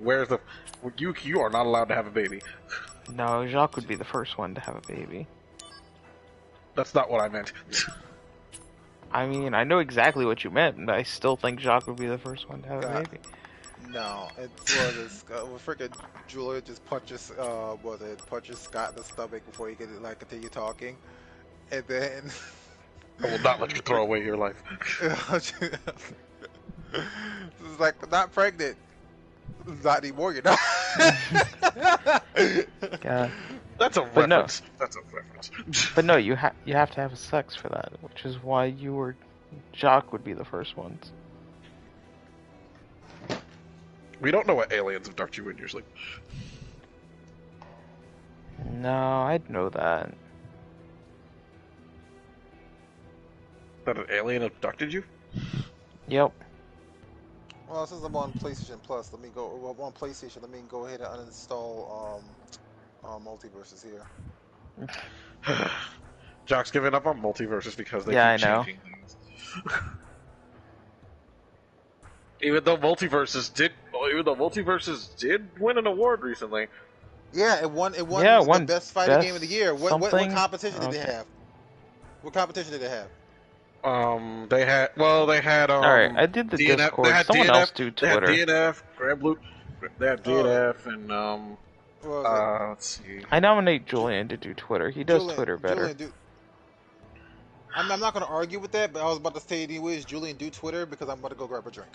Where's the... You are not allowed to have a baby. No, Jacques would be the first one to have a baby. That's not what I meant. I mean, I know exactly what you meant, but I still think Jacques would be the first one to have a baby. No, it's freaking Julia just punches punches Scott in the stomach before he can like continue talking, and then I will not let you throw away your life. It's like, not pregnant. Not anymore, you're not. Yeah. That's a reference. No. That's a reference. But no, you have to have sex for that, which is why Jacques would be the first ones. We don't know what aliens abduct you in your sleep. No, I'd know that. That an alien abducted you? Yep. Well, since I'm on PlayStation Plus, let me go ahead and uninstall Multiverses here. Jock's giving up on Multiverses because they keep changing things. Even though Multiverses did win an award recently. Yeah, it won the best fighting game of the year. What competition did they have? What competition did they have? They had All right, I did the DNF, Discord. Someone else do Twitter. They had DNF, Grand Blue. They had DNF and let's see. I nominate Julian to do Twitter. He does Twitter better. I'm not going to argue with that, but I was about to say anyways, Julian, do Twitter because I'm about to go grab a drink.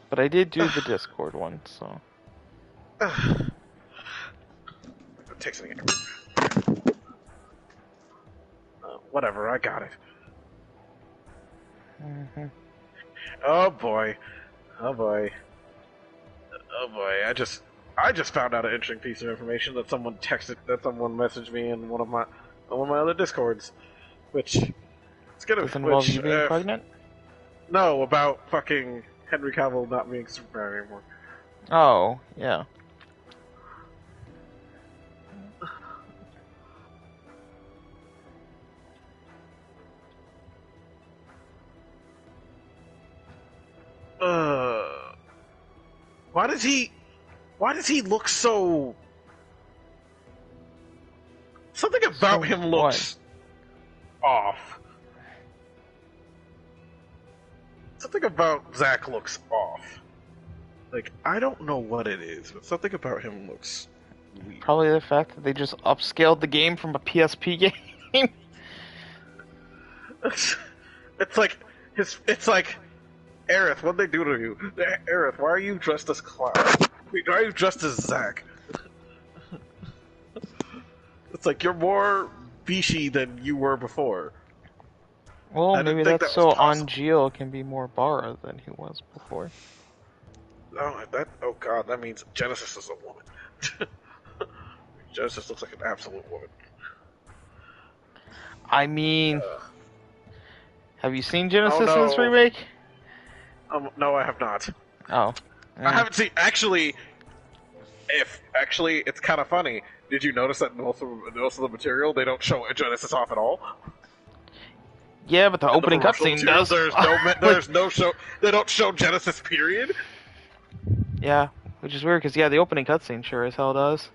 But I did do the Discord one, so. It takes me. Whatever, I got it. Mm-hmm. Oh boy. I just found out an interesting piece of information that someone messaged me in one of my other Discords, which it's gonna involve you being pregnant? No, about fucking Henry Cavill not being Superman anymore. Oh, yeah. Why does he look so... Something about him looks off. Something about Zach looks off. Like, I don't know what it is, but something about him looks weird. Probably the fact that they just upscaled the game from a PSP game. It's like Aerith, what'd they do to you? Aerith, why are you dressed as Cloud? Why are you dressed as Zack? It's like you're more Bishi than you were before. Well, maybe that's so Angeal can be more Bara than he was before. Oh god, that means Genesis is a woman. Genesis looks like an absolute woman. I mean, have you seen Genesis in this remake? No, I have not. Oh. I haven't seen... Actually, it's kind of funny. Did you notice that in most of the material, they don't show Genesis off at all? Yeah, but the opening cutscene does. There's no show... They don't show Genesis, period? Yeah, which is weird, because, the opening cutscene sure as hell does.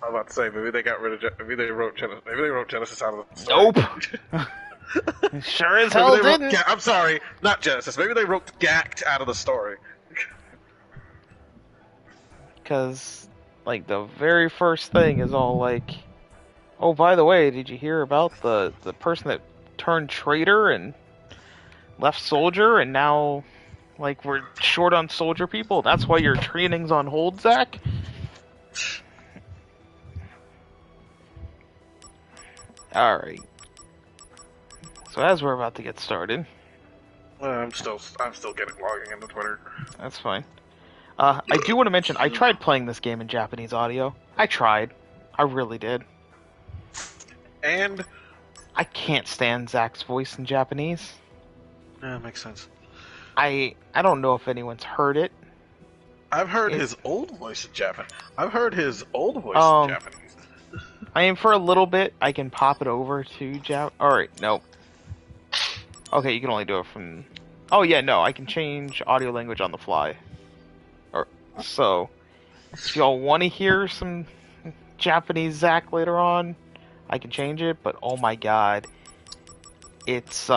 I was about to say, maybe they got rid of... Maybe they wrote Genesis out of the story. Nope! Sure as hell didn't. I'm sorry, not Genesis. Maybe they wrote Gact out of the story. Because, like, the very first thing is all like, oh, by the way, did you hear about the person that turned traitor and left soldier, and now, like, we're short on soldier people? That's why your training's on hold, Zach? Alright. So as we're about to get started... I'm still logging into Twitter. That's fine. I do want to mention, I tried playing this game in Japanese audio. I tried. I really did. And? I can't stand Zach's voice in Japanese. Yeah, that makes sense. I don't know if anyone's heard it. I've heard his old voice in Japanese. I've heard his old voice in Japanese. I mean, for a little bit, I can pop it over to Alright, nope. Okay, you can only do it from Oh yeah, no, I can change audio language on the fly. So, if y'all want to hear some Japanese Zack later on, I can change it. But oh my god, it's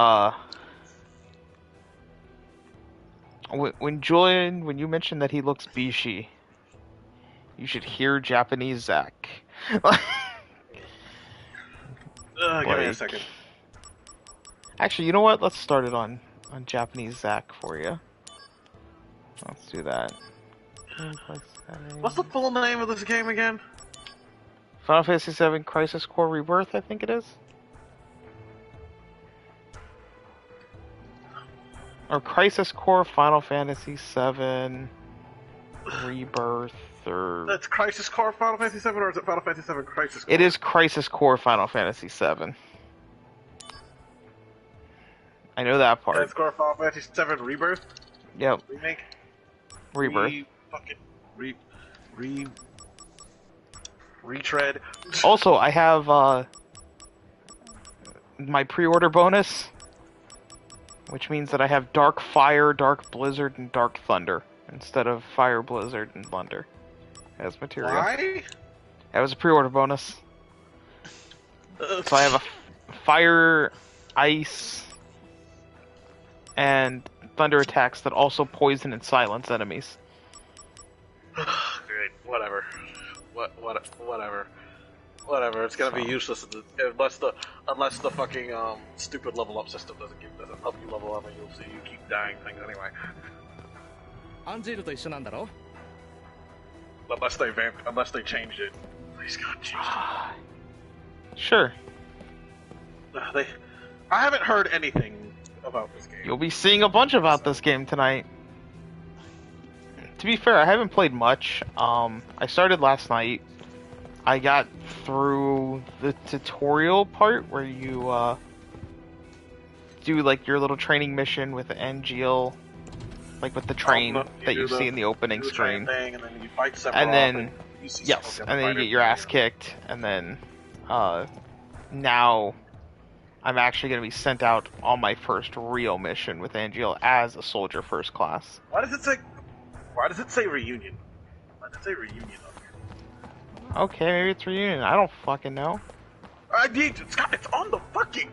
when Julian, when you mentioned that he looks Bishi, you should hear Japanese Zack. Give me a second. Actually, you know what? Let's start it on Japanese Zack for you. Let's do that. What's the full name of this game again? Final Fantasy VII Crisis Core Rebirth, I think it is. Or Crisis Core Final Fantasy VII Rebirth, or... That's Crisis Core Final Fantasy VII, or is it Final Fantasy VII Crisis Core? It is Crisis Core Final Fantasy VII. I know that part. Crisis Core Final Fantasy VII Rebirth? Yep. Remake? Rebirth. Retread. Also, I have my pre-order bonus, which means that I have Dark Fire, Dark Blizzard, and Dark Thunder instead of Fire, Blizzard, and Thunder as material. Why? That was a pre-order bonus. So I have a Fire, Ice, and Thunder attacks that also poison and silence enemies. Great, whatever. Whatever. It's gonna be useless unless the fucking stupid level up system doesn't help you level up, and you'll see you keep dying things anyway. アンジェルと一緒なんだろ Unless they changed it. Please God, change it. Sure. I haven't heard anything about this game. You'll be seeing a bunch about this game tonight. To be fair, I haven't played much. I started last night. I got through the tutorial part where you do like your little training mission with the NGL, like with the train that you see in the opening screen. Thing, and then you fight Sephiroth, and then yes, and then you get your ass kicked, and then now I'm actually going to be sent out on my first real mission with Angel as a soldier first class. Why does it say reunion? Why does it say reunion up here? Okay, maybe it's reunion. I don't fucking know. It's on the fucking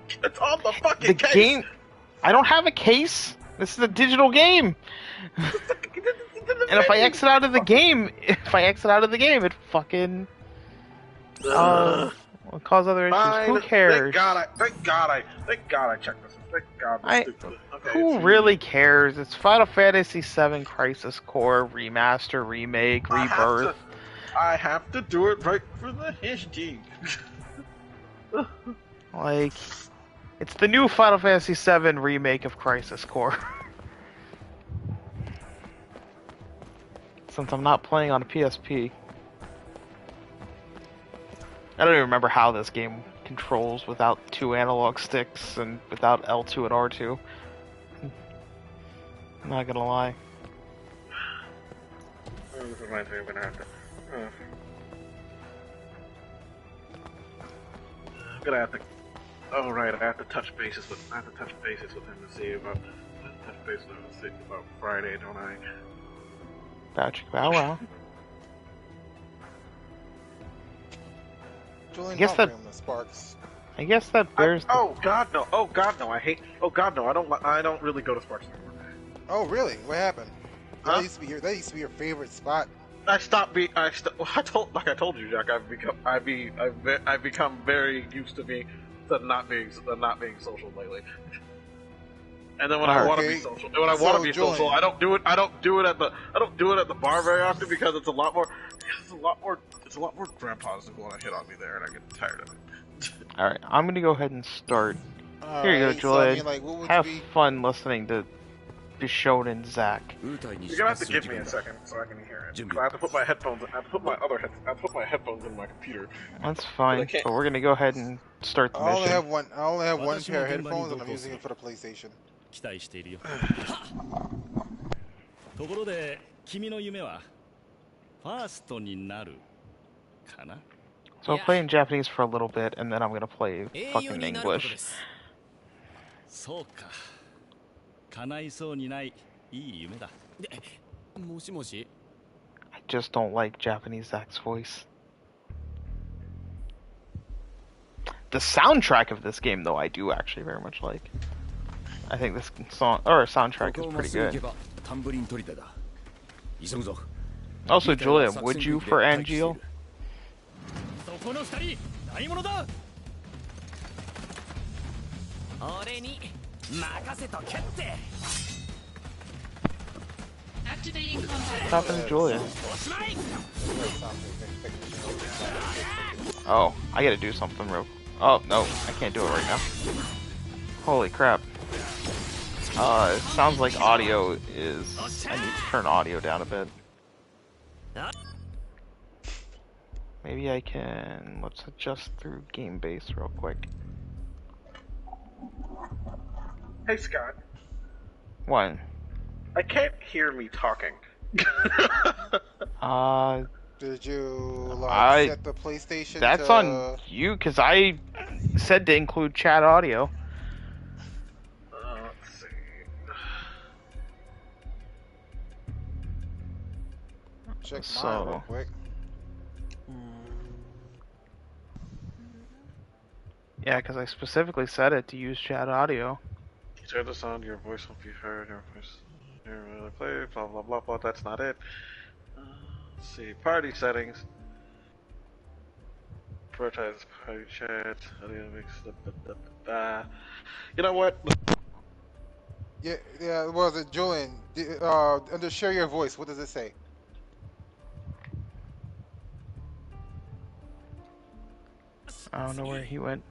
The case. game. I don't have a case. This is a digital game. And if I exit out of the game, it fucking will cause other issues. Fine. Who cares? Thank God I checked this. Thank God. Stupid. Okay, Who really cares? It's Final Fantasy VII Crisis Core Remaster, Remake, Rebirth. I have to do it right for the history. Like, it's the new Final Fantasy VII Remake of Crisis Core. Since I'm not playing on a PSP. I don't even remember how this game controls without 2 analog sticks and without L2 and R2. I'm not gonna lie. This reminds me, I'm gonna have to. I'm gonna have to. Oh right, I have to touch bases with him to see about. About Friday, don't I? Bow wow. Julian, I guess not bring the Sparks. I guess that bears. Oh God no! Oh God no! I don't really go to Sparks anymore. Oh really? What happened? Huh? That used to be your favorite spot. I told you, Jack. I've become very used to not being social lately. And then when I want to be social, social, I don't do it at the bar very often because it's a lot more grandpas who want to hit on me there, and I get tired of it. All right, I'm gonna go ahead and start. Here you go, So, Julian. what would Have you be? fun listening to Bishonen Zack. You're gonna have to give me a second so I can hear it. I have to put my headphones. I have to put my headphones in my computer. That's fine, but we're gonna go ahead and start the I only mission. have one pair of headphones, and I'm using it for the PlayStation. 期待しているよところで君の夢はファーストになるかな So I'll play in Japanese for a little bit, and then I'm gonna play fucking English. そうか叶いそうにないいい夢だ。もしもし。 I just don't like Japanese Zach's voice. The soundtrack of this game, though, I do actually very much like. I think this song or soundtrack is pretty good. Also, Julia, would you for Angeal? Activating combat. What happened to Julia? Oh, I gotta do something real. Oh no, I can't do it right now. Holy crap. It sounds like audio is. I need to turn audio down a bit. Maybe I can. Let's adjust through game base real quick. Hey, Scott. What? I can't hear me talking. Did you set the PlayStation? That's on you, cause I said to include chat audio. Let's see. Check mine real quick. Yeah, cause I specifically said it to use chat audio. Turn this on. Your voice will be heard. Your voice. Your play. Blah blah blah blah. That's not it. Let's see. Party settings. Prioritize party chat. Audio mix. You know what? Yeah. Was it Julian? Under share your voice, what does it say? I don't know where he went.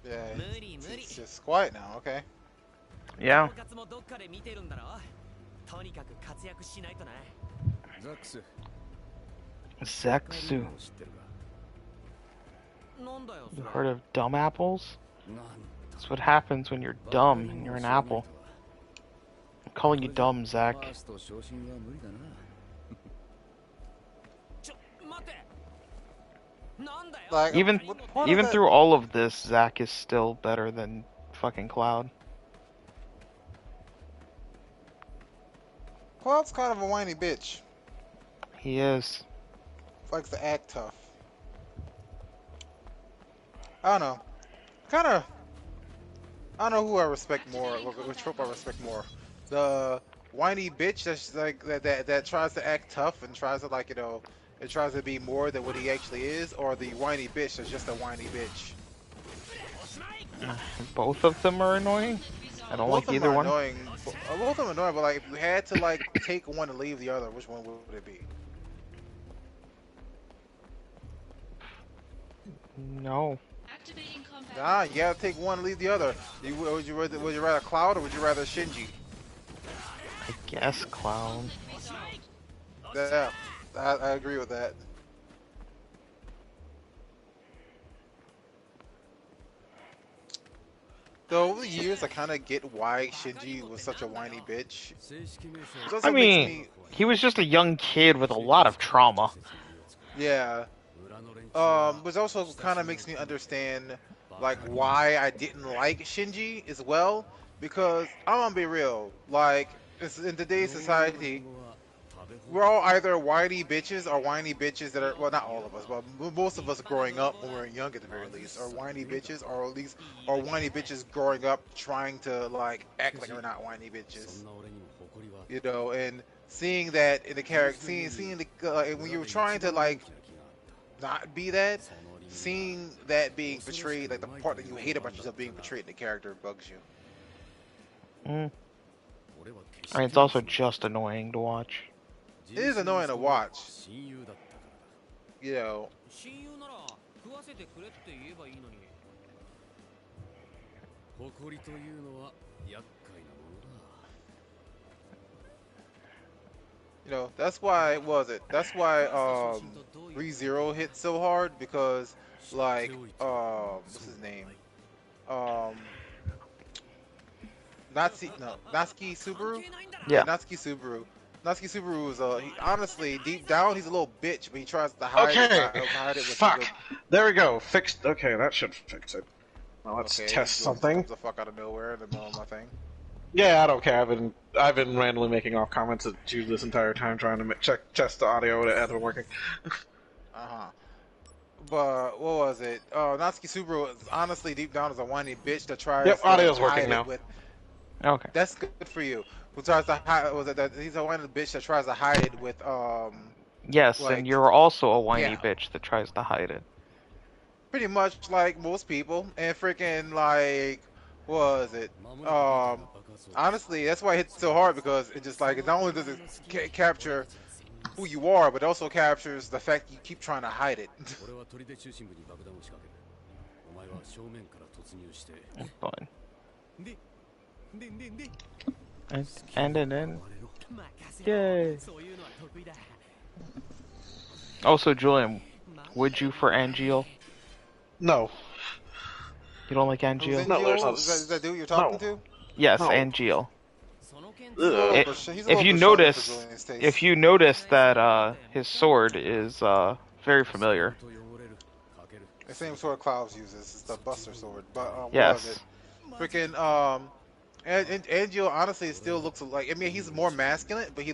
Yeah, it's just quiet now. Okay. Yeah. Zexu. You heard of dumb apples? That's what happens when you're dumb and you're an apple. I'm calling you dumb, Zach. Like, Even through all of this, Zach is still better than fucking Cloud. Cloud's kind of a whiny bitch. He is. Likes to act tough. I don't know. I don't know who I respect more. Which trope I respect more. The whiny bitch that's like that tries to act tough and tries to, like, you know, it tries to be more than what he actually is, or the whiny bitch that's just a whiny bitch. Both of them are annoying. I don't like either one. Both of them are annoying, but like, if you had to like take one and leave the other, which one would it be? No. Nah, you gotta take one and leave the other. Would you rather Cloud or would you rather Shinji? I guess Cloud. Yeah, I agree with that. Though over the years, I kind of get why Shinji was such a whiny bitch. I mean, he was just a young kid with a lot of trauma. Yeah. Which also kind of makes me understand, like, why I didn't like Shinji as well. Because, I'm gonna be real, like, in today's society, we're all either whiny bitches or whiny bitches that are, well, not all of us, but most of us growing up when we were young at the very least, are whiny bitches, or at least are whiny bitches growing up trying to, like, act like we're not whiny bitches. You know, and seeing that in the character, seeing the, when you're trying to, like, not be that, seeing that being portrayed, like the part that you hate about yourself being portrayed in the character, bugs you. I mean, it's also just annoying to watch. It is annoying to watch. You know. You know, that's why, that's why ReZero hit so hard, because, like, what's his name? Natsuki Subaru? Yeah. Natsuki Subaru. Natsuki Subaru is, honestly, deep down, he's a little bitch, but he tries to hide it with Fuck. There we go. Fixed. Okay, that should fix it. Now let's test something. The fuck out of nowhere in the middle of my thing. Yeah, I don't care. I've been randomly making off comments at you this entire time, trying to check test the audio that hasn't working. Uh-huh. But what was it? Natsuki Subaru is honestly deep down is a whiny bitch that tries Yep, to audio's working hide now. it with. Okay. That's good for you. Who tries to hide? Was it that he's a whiny bitch that tries to hide it with Yes, like and you're also a whiny yeah, bitch that tries to hide it. pretty much like most people and freaking like what was it? Honestly, that's why it hits so hard because it just like it not only does it capture who you are, but it also captures the fact you keep trying to hide it. Fine. And then. Yay! Also, Julian, would you for Angeal? No. You don't like Who's Angeal? No, there's no- Is that dude you're talking no. to? Yes, No. Angeal. Ugh. If you notice that his sword is very familiar. The same sword Clouds uses. It's the Buster sword. But what was Yes. it? Freaking and Angel honestly still looks like. I mean, he's more masculine, but he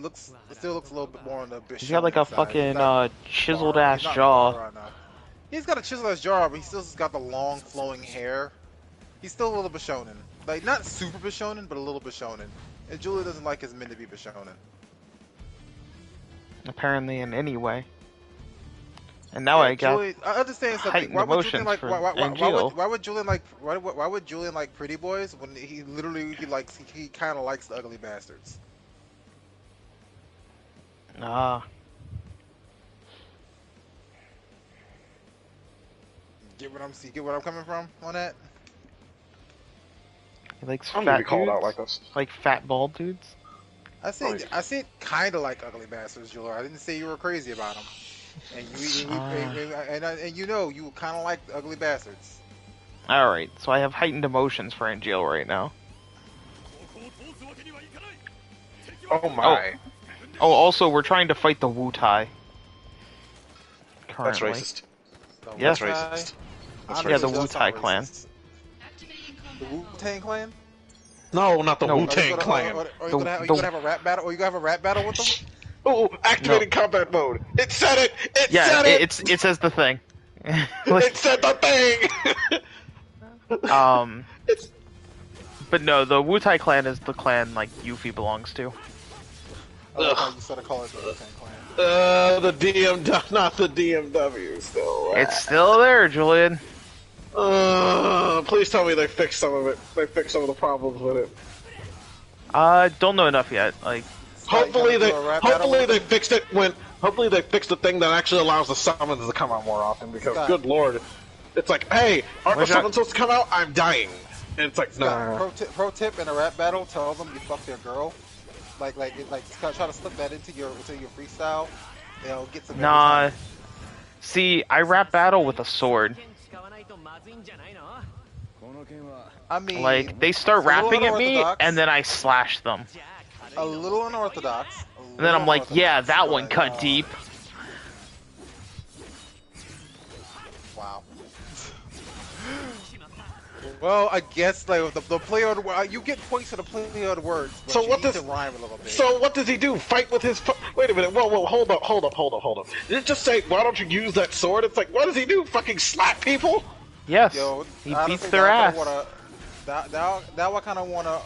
still looks a little bit more on the Bishonen He's got like a side. fucking chiseled Bar- ass he's not jaw. bar enough. He's got a chiseled ass jaw, but he still's got the long flowing hair. He's still a little Bishonen, like not super Bishonen, but a little Bishonen. And Julia doesn't like his men to be Bishonen. Apparently, in any way. And now I got. Julian, I understand something. heightened Why would Julian emotions like? for Why Angeal. would Julian like? Why would Julian like pretty boys when he literally he kind of likes the ugly bastards? Ah. Get what I'm coming from on that? He likes I'm gonna fat be called dudes. out like this. Like fat bald dudes. I said kind of like ugly bastards, Julian. I didn't say you were crazy about them. And you know you kind of like the ugly bastards. Alright, so I have heightened emotions for Angeal right now. Oh my. Oh, also, we're trying to fight the Wu-Tai. That's Currently. racist. Yeah. That's racist. That's Yeah, the racist. Wu-Tai clan. Activating The combat. Wu-Tang clan? No, not the No. Wu-Tang clan. Are you gonna have a rap battle? Are you gonna have a rap battle with them? Oh, activating combat mode. It said it. It Yeah, said it. it says the thing. It said the thing. But no, the Wu-Tai clan is the clan like Yuffie belongs to. I thought you said to call it the Wu-Tang clan. The DMW, not the DMW. Still, It's still there, Julian. please tell me they fixed some of it. They fixed some of the problems with it. Don't know enough yet. Like, Hopefully they fixed. fixed it when. Hopefully they fixed the thing that actually allows the summons to come out more often. Because Scott. good lord, it's like, hey, aren't the Where's that- summons supposed to come out? I'm dying. And it's like, nah. Pro tip in a rap battle: tell them you fucked their girl. Like try to slip that into your freestyle. They'll get some. nah. See, I rap battle with a sword. I mean, Like, they start a little rapping at me, unorthodox. and then I slash them. a little unorthodox. And then I'm like, yeah, that one cut deep. Wow. Well, I guess like the play on you get points for the play on words, but So you what need does- to rhyme a little bit. So what does he do? Fight with his? Wait a minute. Whoa, hold up. Did it just say, why don't you use that sword? It's like, what does he do? Fucking slap people? Yes, Yo, he honestly, beats their ass. Now I kind of want a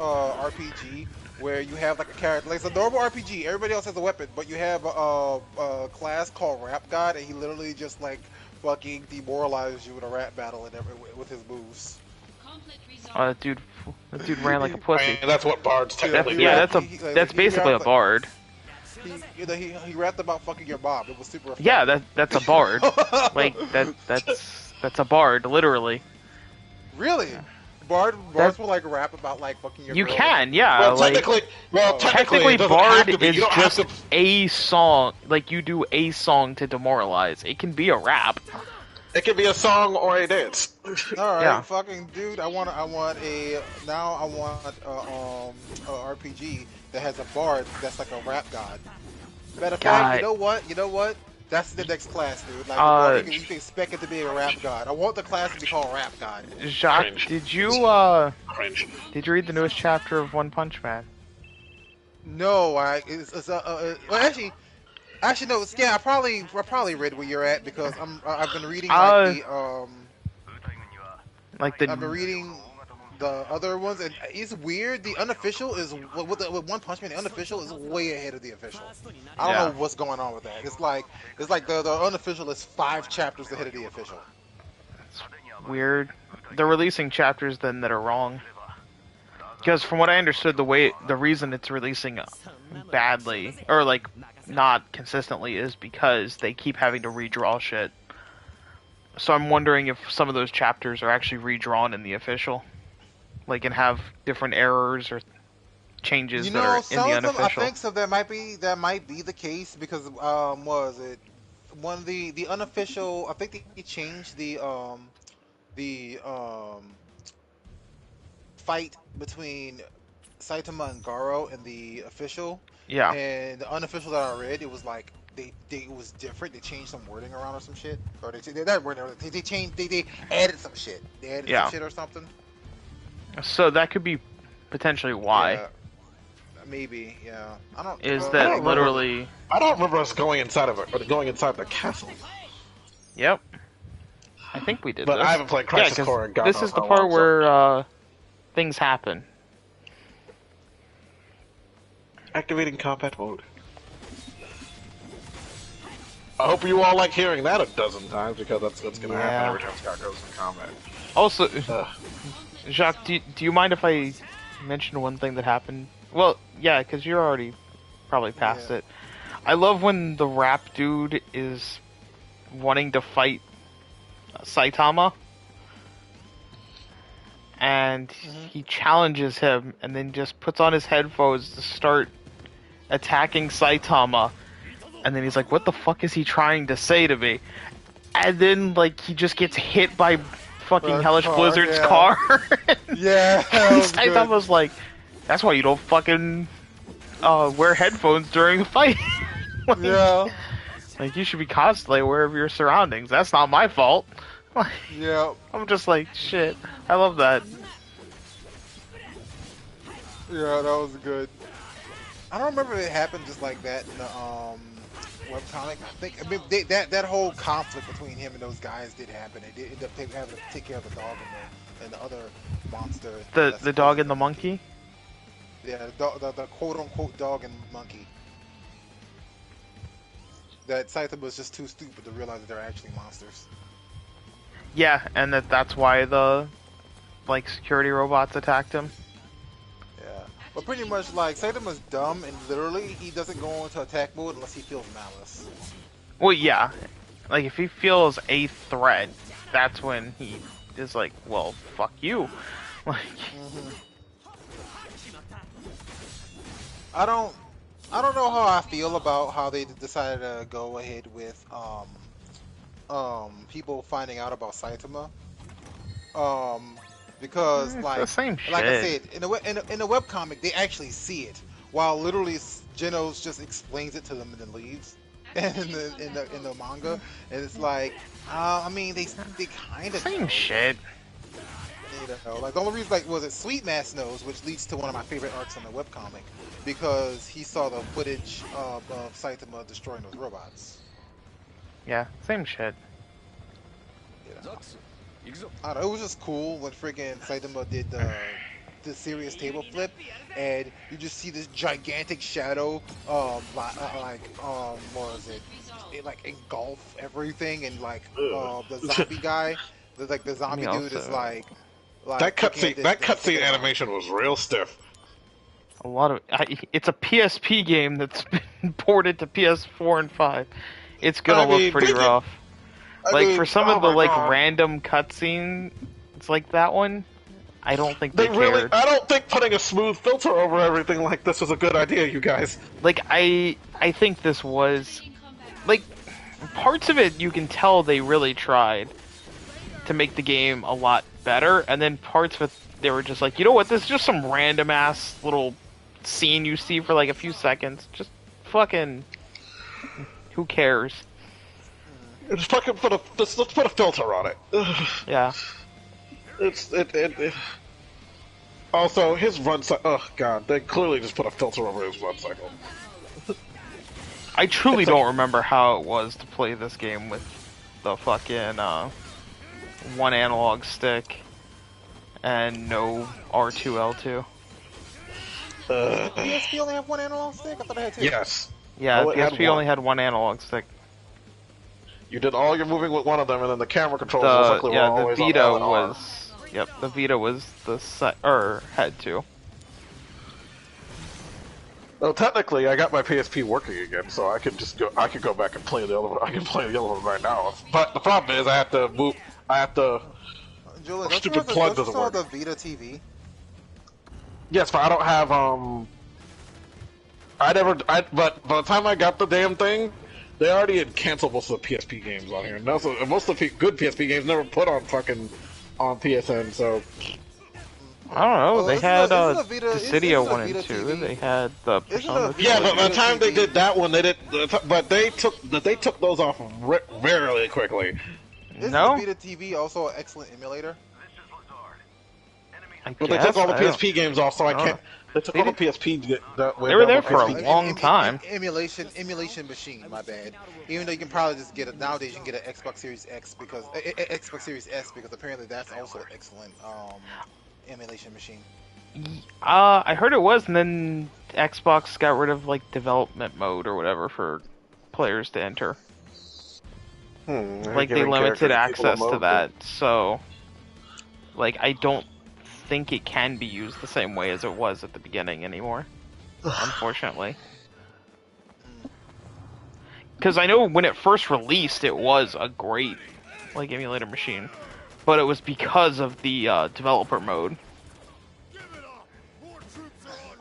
RPG where you have like a character, like it's a normal RPG. Everybody else has a weapon, but you have a class called Rap God, and he literally just like fucking demoralizes you in a rap battle and with his moves. Conflict resolved. That dude ran like a pussy. And that's what bards technically do. Yeah, He that's basically a rapped, bard. He rapped about fucking your mom. It was super. Effective. Yeah, that's a bard. Like that's a bard, literally. Really? Bards will like rap about like fucking your You girl. can, yeah. Well, like technically, technically, it doesn't have bard to be. is You don't have just to. a song. Like you do a song to demoralize. It can be a rap. It can be a song or a dance. All right, Yeah. fucking dude. I want a RPG that has a bard that's like a rap god. Matter of fact, you know what? That's the next class, dude. Like, you can expect it to be a rap god. I want the class to be called Rap God. Jacques, Cringe. did you Cringe. did you read the newest chapter of One Punch Man? No, well, actually, no. Yeah, I probably read where you're at because I've been reading Like the I've been reading the other ones, and it's weird. The unofficial is with One Punch Man. The unofficial is way ahead of the official. I don't know what's going on with that. It's like the unofficial is 5 chapters ahead of the official. It's weird. They're releasing chapters then that are wrong. Because from what I understood, the reason it's releasing badly or like not consistently is because they keep having to redraw shit. So I'm wondering if some of those chapters are actually redrawn in the official, like and have different errors or changes that are in the unofficial. I think so. That might be the case because what was it? One of the unofficial. I think they changed the fight between Saitama and Garo in the official. Yeah. And the unofficial that I read, it was like it was different. They changed some wording around or some shit, or they changed they added some shit. They added some shit or something. So that could be potentially why. Yeah, maybe, yeah. I don't. Is that literally? I don't remember us going inside the castle. Yep. I think we did. But this. I haven't played Crisis Core in God this knows is the how part long, where things happen. Activating combat mode. I hope you all like hearing that a dozen times because that's what's going to happen every time Scott goes in combat. Also, Jacques, do you mind if I mention one thing that happened? Well, yeah, because you're already probably past it. I love when the rap dude is wanting to fight Saitama, and he challenges him, and then just puts on his headphones to start attacking Saitama, and then he's like, what the fuck is he trying to say to me? And then, like, he just gets hit by fucking Hellish Blizzard's car. Yeah, Saitama's like, that's why you don't fucking wear headphones during a fight. Like, you should be constantly aware of your surroundings. That's not my fault. Yeah. I'm just like, shit. I love that. Yeah, that was good. I don't remember if it happened just like that in the webcomic. That whole conflict between him and those guys did happen. They did end up having to take care of the dog and the other monster. The dog and the monkey? Yeah, the quote-unquote dog and monkey. That Saitama was just too stupid to realize that they're actually monsters. Yeah, and that's why the security robots attacked him. Yeah, but pretty much Saitama's dumb, and literally he doesn't go into attack mode unless he feels malice. Well, yeah, like if he feels a threat, that's when he is like, well, fuck you. Like, I don't know how I feel about how they decided to go ahead with people finding out about Saitama. Because it's the same shit. Like I said, in the webcomic they actually see it, while literally Genos just explains it to them and then leaves. In the manga, and it's like, I mean, they kind of same shit. You know, like the only reason, was it Sweet Mass knows, which leads to one of my favorite arcs in the webcomic, because he saw the footage of Saitama destroying those robots. Yeah, same shit. You know, I don't know, it was just cool when freaking Saitama did the serious table flip, and you just see this gigantic shadow, what was it? It engulf everything, and the zombie guy, the zombie dude is like that cutscene animation was real stiff. A lot of it's a PSP game that's been ported to PS4 and 5. It's gonna look pretty rough. For some of the random cutscenes, it's like that one. I don't think they cared. I don't think putting a smooth filter over everything like this was a good idea, you guys. I think this was parts of it you can tell they really tried to make the game a lot better, and then parts of it they were just like, you know what, this is just some random ass little scene you see for a few seconds. Just fucking who cares? Just fucking let's put a filter on it. Yeah. It. Also, his run cycle. Oh god, they clearly just put a filter over his run cycle. I truly don't remember how it was to play this game with the fucking one analog stick and no R2L2. PSP only have one analog stick? I thought I had two. Yes. Yeah, PSP only had one analog stick. You did all your moving with one of them, and then the camera controls most likely were always the Vita on L and R. was. Yep, the Vita was the had two. Well, technically, I got my PSP working again, so I could just go. I could go back and play the other one. I can play the other one right now. But the problem is, I have to move. I have to. Julian, Stupid plug doesn't work. The Vita TV? Yes, but I don't have. But by the time I got the damn thing, they already had canceled most of the PSP games on here. And also, most of the good PSP games never put on fucking on PSN. So I don't know. Well, they had Vita, Dissidia 1 and 2. TV? They had the Persona. yeah, but by the time they did that one, they did. But they took those off very quickly. No. Isn't the Vita TV also an excellent emulator? But they took all the PSP games off, so I can't. They took all the PSP. They were there for a long time. Emulation machine. My bad. Even though you can probably just get it nowadays, you can get an Xbox Series X because Xbox Series S because apparently that's also an excellent emulation machine. I heard it was, and then Xbox got rid of like development mode or whatever for players to enter. Like they limited access to that, so like I don't think it can be used the same way as it was at the beginning anymore, unfortunately. Because I know when it first released, it was a great like emulator machine, but it was because of the developer mode.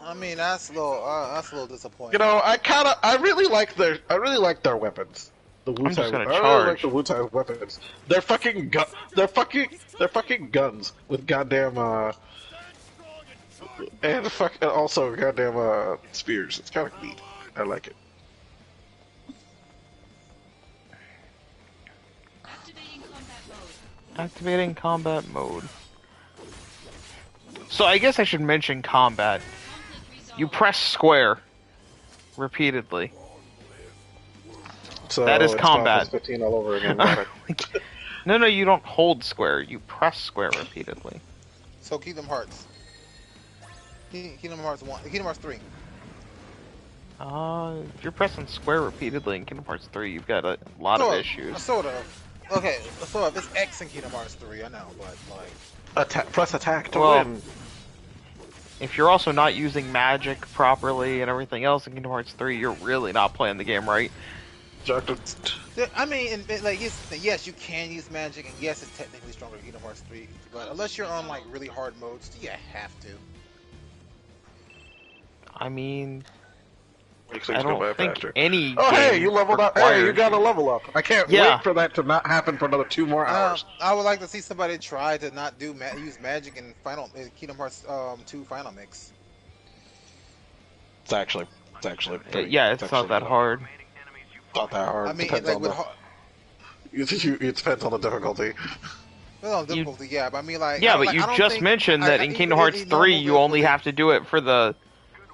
I mean, that's a little disappointing. You know, I really like their weapons. The Wu-Tang. I'm just gonna I really charge. like the Wu-Tang weapons. They're fucking guns with goddamn and also goddamn spears. It's kind of neat. I like it. Activating combat mode. So I guess I should mention combat. You press square repeatedly. So that is it's combat. 15 all over again. No, you don't hold square. You press square repeatedly. So Kingdom Hearts. Kingdom Hearts 1. Kingdom Hearts 3. If you're pressing square repeatedly in Kingdom Hearts 3, you've got a lot of issues. Sort of. Okay, so if it's X in Kingdom Hearts 3, I know, but like... Press attack to win. If you're also not using magic properly and everything else in Kingdom Hearts 3, you're really not playing the game right. I mean, like, yes, you can use magic, and yes, it's technically stronger in Kingdom Hearts 3, but unless you're on, like, really hard modes, you have to. I mean... I don't think any hey, you leveled up. Hey, you got a level up. I can't wait for that to not happen for another 2 more hours. I would like to see somebody try to not use magic in Kingdom Hearts 2 Final Mix. It's actually it's not that hard. Not that hard. I mean, depends like on it depends on the difficulty. Well, difficulty, yeah, but I mean, like... Yeah, but you just mentioned that in Kingdom Hearts 3, you only have to do it for the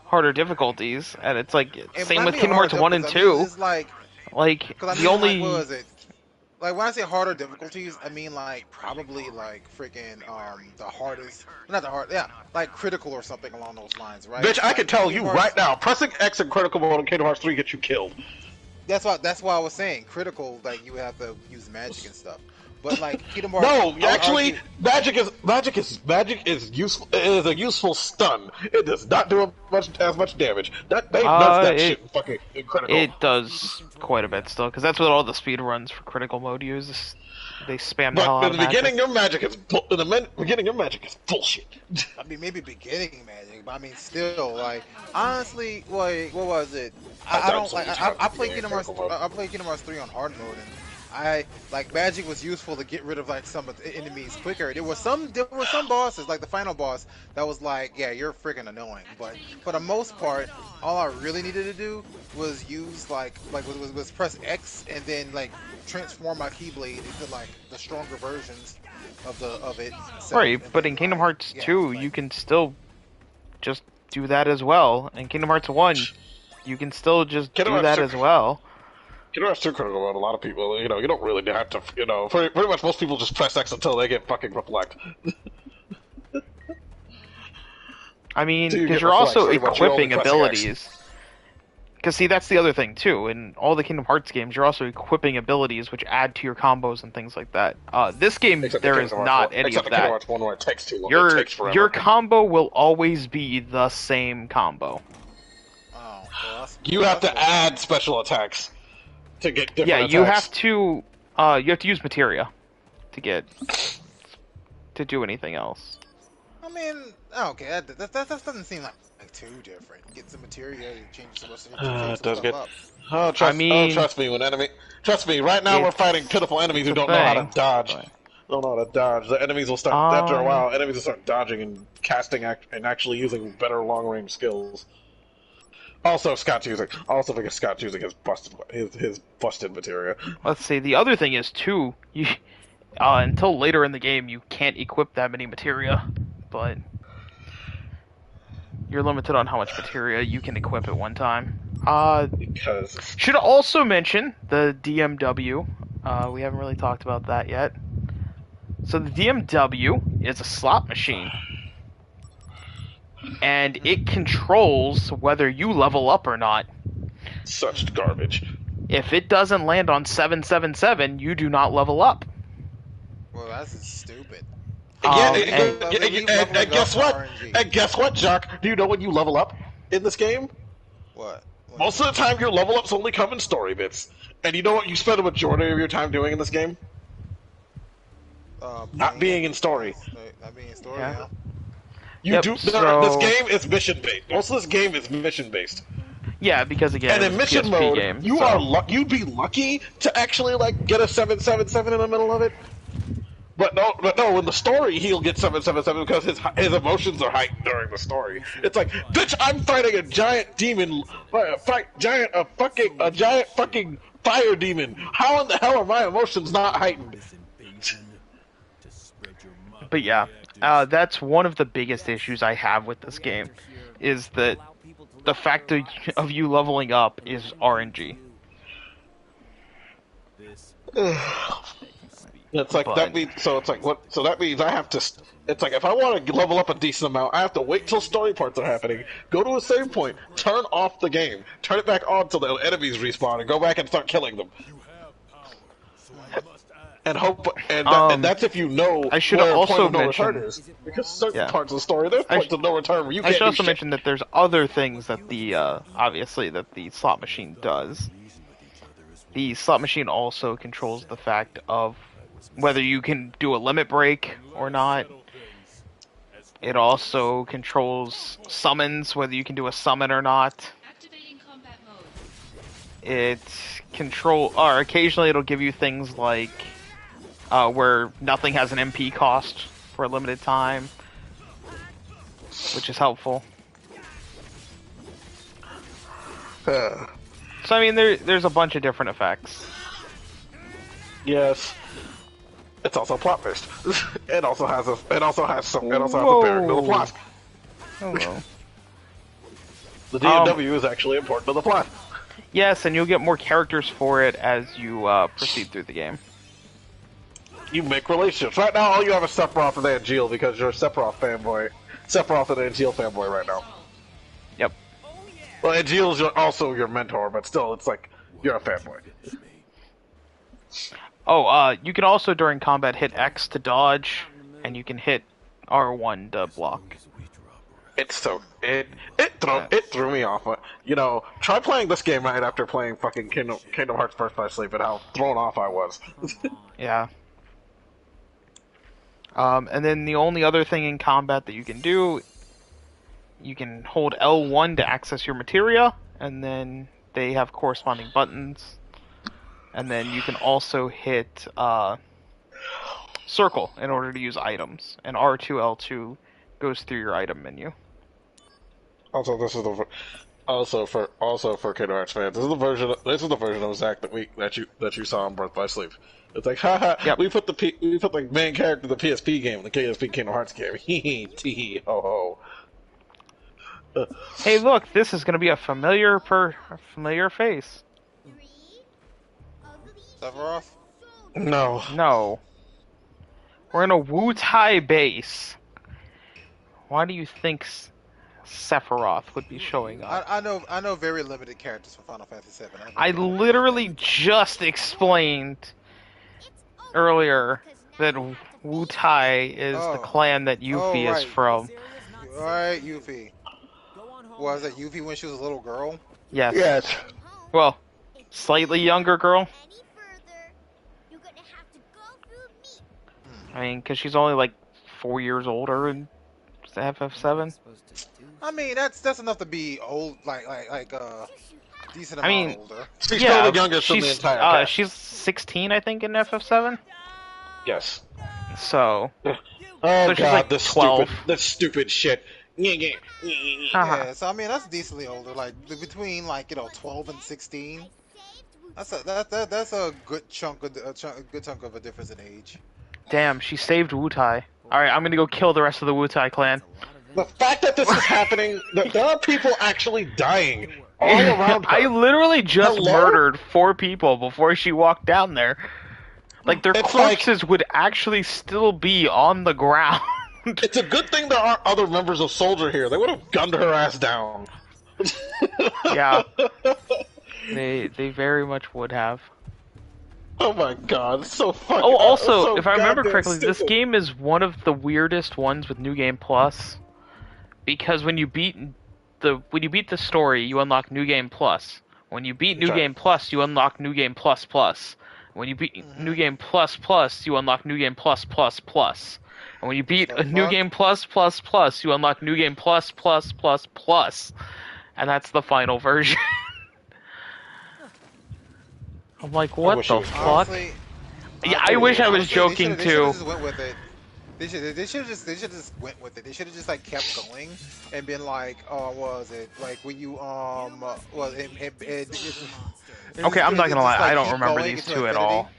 harder difficulties, and it's like same with Kingdom Hearts 1 and 2. It's like the only... Like, what was it? Like, when I say harder difficulties, I mean, like, probably, like, freaking, the hardest... Not the hard... Yeah, like, critical or something along those lines, right? Bitch, I can tell you right now, pressing X in critical mode in Kingdom Hearts 3 gets you killed. That's why I was saying, critical, like, you have to use magic and stuff. But like Kingdom Hearts, no, actually, magic is useful. It is a useful stun. It does not do as much damage. That shit fucking critical. It does quite a bit still, because that's what all the speed runs for critical mode use. They spam the hell out of magic. In the beginning, your magic is bullshit. I mean, maybe beginning magic, but I mean, still, like, honestly, like, what was it? I don't like. I played Kingdom Hearts. I played Kingdom Hearts 3 on hard mode, and I like magic was useful to get rid of like some of the enemies quicker. There were some bosses like the final boss that was like, yeah, you're freaking annoying. But for the most part, all I really needed to do was use was press X and then like transform my Keyblade into like the stronger versions of it. Right, but in Kingdom Hearts 2, you can still just do that as well. In Kingdom Hearts 1, you can still just do that as well. Kingdom Hearts 2 critical on a lot of people. You know, you don't really have to. You know, pretty much most people just press X until they get fucking reflect. I mean, because you're also equipping abilities. Because see, that's the other thing too. In all the Kingdom Hearts games, you're also equipping abilities which add to your combos and things like that. This game, there is not any of that. Kingdom Hearts 1 where it takes too long. It takes forever. Your combo will always be the same combo. Oh, well, you have to add special attacks to get different attacks. You have to use materia to do anything else. I mean, okay, that doesn't seem like too different. Get some material, change some it does get. up. Trust me. Trust me. Right now, we're fighting pitiful enemies who don't know how to dodge. Don't know how to dodge. The enemies will start after a while. Enemies will start dodging and casting and actually using better long range skills. Also, because Scott's using his busted materia. Let's see. The other thing is too, until later in the game, you can't equip that many materia, but you're limited on how much materia you can equip at one time. Should also mention the DMW. We haven't really talked about that yet. So the DMW is a slot machine, and it controls whether you level up or not. Such garbage. If it doesn't land on 777, you do not level up. Well, that's stupid. And guess what? And guess what, Jock? Do you know when you level up in this game? What? Most of the time, your level ups only come in story bits. And you know what you spend the majority of your time doing in this game? Not being in story. Not being in story, yeah. This game is mission based. Most of this game is mission based. Yeah, because again, and in mission PSP mode, game, you'd be lucky to actually like get a 777 in the middle of it. But no, in the story he'll get 777 because his emotions are heightened during the story. It's like, bitch, I'm fighting a giant demon, a giant fucking fire demon. How in the hell are my emotions not heightened? But yeah, that's one of the biggest issues I have with this game, is that the fact of you leveling up is RNG. It's like that means that means I have to. It's like if I want to level up a decent amount, I have to wait till story parts are happening, go to a save point, turn off the game, turn it back on till the enemies respawn, and go back and start killing them. And hope, and that's if you know I should where also point of no mention, return is. Because certain parts of the story, there's points of no return where you can't I should also do mention that there's other things that obviously that the slot machine does. The slot machine also controls the fact of whether you can do a limit break or not. It also controls summons, whether you can do a summon or not. Activating combat mode. Or occasionally it'll give you things like where nothing has an MP cost for a limited time, which is helpful. So I mean, there's a bunch of different effects. Yes. It's also plot based. It also has a bearing to the plot. Hello. The DMW is actually important to the plot. Yes, and you'll get more characters for it as you proceed through the game. You make relationships. Right now, all you have is Sephiroth and Angeal because you're a Sephiroth fanboy. Sephiroth and Angeal fanboy right now. Yep. Well, Angeal's also your mentor, but still, it's like you're a fanboy. Oh, you can also during combat hit X to dodge, and you can hit R1 to block. It threw me off. You know, try playing this game right after playing fucking Kingdom Hearts First by Sleep and how thrown off I was. Yeah. And then the only other thing in combat that you can do, you can hold L1 to access your materia, and then they have corresponding buttons. and then you can also hit circle in order to use items, and R2 L2 goes through your item menu. Also, this is the for Kingdom Hearts fans. This is the version of Zack that you saw on Birth by Sleep. It's like, haha, Yep. we put the main character of the PSP game in the PSP Kingdom Hearts game. Hee tee ho ho. Hey, look, this is gonna be a familiar face. Sephiroth? No. No. We're in a Wu-Tai base. Why do you think Sephiroth would be showing up? I know very limited characters from Final Fantasy VII. I literally just explained earlier that Wu-Tai is the clan that Yuffie is from. Alright, Yuffie. Was it Yuffie when she was a little girl? Yes. Yes. Well, slightly younger girl. I mean, because she's only like 4 years older in ff7. I mean, that's enough to be old, like decent amount older. She's still the youngest in the entire cast. She's 16, I think, in ff7. Yes. So. Oh so she's god, like this 12. stupid shit. Yeah, so I mean that's decently older, like between 12 and 16. That's a good chunk of a difference in age. Damn, she saved Wu-Tai. Alright, I'm gonna go kill the rest of the Wu-Tai clan. The fact that this is happening, there are people actually dying all around her. I literally just Hello? murdered 4 people before she walked down there. Like, their It's corpses would actually still be on the ground. It's a good thing there aren't other members of Soldier here. They would have gunned her ass down. Yeah. They very much would have. Oh my god, it's so fucking. Oh, also, so if I remember goddamn correctly, this stupid. game is one of the weirdest ones with New Game Plus. Because when you beat the story, you unlock New Game Plus. When you beat New Game Plus, you unlock New Game Plus Plus. When you beat New Game Plus Plus, you unlock New Game Plus Plus Plus. And when you beat a New Game Plus Plus Plus, you unlock New Game Plus Plus Plus Plus. And that's the final version. I'm like, what the fuck? Honestly, Yeah, I wish I was honestly, joking they too. should've just went with it. They should have just went with it. They should have just kept going and been like, what was it like when you Okay, I'm not gonna lie, I don't remember these two at all.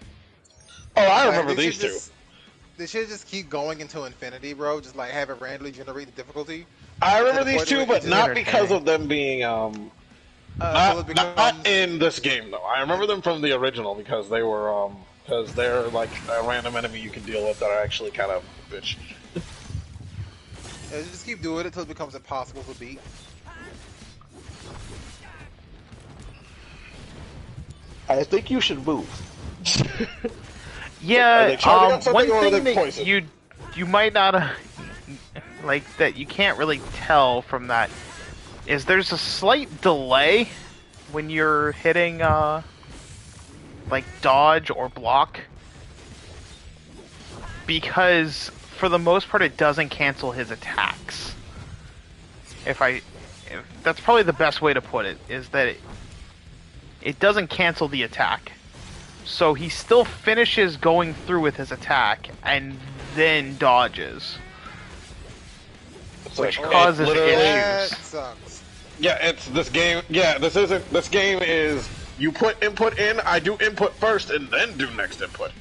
Oh, I remember these two. They should just keep going into infinity, bro. Just have it randomly generate the difficulty. I remember these two, but not because of them being not in this game though. I remember them from the original because they were because they're like a random enemy you can deal with that are actually kind of bitch. Yeah, just keep doing it until it becomes impossible to beat. I think you should move. Yeah, one thing that poison? you might not like that you can't really tell from that is there's a slight delay when you're hitting like dodge or block, because for the most part it doesn't cancel his attacks. That's probably the best way to put it, is that it doesn't cancel the attack. So he still finishes going through with his attack and then dodges, which causes That issues. sucks. Yeah, it's this game. Yeah, this game is you put input in. I do input first and then do next input.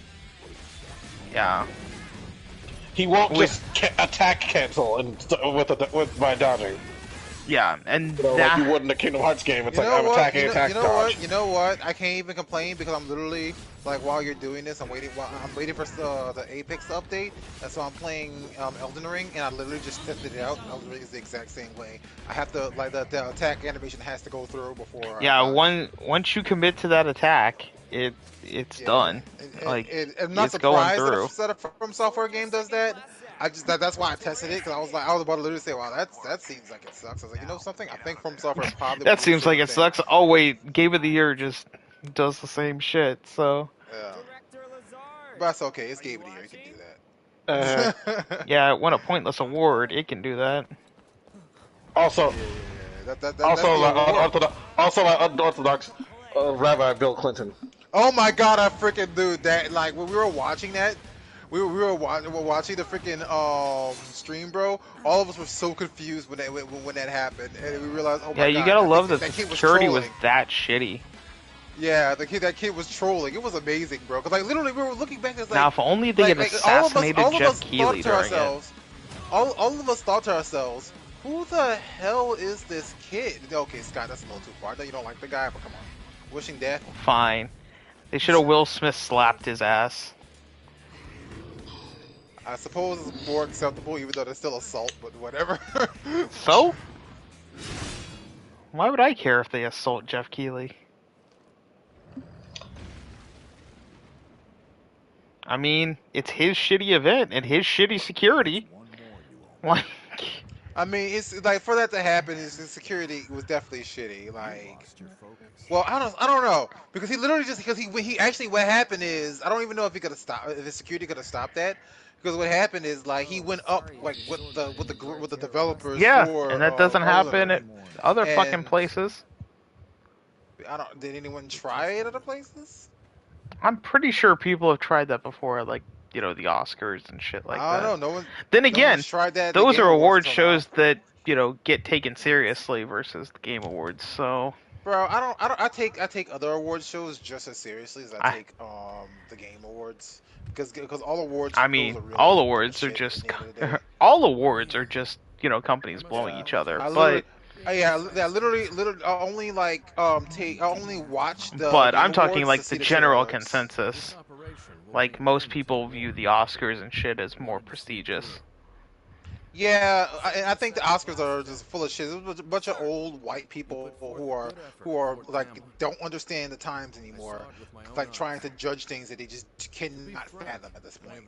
Yeah. He won't just attack cancel by dodging. Yeah, and like you would in a Kingdom Hearts game. It's like I'm attacking, attack, dodge. You know what? I can't even complain because I'm literally while you're doing this, I'm waiting for the Apex update. And so I'm playing Elden Ring, and I literally just tested it out. Elden Ring is the exact same way. I have to the attack animation has to go through before. Yeah, once you commit to that attack, it's done. I'm not it's going surprised through. that a From Software game does that. That's why I tested it, because I was about to literally say, wow, that seems like it sucks. I was like, you know something? I think From Software probably. That seems like it sucks. Oh wait, Game of the Year just does the same shit. So. Yeah. But that's okay. It's Game of the Year. You can do that. Yeah, it won a pointless award. It can do that. Also, that's unorthodox Rabbi Bill Clinton. Oh my god, I freaking dude that like when we were watching that, we were watching the freaking stream, bro. All of us were so confused when that happened, and we realized, oh Yeah, my you god, gotta I think love that that the kid was security was trolling. that shitty. Yeah, that kid was trolling. It was amazing, bro. Cause like literally we were looking back, it's Now, like if only they had assassinated all of Jeff us Keighley thought to during it. ourselves, all of us thought to ourselves, who the hell is this kid? Okay, Scott, that's a little too far. I know you don't like the guy, but come on, wishing death. Fine. They should have Will Smith slapped his ass. I suppose it's more acceptable, even though there's still assault, but whatever. So? Why would I care if they assault Jeff Keighley? I mean, it's his shitty event and his shitty security. Like, I mean, it's like for that to happen, his security was definitely shitty. Like, well, I don't know because he literally just because he actually what happened is I don't even know if he could have stopped if his security could have stopped that because what happened is like he went up like with the developers yeah, for and that doesn't happen at other fucking places. I don't. Did anyone try it at other places? I'm pretty sure people have tried that before, like, you know, the Oscars and shit like I that. don't know. No one. Then No again, one's tried that. those are award shows that, you know, get taken seriously versus the Game Awards. So, bro, I take other award shows just as seriously as I take the Game Awards because all awards. I mean, all awards are just all awards are just, you know, companies blowing each other. But yeah, literally, only like I only watch the. But Game I'm talking Awards like to the see general trailers. consensus. Like most people view the Oscars and shit as more prestigious. Yeah, I think the Oscars are just full of shit. There's a bunch of old white people who are like don't understand the times anymore, like trying to judge things that they just cannot fathom at this point.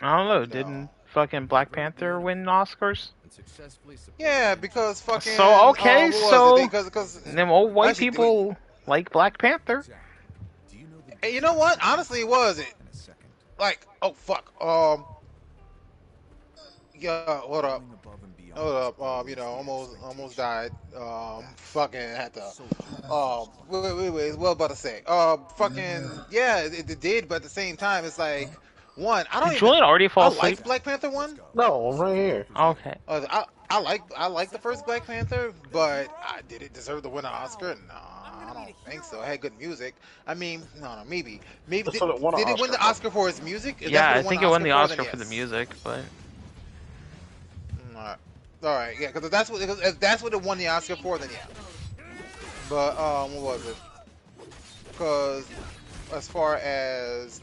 I don't know. Didn't fucking Black Panther win Oscars? Yeah, because fucking. So okay, so because them old white people like Black Panther. Hey, you know what? Honestly, it wasn't. Like, oh fuck. Yeah, hold up. You know, almost died. Fucking had to. Wait. What about to say? Fucking yeah, it did, but at the same time, it's like one. I don't Did even. Julian already fall I asleep? like Black Panther one. No, I'm right here. Okay. I like the first Black Panther, but did it deserve to win an Oscar? No, I don't think so. It had good music. I mean, no, maybe did it win the Oscar for its music? Yeah, I think it won the Oscar for the music, but. All right, yeah, because if that's what it won the Oscar for, then yeah. But what was it? Because as far as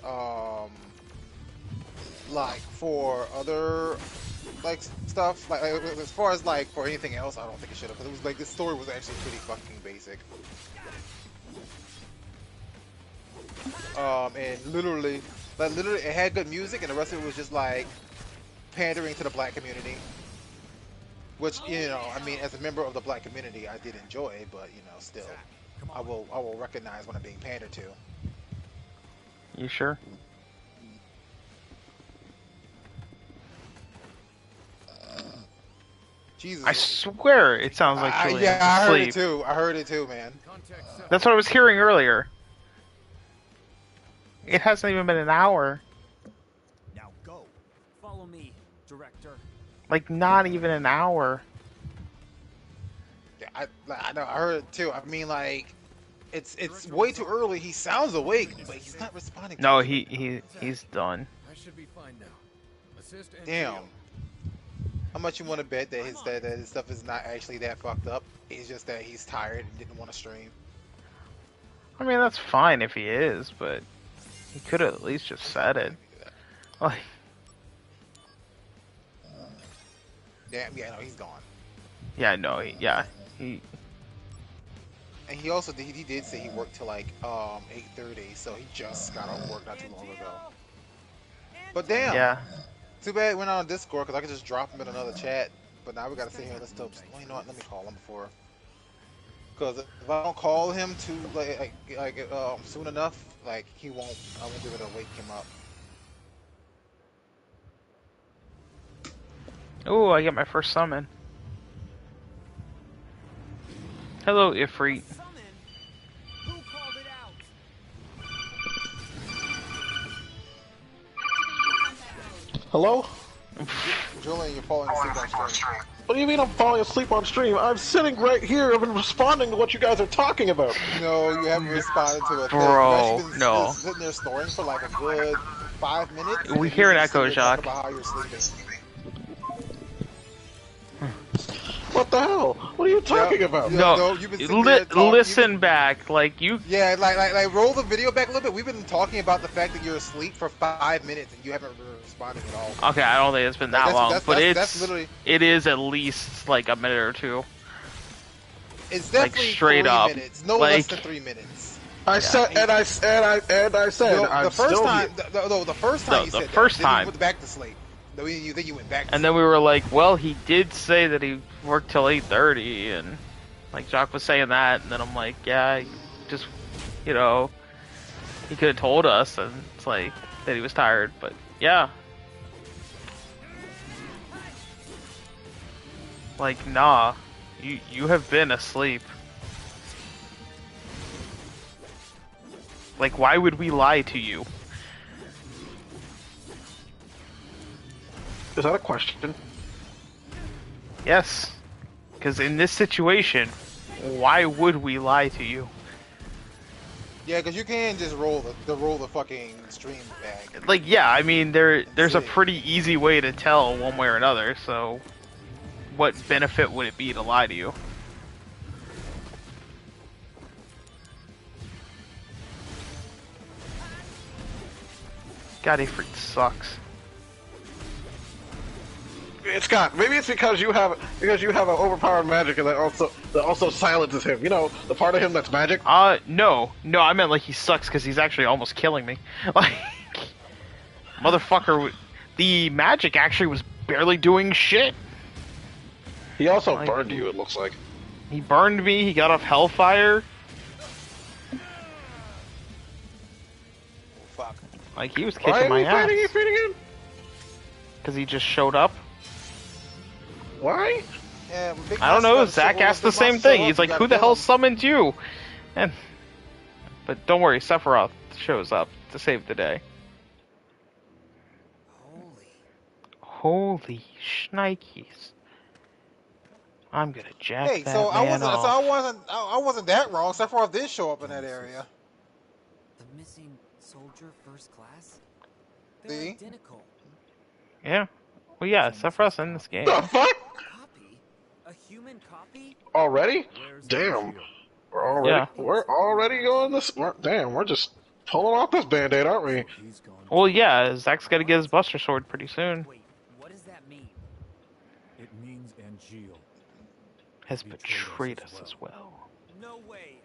like for other like stuff, like as far as like for anything else, I don't think it should have. Because it was like this story was actually pretty fucking basic. And literally it had good music, and the rest of it was just like pandering to the black community. Which, you know, I mean, as a member of the black community, I did enjoy, but, you know, still, I will recognize when I'm being pandered to. You sure? Jesus. I swear it sounds like Julian's yeah, I heard asleep. it too. I heard it too, man. That's what I was hearing earlier. It hasn't even been an hour. Now go. Follow me, director. Like, not even an hour. Yeah, I know. I heard it too. I mean, like, it's way too early. He sounds awake, but he's not responding. No, he's done. I should be fine now. Assist and Damn. How much you want to bet that his stuff is not actually that fucked up? It's just that he's tired and didn't want to stream. I mean, that's fine if he is, but he could have at least just said it. Like, damn, yeah, no, he's gone. yeah, no, he. And he also he did say he worked till like 8:30, so he just got off work not too long ago. But damn. Yeah. Too bad we're not on Discord, because I could just drop him in another chat. But now we gotta sit here and listen to him. Well, you know what? Let me call him before. Because if I don't call him too soon enough, like I won't be able to wake him up. Oh, I get my first summon. Hello, Ifrit. Hello? Julian, you're falling asleep on stream. What do you mean I'm falling asleep on stream? I'm sitting right here. I've been responding to what you guys are talking about. No, you haven't responded to a thing. Bro, You've actually been no. sitting there snoring for like a good 5 minutes. We and hear you're an just echo, sitting there talking Jacques. about how you're sleeping. What the hell? What are you talking about? No, you've been sitting there listen back. Like, you... Yeah, like roll the video back a little bit. We've been talking about the fact that you're asleep for 5 minutes and you haven't been responding at all. Okay, I don't think it's been that long, but that's literally... it is at least like a minute or two. It's definitely like, straight 3 up. minutes. No like, less than 3 minutes. I said, and I said, the first time, the first time you said that, then you went back to sleep. Then you went back to and then we were like, well, he did say that he worked till 8:30, and like Jacques was saying that, and then I'm like, yeah, he just, you know, he could have told us, and it's like that he was tired, but yeah, like nah, you have been asleep. Like, why would we lie to you? Is that a question? Yes, because in this situation, why would we lie to you? Yeah, because you can't just roll the fucking stream back. Like, yeah, I mean, there's a pretty easy way to tell one way or another, so what benefit would it be to lie to you? God, he freak sucks. Scott, maybe it's because you have an overpowered magic and that also silences him. You know, the part of him that's magic. No, I meant like he sucks because he's actually almost killing me. Like, motherfucker, the magic actually was barely doing shit. He also burned you. It looks like he burned me. He got off Hellfire. Fuck. Like, he was kicking my ass. Why are you fighting him? Because he just showed up. Why? Yeah, I don't know. Zach asked the same thing. He's like, "Who the hell summoned you?" But don't worry, Sephiroth shows up to save the day. Holy shnikes! I'm gonna jack Hey, that so man off. I wasn't that wrong. Sephiroth did show up in that area. The missing soldier first class? They're They're identical. Yeah. Well, yeah, Sephiroth's in this game. The fuck? Copy? A human copy? Already? Damn. We're already going this. We're just pulling off this band-aid, aren't we? Well, yeah, Zach's gotta get his Buster Sword pretty soon. Wait, what does that mean? It means Angeal Has betrayed us as well. No way.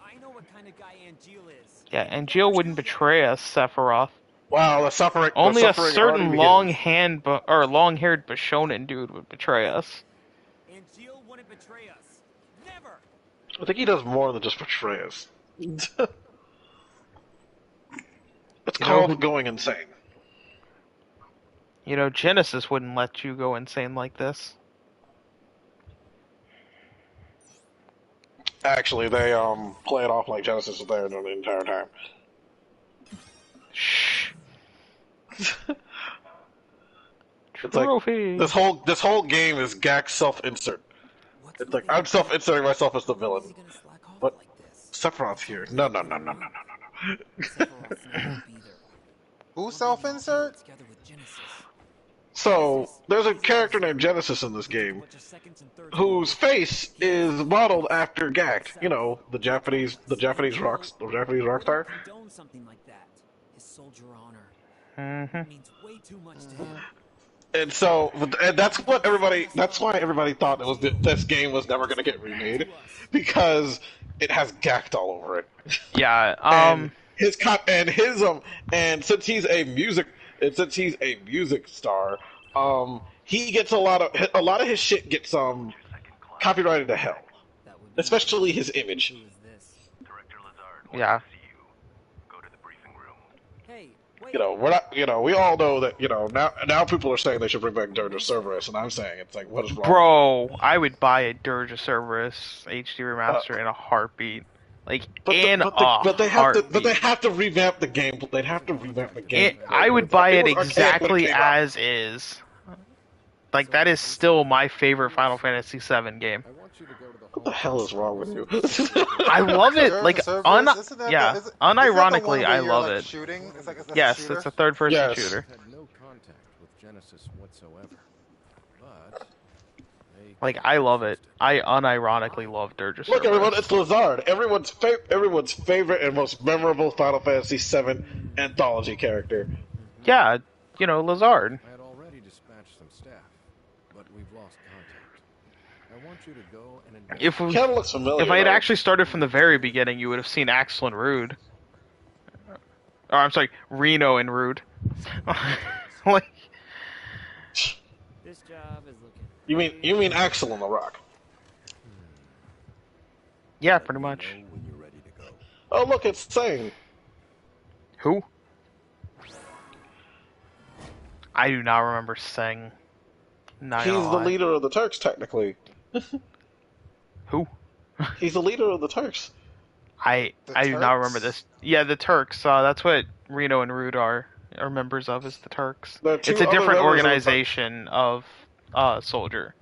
I know what kind of guy Angeal is. Yeah, Angeal wouldn't betray us, Sephiroth. Wow, the suffering. Only the a suffering certain long-haired Bashonen dude would betray us. Angeal wouldn't betray us. Never. I think he does more than just betray us. It's called going insane. You know, Genesis wouldn't let you go insane like this. Actually, they play it off like Genesis is there the entire time. Shh. It's like this whole game is Gak's self-insert. It's like I'm self-inserting myself as the villain, but Sephiroth's here. No. Who self-insert? So there's a character named Genesis in this game, whose face is modeled after Gak. You know, the Japanese rock star. Something like that. His soldier honor. Mm-hmm. Means way too much to him. And so, that's why everybody thought this game was never going to get remade, because it has Gak all over it. Yeah. And since he's a music star, he gets a lot of his shit gets copyrighted to hell, especially his image. Yeah. We all know that, now people are saying they should bring back Dirge of Cerberus, and I'm saying it's like, what is wrong? Bro, I would buy a Dirge of Cerberus HD remaster in a heartbeat. Like, But they have to revamp the game. They'd have to revamp the game. I would buy it was archaic when it exactly came out. as is. Like, that is still my favorite Final Fantasy VII game. What the hell is wrong with you? I love it. Like, Cerberus, unironically, I love like it. Shooting? It's a Yes, shooter? it's a third-person Yes. shooter. Had no contact with Genesis whatsoever. But Like, I love it. I unironically love Dirge of Look, everyone, Cerberus. it's Lazard. Everyone's favorite and most memorable Final Fantasy VII anthology character. Yeah, you know, Lazard. I had already dispatched some staff, but we've lost contact. I want you to go and investigate. Kind of looks familiar. If I had though. actually started from the very beginning, you would have seen Axel and Rude. Or, I'm sorry, Reno and Rude. Like, This job is looking. You mean Axel on the Rock? yeah, pretty much. Know when you're ready to go. Oh, look, it's Tseng. Who? I do not remember saying. Not He's gonna the lie. leader of the Turks, technically. Who? He's the leader of the Turks. I do not remember this. Yeah, the Turks. That's what Reno and Rude are members of, is the Turks. There are two It's a other different members of the organization of Soldier.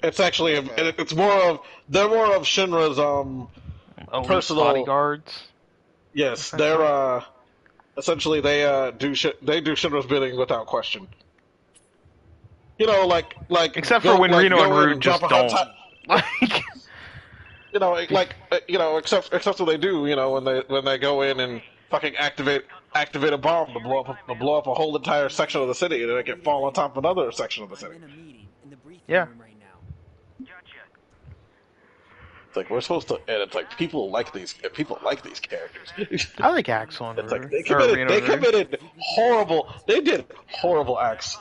It's actually it's more of they're more of Shinra's Elite personal bodyguards. Yes, they're essentially they do Shinra's bidding without question. You know, like Except for when Reno and Rude just drop a don't. hot Like, you know, except what they do. You know, when they go in and fucking activate a bomb to blow up a whole entire section of the city, and then it can fall on top of another section of the city. I'm in a meeting in the briefing Yeah. room right now. It's like we're supposed to, and it's like people like these characters. I like Axel and It's Rude. like they Or committed, Reno they and Rude. committed horrible. They did horrible acts.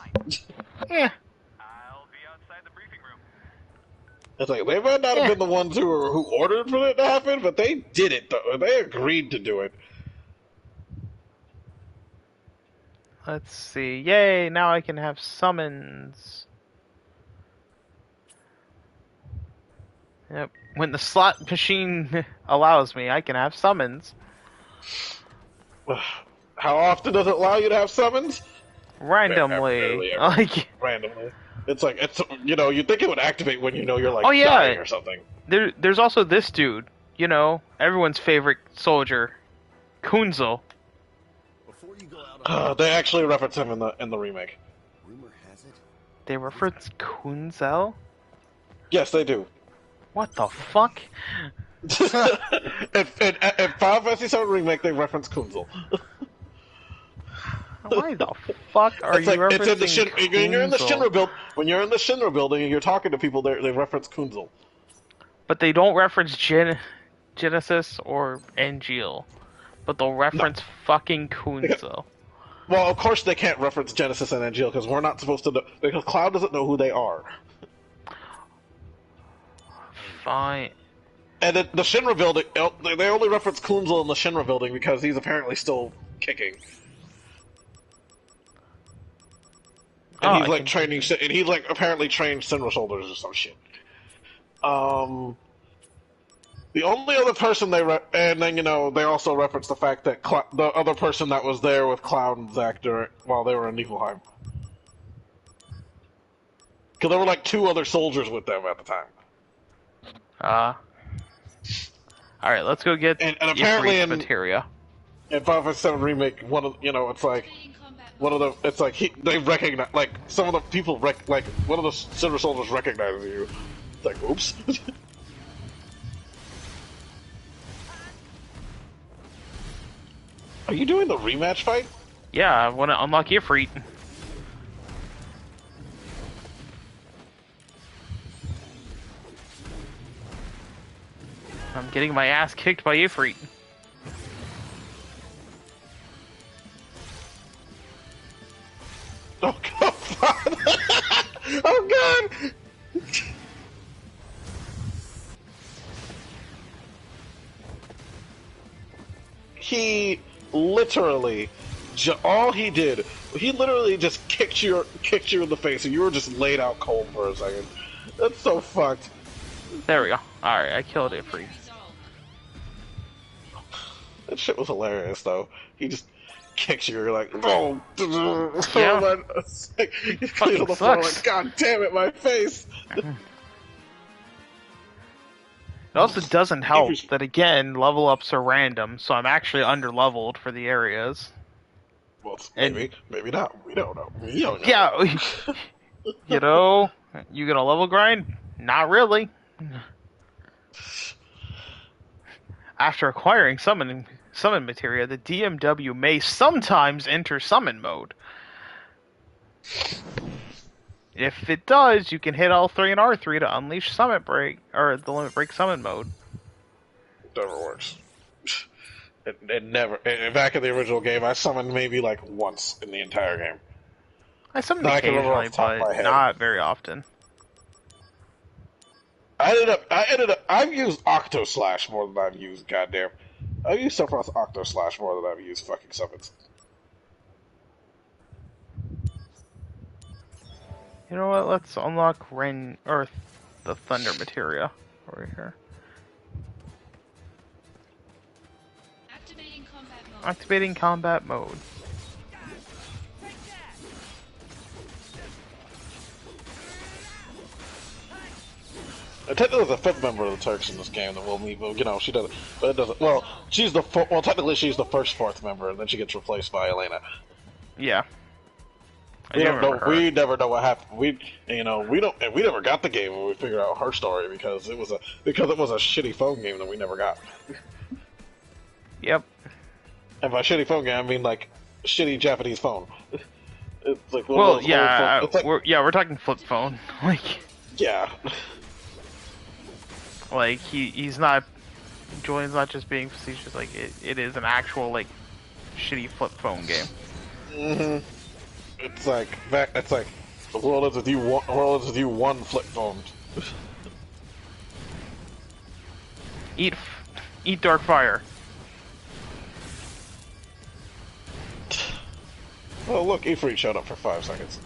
Yeah. I'll be outside the briefing room. It's like they might not have been the ones who ordered for it to happen, but they did it. Though. They agreed to do it. Let's see. Yay! Now I can have summons. Yep. When the slot machine allows me, I can have summons. How often does it allow you to have summons? Randomly. Barely ever. Like, Randomly. It's like you'd think it would activate when you're like Oh, yeah. dying or something. there's also this dude. You know, everyone's favorite soldier, Kunzel. Before you go out They actually reference him in the remake. rumor has it. They reference Kunzel? Yes, they do. What the fuck? in Final Fantasy VII remake, they reference Kunzel. Why the fuck are It's you like it's in the referencing when you're in the Kunzel? Shinra build. When you're in the Shinra building and you're talking to people, they reference Kunzel. But they don't reference Genesis or Angeal. But they'll reference fucking Kunzel. Well, of course they can't reference Genesis and Angeal because we're not supposed to know, because Cloud doesn't know who they are. Fine. And the Shinra building, they only reference Kunzel in the Shinra building because he's apparently still kicking. And Oh, he's I like can- training, and he's like apparently trained Shinra soldiers or some shit. The only other person and then they also reference the fact that the other person that was there with Cloud and Zack while they were in Niflheim. Because there were like 2 other soldiers with them at the time. Alright, let's go get And apparently Ifrit's in- materia. In Final Fantasy VII Remake, it's like one of the, it's like they recognize, like some of the people like one of the Shinra soldiers recognizes you. It's like, oops. Are you doing the rematch fight? Yeah, I want to unlock Ifrit. I'm getting my ass kicked by Ifrit. Oh god! Oh god! He literally, all he did, he literally just kicked you in the face, and you were just laid out cold for a second. That's so fucked. There we go. Alright, I killed Ifrit. That shit was hilarious, though. He just kicks you, you're like, oh, Yeah. it's like, you Fucking on the floor, sucks. like, God damn it, my face. It also doesn't help that, again, level ups are random, so I'm actually under-leveled for the areas. Well, maybe, maybe not. We don't know. We don't know. Yeah, you know, you gonna level grind? Not really. After acquiring summon materia, the DMW may sometimes enter summon mode. If it does, you can hit L3 and R3 to unleash summon break, or the limit break summon mode. Never works. It never. Back in the original game, I summoned maybe like once in the entire game. I summoned I can remember occasionally, off the top of my but head. not very often. I've used Octo Slash more than I've used goddamn. I've used Sephiroth's Octo Slash more than I've used fucking summons. You know what? Let's unlock the Thunder materia over here. Activating combat mode. Activating combat mode. Technically, there's a fifth member of the Turks in this game that will leave. You know, she doesn't. But it doesn't. Well, technically, she's the first fourth member, and then she gets replaced by Elena. Yeah. We don't know. We never know what happened. We never got the game when we figured out her story because it was a shitty phone game that we never got. Yep. And by shitty phone game, I mean like shitty Japanese phone. It's like we're talking flip phone. Like, yeah. Like he's not. Julian's not just being facetious. Like it is an actual like shitty flip phone game. Mm-hmm. It's like the world is with you one flip phone. Eat dark fire. Oh look, Ifrit showed up for 5 seconds.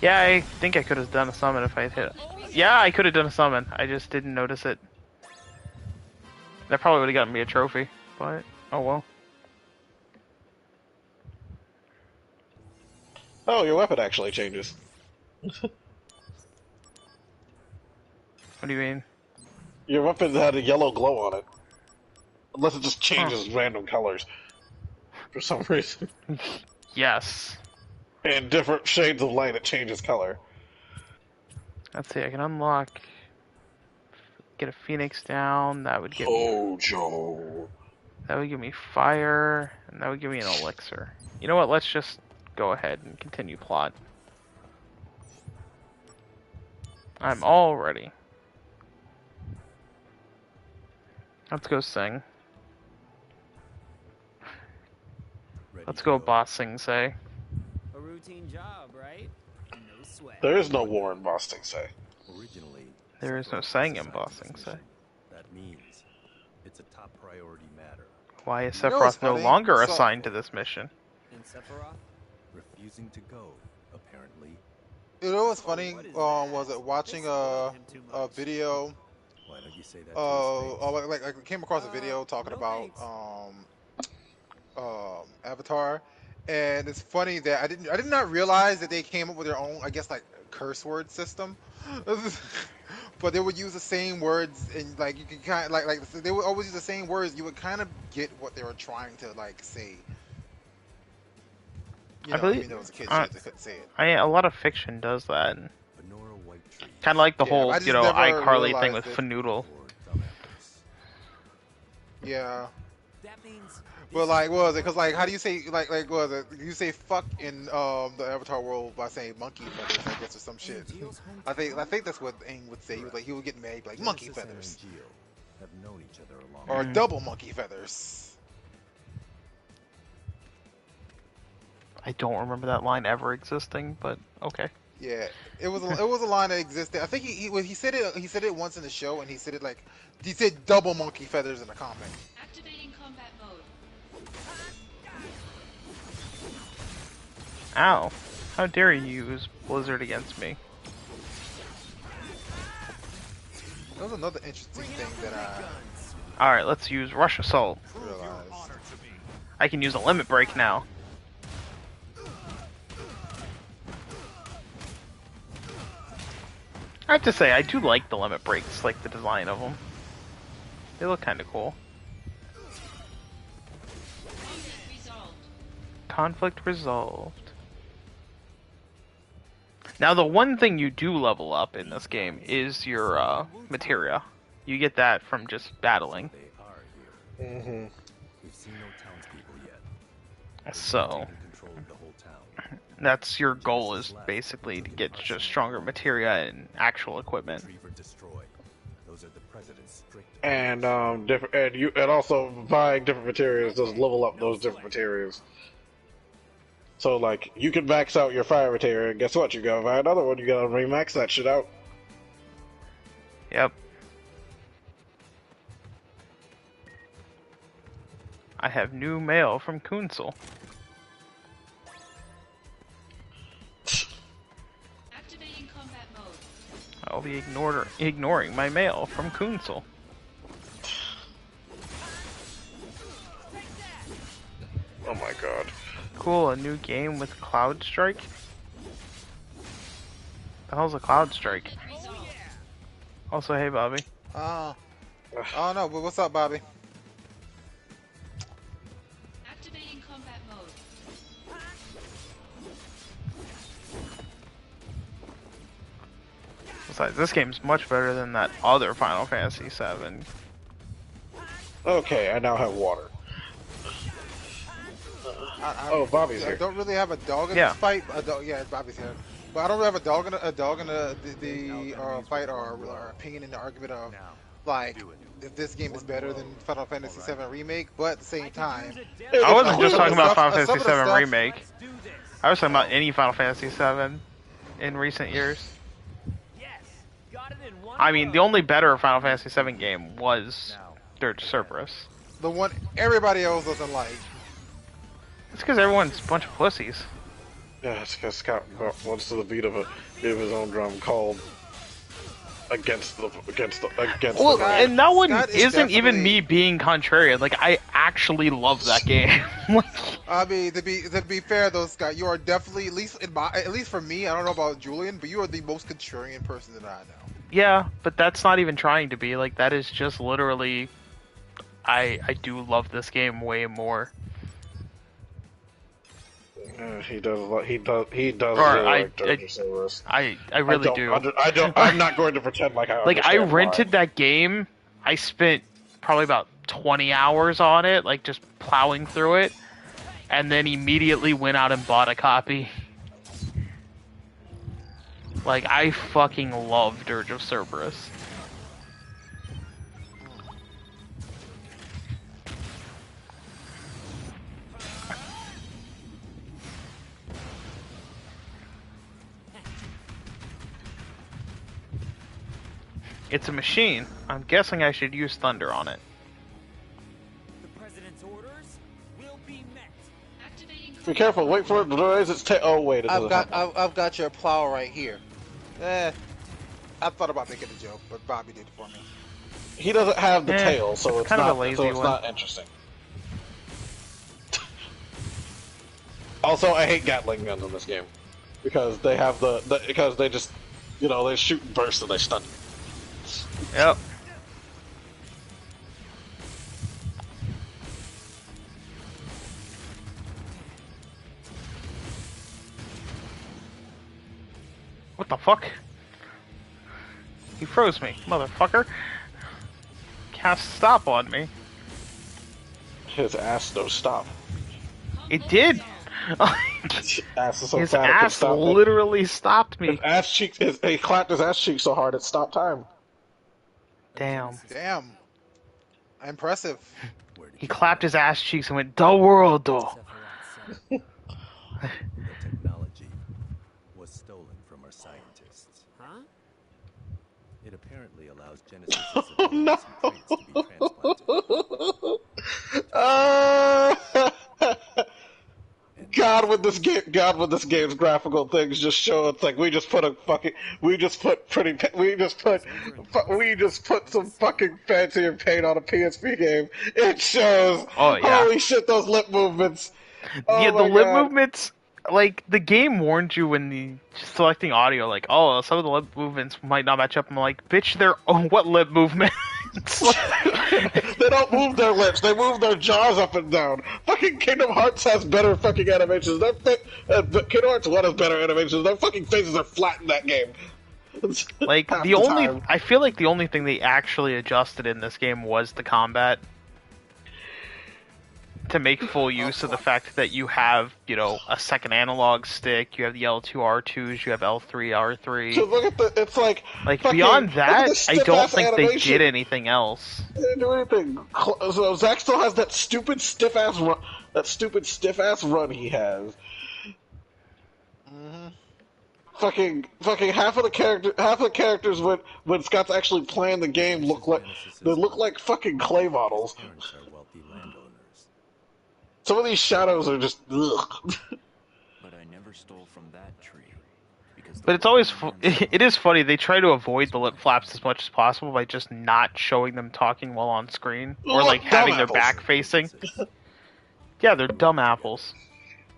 Yeah, I think I could have done a summon if I had hit it. Yeah, I could have done a summon. I just didn't notice it. That probably would have gotten me a trophy, but oh well. Oh, your weapon actually changes. What do you mean? Your weapon had a yellow glow on it. Unless it just changes random colors. For some reason. Yes. In different shades of light, it changes color. Let's see, I can unlock... Get a Phoenix down, that would give me... Joe. That would give me fire, and that would give me an elixir. You know what, let's just go ahead and continue plot. I'm all ready. Let's go sing. Let's go boss sing say. A routine job, right? No sweat. There is no war in Boss Sing Say. Originally, there is no sang in Boss Sing Say. That means it's a top priority matter. Why is Sephiroth no longer assigned to this mission? And Sephiroth? Refusing to go, apparently. You know what's funny? Was it watching a video? Why don't you say that? Like I came across a video talking about Avatar, and it's funny that I did not realize that they came up with their own, I guess, like curse word system. But they would use the same words, and like you can kind of like they would always use the same words. You would kind of get what they were trying to like say. You know, even though it was a kid, they couldn't say it. A lot of fiction does that. Kind of like the whole, iCarly thing with Fanoodle. Yeah. That means. But like, what was it? Cause like, how do you say like what was it? You say fuck in the Avatar world by saying monkey feathers, I guess, or some shit. I think that's what Aang would say. He would get mad, like monkey feathers, have known each other a long or double monkey feathers. I don't remember that line ever existing, but okay. Yeah, it was a line that existed. I think he said it once in the show, and he said double monkey feathers in the comic. Activating combat mode. Ow. How dare you use Blizzard against me? That was another interesting thing that Alright, let's use Rush Assault. I can use a limit break now. I have to say, I do like the limit breaks, like the design of them. They look kind of cool. Conflict resolved. Now, the one thing you do level up in this game is your materia. You get that from just battling. So, that's your goal, is basically to get just stronger materia and actual equipment. And and also buying different materials does level up those different materials. So like you can max out your fire material, and guess what? You gotta buy another one. You gotta remax that shit out. Yep. I have new mail from Kunsel. Activating combat mode. I'll be ignoring my mail from Kunsel. Oh my god. Cool, a new game with Cloud Strike? The hell's a Cloud Strike? Also, hey Bobby. Oh no, but what's up, Bobby? Activating combat mode. Besides, this game's much better than that other Final Fantasy VII. Okay, I now have water. Bobby's here. I don't really have a dog in this fight. Yeah, Bobby's here. But I don't really have a dog in the fight or opinion in the argument of like if this game is better than Final Fantasy VII Remake. But at the same time, I wasn't just talking about Final Fantasy VII Remake. I was talking about any Final Fantasy VII in recent years. I mean, the only better Final Fantasy VII game was Dirge of Cerberus. The one everybody else doesn't like. It's because everyone's a bunch of pussies. Yeah, it's because Scott wants to the beat of his own drum called against the. Well, and that one Scott isn't even me being contrarian. Like, I actually love that game. Like, I mean, to be fair though, Scott, you are definitely at least for me. I don't know about Julian, but you are the most contrarian person that I know. yeah, but that's not even trying to be. Like, that is just literally. I do love this game way more. He does. He does. Really like Dirge of Cerberus. I really do. I'm not going to pretend like I. Like, I rented that game. I spent probably about 20 hours on it, like just plowing through it, and then immediately went out and bought a copy. Like, I fucking love Dirge of Cerberus. It's a machine. I'm guessing I should use thunder on it. The president's orders will be met. Activating Be careful. Wait for it to raise its tail. Oh wait, I've got your plow right here. I thought about making a joke, but Bobby did it for me. He doesn't have the tail, so it's kind of not. a lazy So it's one. not interesting. Also, I hate Gatling guns in this game because they have because they just, they shoot and burst and they stun. Yep. What the fuck? He froze me, motherfucker. Cast stop on me. His ass don't stop. It did. Ass is so His fat it can ass stop it. literally stopped me. His ass cheeks. He clapped his ass cheek so hard it stopped time. Damn. Damn. Impressive. He clapped his ass cheeks and went, "The world, though." The technology was stolen from our scientists. Huh? It apparently allows Genesis' abilities and traits to be transplanted. God, when this game, God, when this game's graphical things just show it's like we just put some fucking fancier paint on a PSP game. It shows. Oh, yeah. Holy shit, those lip movements. Oh Yeah, the my lip God. movements, like, the game warned you when the selecting audio, like, oh, some of the lip movements might not match up. I'm like, bitch, what lip movements? They don't move their lips, they move their jaws up and down. Fucking Kingdom Hearts has better fucking animations. Kingdom Hearts 1 has better animations. Their fucking faces are flat in that game. Like, I feel like the only thing they actually adjusted in this game was the combat. To make full use of the fact that you have, a second analog stick, you have the L2 R2s, you have L3 R3. So look at it's like beyond that, I don't think they did anything else. They didn't do anything. So Zack still has that stupid stiff ass run he has. Mm-hmm. Fucking half of the characters when Scott's actually playing the game look like fucking clay models. Parents are wealthy landowners. Some of these shadows are just ugh. But I never stole from that tree. But it's always it is funny. They try to avoid the lip flaps as much as possible by just not showing them talking while on screen, or like having their back facing. Yeah, they're dumb apples.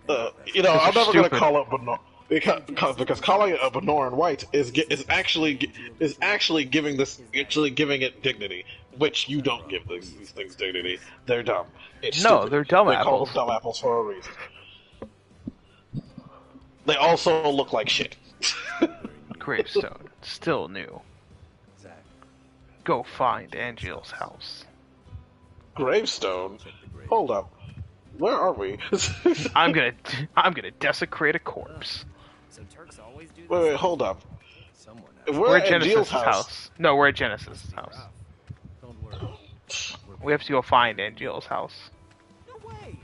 I'm never gonna call it Benor because calling it a Benoran White is actually giving it dignity, which you don't give these things dignity. They're dumb. They're dumb apples. Call them dumb apples for a reason. They also look like shit. Gravestone, still new. Go find Angel's house. Gravestone? Hold up. Where are we? I'm gonna desecrate a corpse. So Turks always do this? Wait, hold up. We're at Genesis' house. No, we're at Genesis' house. Don't worry. We have to go find Angel's house. No way.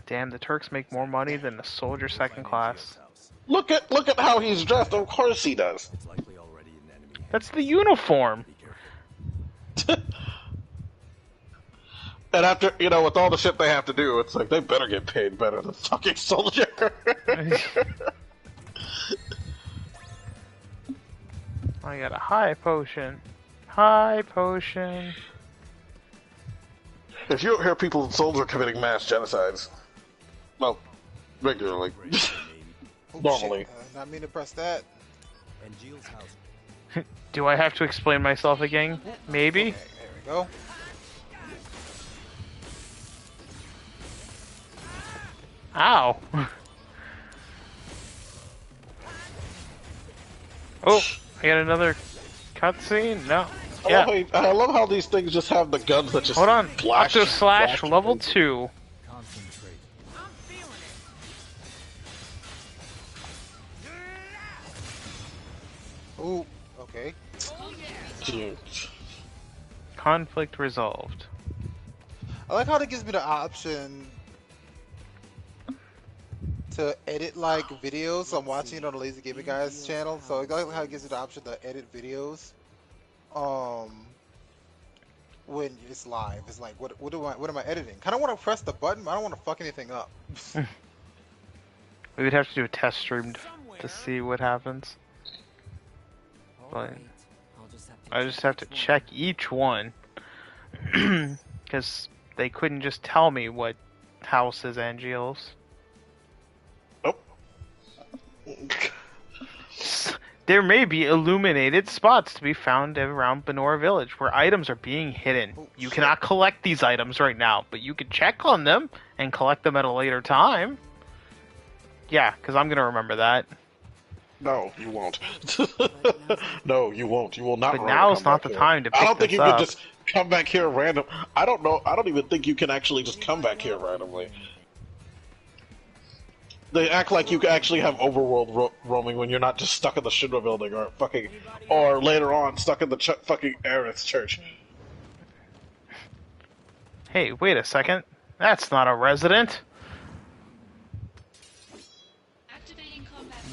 Damn, the Turks make more money than a soldier second class. Look at how he's dressed. Of course he does. It's likely already an enemy. That's the uniform. And after, with all the shit they have to do, it's like they better get paid better than fucking soldier. I got a high potion. High potion. If you don't hear people in Soldier committing mass genocides, well, regularly, normally. Not mean to press that. And Jill's house. Do I have to explain myself again? Maybe? Okay, there we go. Ow! Oh, I got another cutscene? No. Yeah. I love how these things just have the guns that just Hold on. flash. Octo / level 2. Concentrate. I'm feeling it. Ooh, okay. Conflict resolved. I like how it gives me the option to edit like videos. I'm watching it on the Lazy Gaming Guys channel, so I like how it gives you the option to edit videos. When it's live, it's like, what am I editing? Kind of want to press the button, but I don't want to fuck anything up. We would have to do a test stream to see what happens. But I just have to check each one because they couldn't just tell me what house is Angel's. There may be illuminated spots to be found around Benora Village where items are being hidden. You cannot collect these items right now, but you can check on them and collect them at a later time. Yeah, because I'm going to remember that. No, you won't. No, you won't. You will not. But now is not the time to pick this up. I don't think you can just come back here random. I don't know. I don't even think you can actually just come back here randomly. They act like you can actually have overworld roaming when you're not just stuck in the Shinra building or later on stuck in the fucking Aerith church. Hey, wait a second. That's not a resident.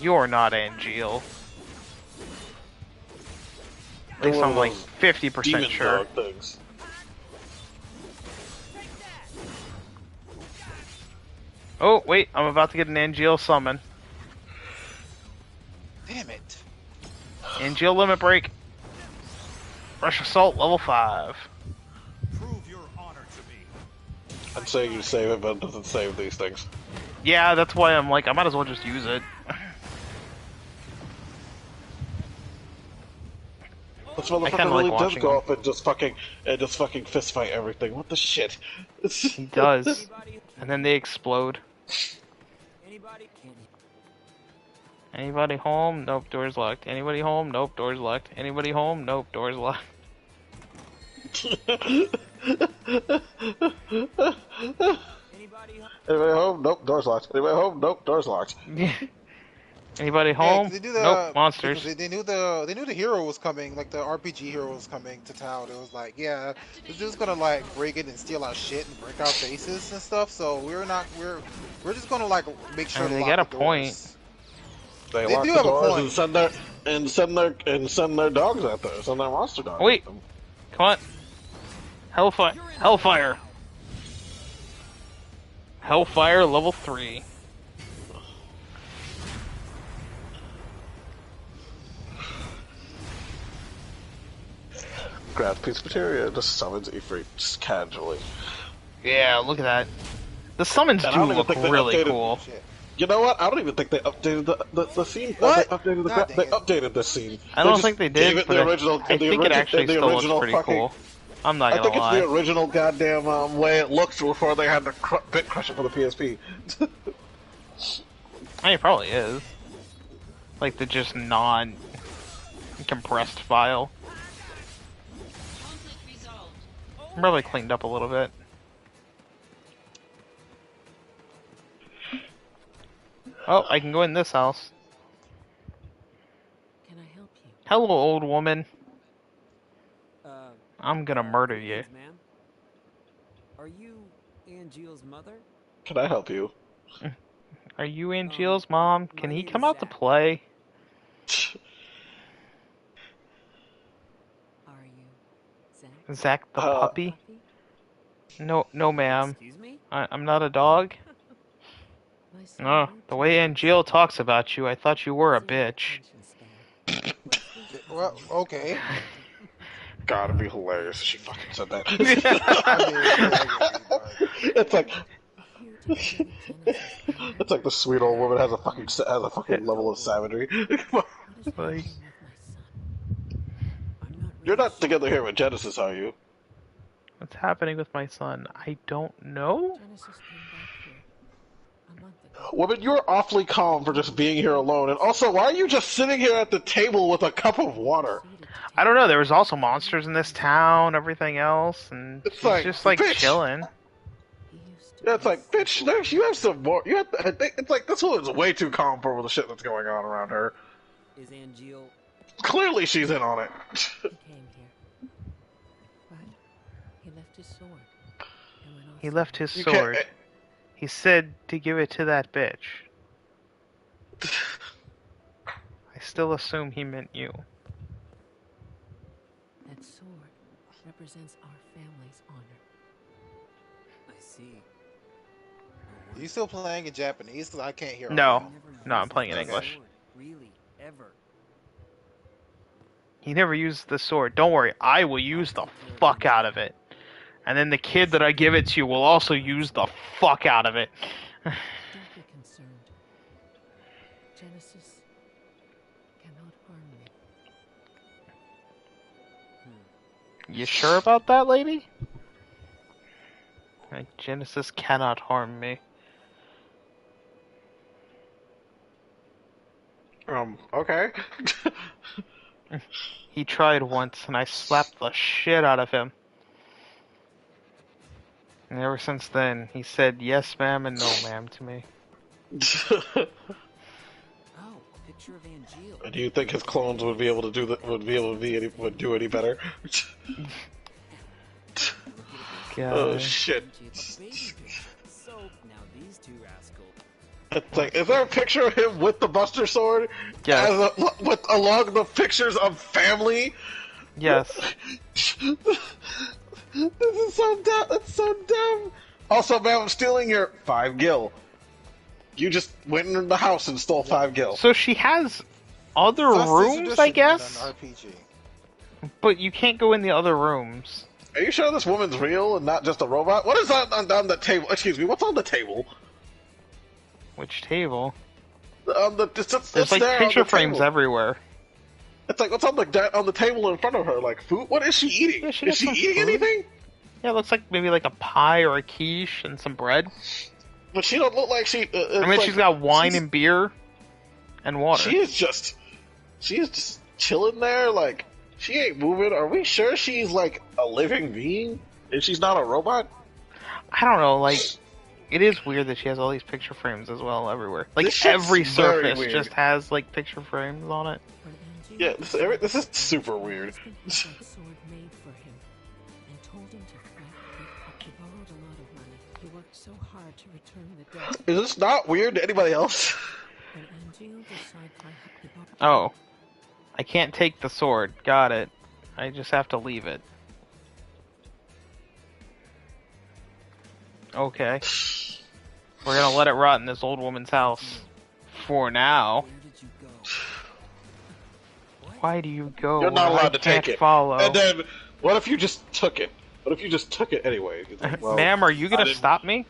You're not Angel. At least I'm like 50% sure. Oh, wait, I'm about to get an Angeal summon. Damn it. Angeal limit break. Rush Assault, level 5. Prove your honor to me. I'd say you save it, but it doesn't save these things. Yeah, that's why I'm like, I might as well just use it. This motherfucker really does go up and just fucking fist fight everything. What the shit? He does. And then they explode. Anybody home? Nope, door's locked. Anybody home? Nope, door's locked. Anybody home? Nope, door's locked. Anybody home? Nope, door's locked. Anybody home? Nope, door's locked. Anybody home? Nope, monsters. They knew the hero was coming, like the RPG hero was coming to town. It was like, yeah, this dude's gonna like break it and steal our shit and break our faces and stuff. So we're just gonna like make sure. And they got a point. They lock do the have a doors point. and send their dogs out there. Send their monster dogs. Wait, come on. Hellfire. Hellfire level 3. Grabs a piece of materia and just summons Ifrit just casually. Yeah, look at that. The summons do look really cool. You know what? I don't even think they updated the scene. What? They updated the scene. I don't think they did, but I think it actually the still looks original pretty fucking, cool. I'm not I gonna think lie. it's the original goddamn way it looked before they had the bit crusher for the PSP. I mean, it probably is. Like the just non-compressed file. Conflict resolved. Probably cleaned up a little bit. Oh, I can go in this house. Can I help you? Hello, old woman. I'm gonna murder you. Ma'am? Are you Angeal's mother? Can I help you? Are you Angeal's mom? Can my he name come is out to Zach. play? Are you Zach? Zach the puppy? Puppy? No, ma'am. Excuse me? I'm not a dog. My son No, went the to way Angeal talks about you, I thought you were a zero bitch. attention span. Well, okay. Gotta be hilarious. She fucking said that. I mean, It's like Here to give you Genesis power. it's like the sweet old woman has a fucking level of savagery. What is Like- happening with my son? I'm not You're really not together here with Genesis, are you? What's happening with my son? I don't know. Genesis came back here a month ago. Woman, you're awfully calm for just being here alone. And also, why are you just sitting here at the table with a cup of water? I don't know. There was also monsters in this town, everything else, and It's she's like, just like bitch. chilling. He used to Yeah, it's like, bitch, you have some more. You have. It's like this woman's way too calm for all the shit that's going on around her. Is Angeal Clearly, she's in on it. came here. But he left his sword. And went off He left his You can't- sword. He said to give it to that bitch. I still assume he meant you. That sword represents our family's honor. I see. you still playing in Japanese? Because I can't hear. No. Never No, I'm used playing in that English. sword, really, ever. He never used the sword. Don't worry, I will use the fuck out of it. And then the kid that I give it to will also use the fuck out of it. Don't be concerned. Genesis cannot harm me. You sure about that, lady? Genesis cannot harm me. Okay. He tried once, and I slapped the shit out of him. And ever since then, he said yes, ma'am, and no, ma'am to me. Oh, a picture of Angeal. Do you think his clones would be able to do that? Would do any better? God. Oh shit! So now these two rascals. It's like, is there a picture of him with the Buster Sword? Yes. Along the pictures of family? Yes. This is so dumb. It's so dumb. Also, man, I'm stealing your 5 gil. You just went in the house and stole 5 gil. So she has other Thus is rooms, I tradition guess? in an RPG. But you can't go in the other rooms. Are you sure this woman's real and not just a robot? What is that on the table? Excuse me, what's on the table? Which table? there There's like on picture the frames table. everywhere. It's like, what's on the table in front of her? Like, food? What is she eating? Yeah, Is got she some eating food. anything? Yeah, it looks like maybe like a pie or a quiche and some bread. But she don't look like she... I mean, she's got wine and beer and water. She is just chilling there, like, she ain't moving. Are we sure she's, like, a living being? And she's not a robot? I don't know, like, it is weird that she has all these picture frames as well everywhere. Like, This shit's every very surface weird. just has, like, picture frames on it. Yeah, this is super weird. Sword made for him and told him to fight. He borrowed a lot of money. He worked so hard to return the debt. Is this not weird to anybody else? When Angeal decided he bought Oh. I can't take the sword. Got it. I just have to leave it. Okay. We're gonna let it rot in this old woman's house. For now. Why do you go? You're not where I allowed to take can't it. Follow. And then, what if you just took it? What if you just took it anyway? It's like, well, Ma'am, are you I gonna didn't- stop me?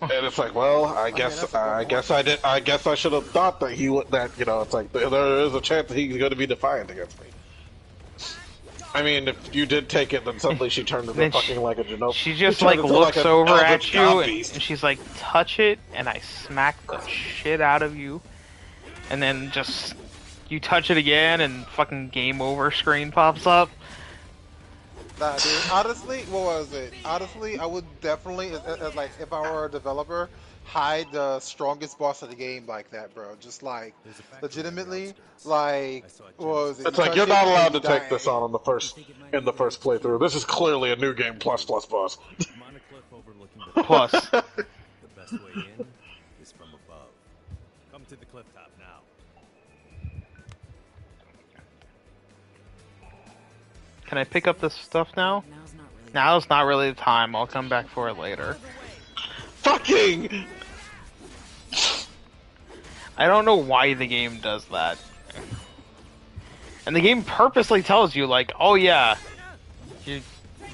And it's like, well, I guess I should have thought that he would. That it's like there is a chance that he's going to be defiant against me. I mean, if you did take it, then suddenly she turned into Then fucking like a Genoa. She just turned like into looks like an over Eldritch at you God and beast. she's like, touch it, and I smack the shit out of you. And then just you touch it again and fucking game over screen pops up. Nah, dude. Honestly, what was it? Honestly, I would definitely, like, if I were a developer, hide the strongest boss of the game like that, bro. Just like, legitimately, like, what was it? It's You like touch you're it not and allowed you to take die. this on in the first playthrough. This is clearly a new game plus boss. I'm on a cliff overlooking the Plus. The best way in is from above. Come to the cliff top now. Can I pick up this stuff now? Now's not really the time. I'll come back for it later. Fucking. I don't know why the game does that. And the game purposely tells you, like, oh yeah,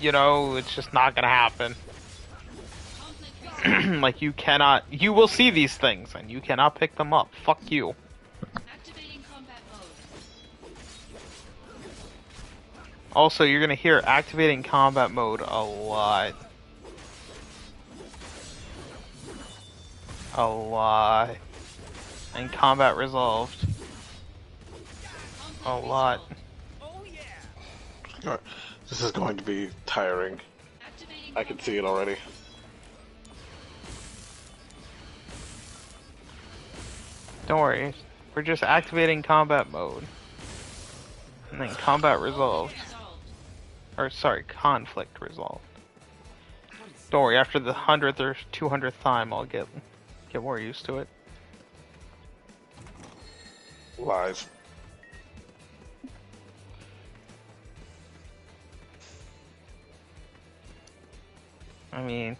you know, it's just not gonna happen. Like, you will see these things, and you cannot pick them up. Fuck you. Activating combat mode. Also, you're gonna hear activating combat mode a lot. A lot. And combat resolved. A lot. This is going to be tiring. I can see it already. Don't worry. We're just activating combat mode. And then combat resolved. Or, sorry, conflict resolved. Don't worry, after the 100th or 200th time, I'll get more used to it. Lies. I mean,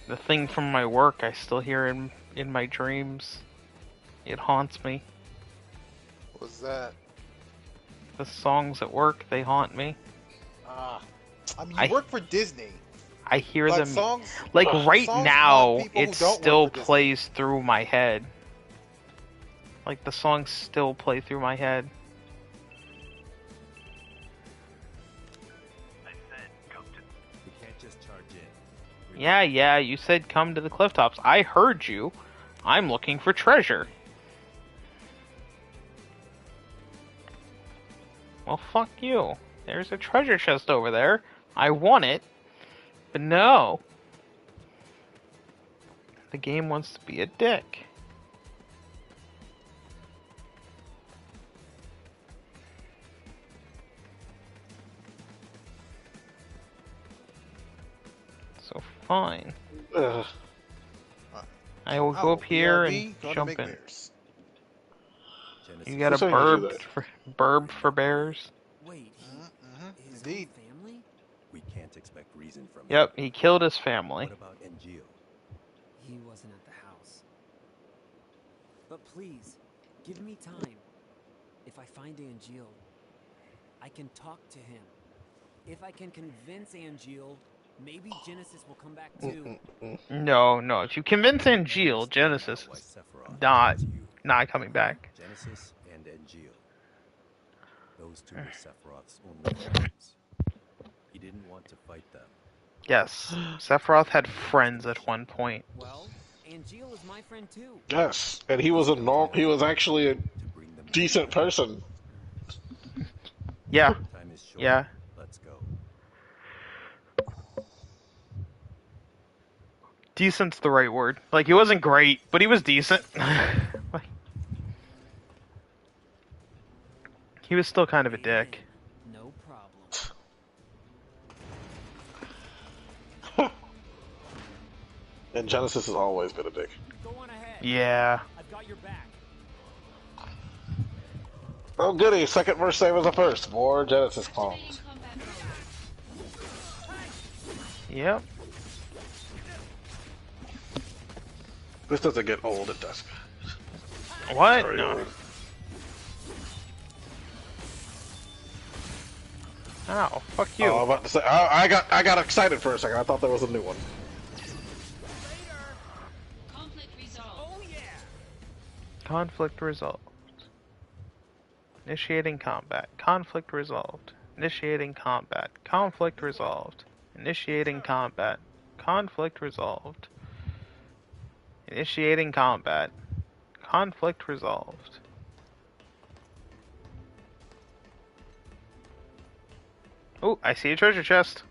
the thing from my work I still hear in my dreams. It haunts me. What's that? The songs at work, they haunt me. I mean, you work for Disney. I hear Like, them. songs- like right songs now, haunt people who it don't work still for Disney. plays through my head. Like the songs still play through my head. I said, come to. We can't just charge in. Yeah, you said come to the cliff tops. I heard you. I'm looking for treasure. Well, fuck you. There's a treasure chest over there. I want it. But no. The game wants to be a dick. So fine. Ugh. I will go up here and jump in. You got a Who's saying to do burb for bears? Wait, his Indeed. family? We can't expect reason from Yep, he killed his family. What about NGO? He wasn't at the house. But please, give me time. If I find Angeal, I can talk to him. If I can convince Angeal, maybe Genesis will come back too. No. If you convince Angeal, Genesis is not coming back. Genesis and Angeal. Those two were Sephiroth's only friends. He didn't want to fight them. Yes, Sephiroth had friends at one point. Well, Angeal is my friend too. Yes, and he was he was actually a decent person. Yeah. Time is short. Yeah. Let's go. Decent's the right word. Like, he wasn't great, but he was decent. Like, he was still kind of a dick. No problem. And Genesis has always been a dick. Go on ahead. Yeah. I've got your back. Oh goody, second verse same as the first. More Genesis clones. Yep. This doesn't get old, it does. What? Very No. old. Ow, fuck you. Oh, I'm about to say, I got excited for a second. I thought there was a new one. Conflict resolved. Oh yeah. Conflict resolved. Initiating combat. Conflict resolved. Initiating combat. Conflict resolved. Initiating combat. Conflict resolved. Initiating combat. Conflict resolved. Oh, I see a treasure chest.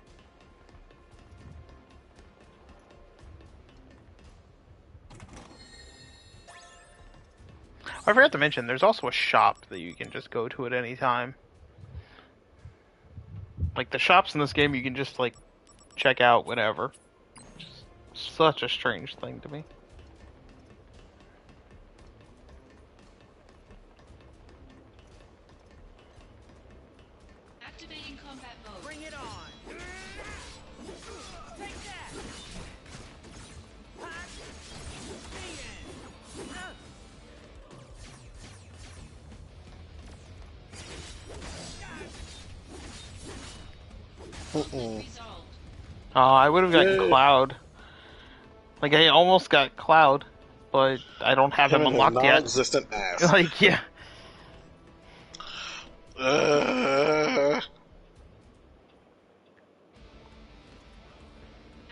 I forgot to mention, there's also a shop that you can just go to at any time. Like, the shops in this game you can just, like, check out whenever. Just such a strange thing to me. Activating combat mode. Bring it on. Take that. Resolved. Oh, I would have gotten Cloud. Like, I almost got Cloud, but I don't have him unlocked yet. Non-existent ass. Like, yeah.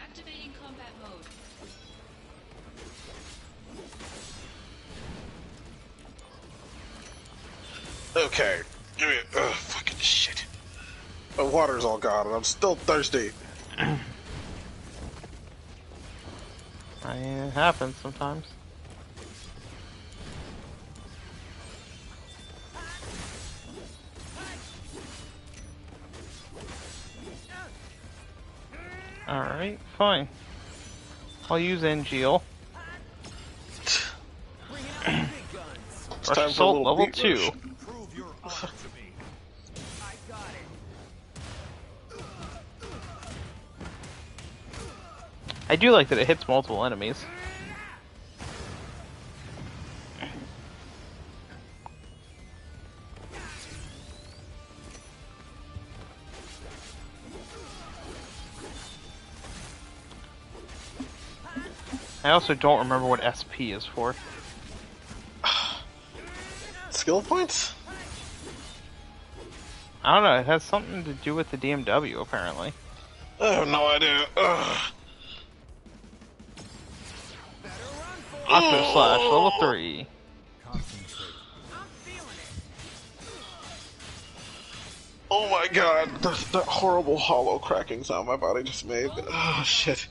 Activating combat mode. Okay. Give me fucking shit. My water's all gone and I'm still thirsty. I mean, it happens sometimes. Alright, fine. I'll use Angeal. It's Rush time for a Assault little level beat 2. rush. Prove your honor to me. I got it. I do like that it hits multiple enemies. I also don't remember what SP is for. Skill points? I don't know, it has something to do with the DMW, apparently. I have no idea. Octo Slash, level 3. Oh my god, that horrible hollow cracking sound my body just made. Oh shit.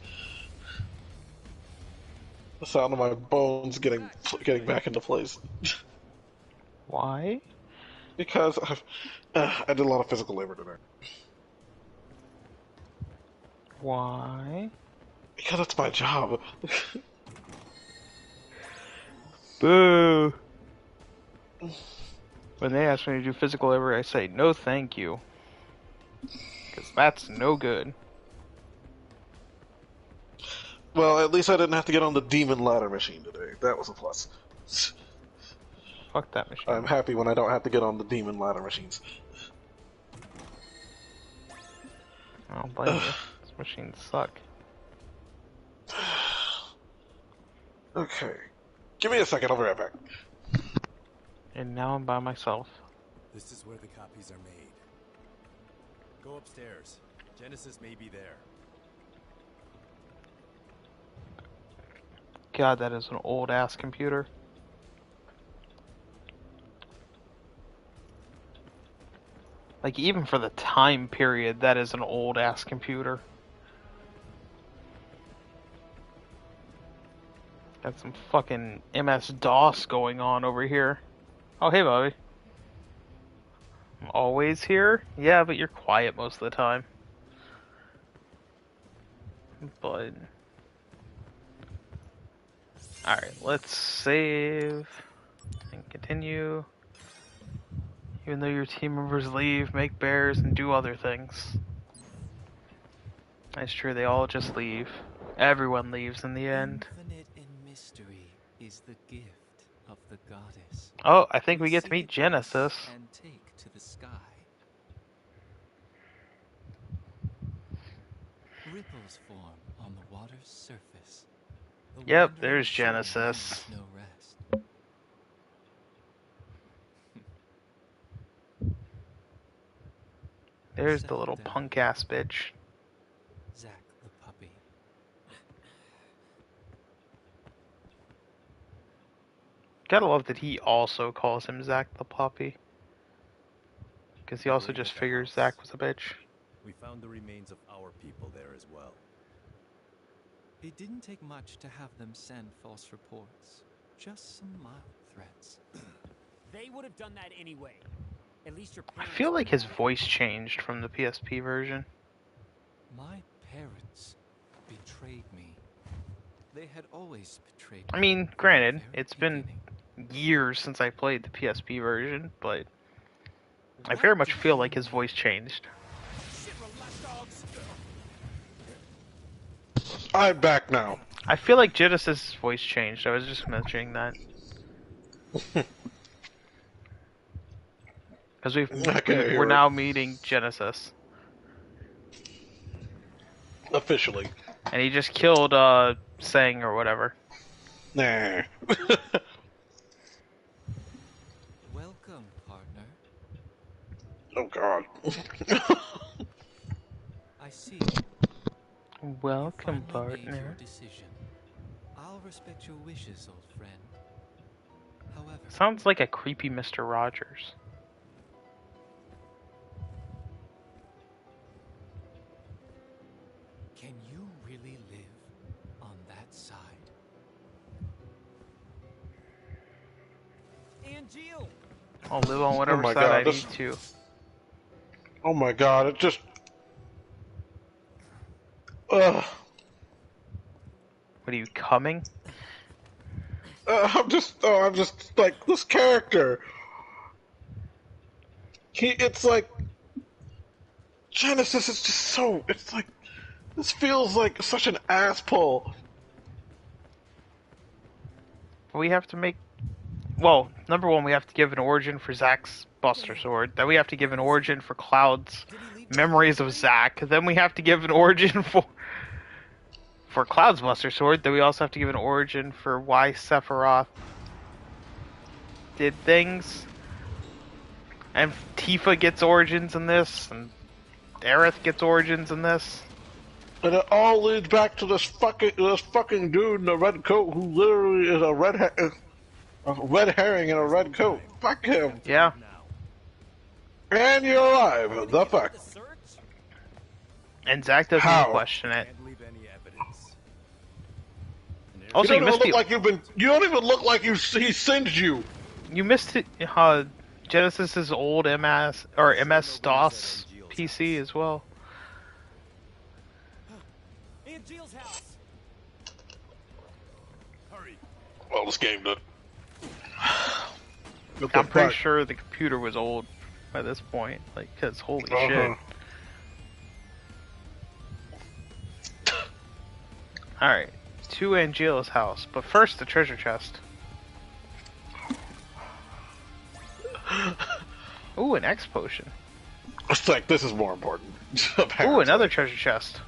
The sound of my bones getting back into place. Why? Because I did a lot of physical labor today. Why? Because it's my job. Boo! When they ask me to do physical labor, I say, no thank you. Because that's no good. Well, at least I didn't have to get on the demon ladder machine today. That was a plus. Fuck that machine. I'm happy when I don't have to get on the demon ladder machines. I don't blame you. These machines suck. Okay. Give me a second, I'll be right back. And now I'm by myself. This is where the copies are made. Go upstairs. Genesis may be there. God, that is an old ass computer. Like, even for the time period, that is an old ass computer. Got some fucking MS-DOS going on over here. Oh, hey, Bobby. I'm always here? Yeah, but you're quiet most of the time. But... Alright, let's save and continue. Even though your team members leave, make bears, and do other things. That's true, they all just leave. Everyone leaves in the end. Infinite in mystery is the gift of the goddess. Oh, I think we get to meet Genesis. And take to the sky. Ripples form on the water's surface. The Yep, wandering there's soul Genesis. knows no rest. There's the little punk ass bitch. Zack the puppy. Gotta love that he also calls him Zack the puppy. Because he also just figures Zack was a bitch. We found the remains of our people there as well. It didn't take much to have them send false reports. Just some mild threats. They would have done that anyway. At least your I parents feel like his would have. voice changed from the PSP version. My parents betrayed me. They had always betrayed me. I mean, from granted, the very it's been beginning. years since I played the PSP version, but I very much feel like his voice changed. Shit, relax, dogs. I'm back now. I feel like Genesis' voice changed. I was just mentioning that. Because we're now meeting Genesis. Officially. And he just killed, Sang or whatever. Nah. Welcome, partner. Oh god. I see. Welcome, You finally made your partner. decision. I'll respect your wishes, old friend. However, Sounds like a creepy Mr. Rogers. can you really live on that side? Angeal! I'll live on whatever my side God, I this- need to. Oh my god, it just... Ugh. What are you, coming? I'm just like, this character. It's like... Genesis is just so... It's like... This feels like such an asshole. We have to make... Well, number one, we have to give an origin for Zack's Buster Sword. Then we have to give an origin for Cloud's memories of Zack. Then we have to give an origin for Cloud's Buster Sword. Then we also have to give an origin for why Sephiroth did things. And Tifa gets origins in this, and Aerith gets origins in this. And it all leads back to this fucking dude in a red coat who literally is a red herring in a red coat. Fuck him. Yeah. And you're alive. The fuck. And Zack doesn't How? even question it. Can't leave any evidence. Also, you you don't missed even look like you've been. You don't even look like he singed you. You missed it. Genesis's old MS DOS PC as well. Angeal's house! Hurry. Well, this game did. I'm pretty sure the computer was old by this point. Like, cause holy shit. Alright, to Angeala's house, but first the treasure chest. Ooh, an X potion. It's like, this is more important. Ooh, another treasure chest.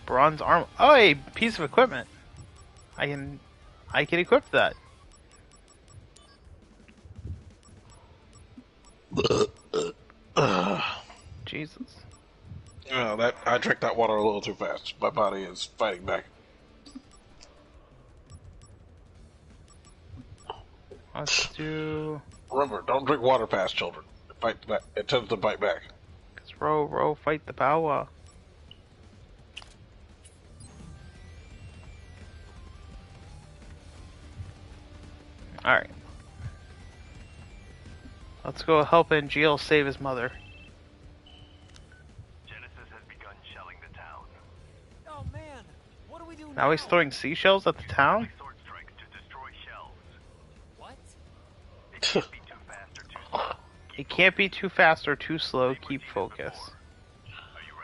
Bronze armor. Oh, a piece of equipment. I can equip that. Jesus. Oh, I drank that water a little too fast. My body is fighting back. Let's do. Remember, don't drink water fast, children. Fight back. It tends to bite back. Let's row, fight the power. Alright. Let's go help Angeal save his mother. Genesis has begun shelling the town. Oh man, what do we do Now he's throwing seashells at the town? Sword strikes to destroy shells. What? It can't be too fast or too slow. It can't be too fast or too slow. Keep focus.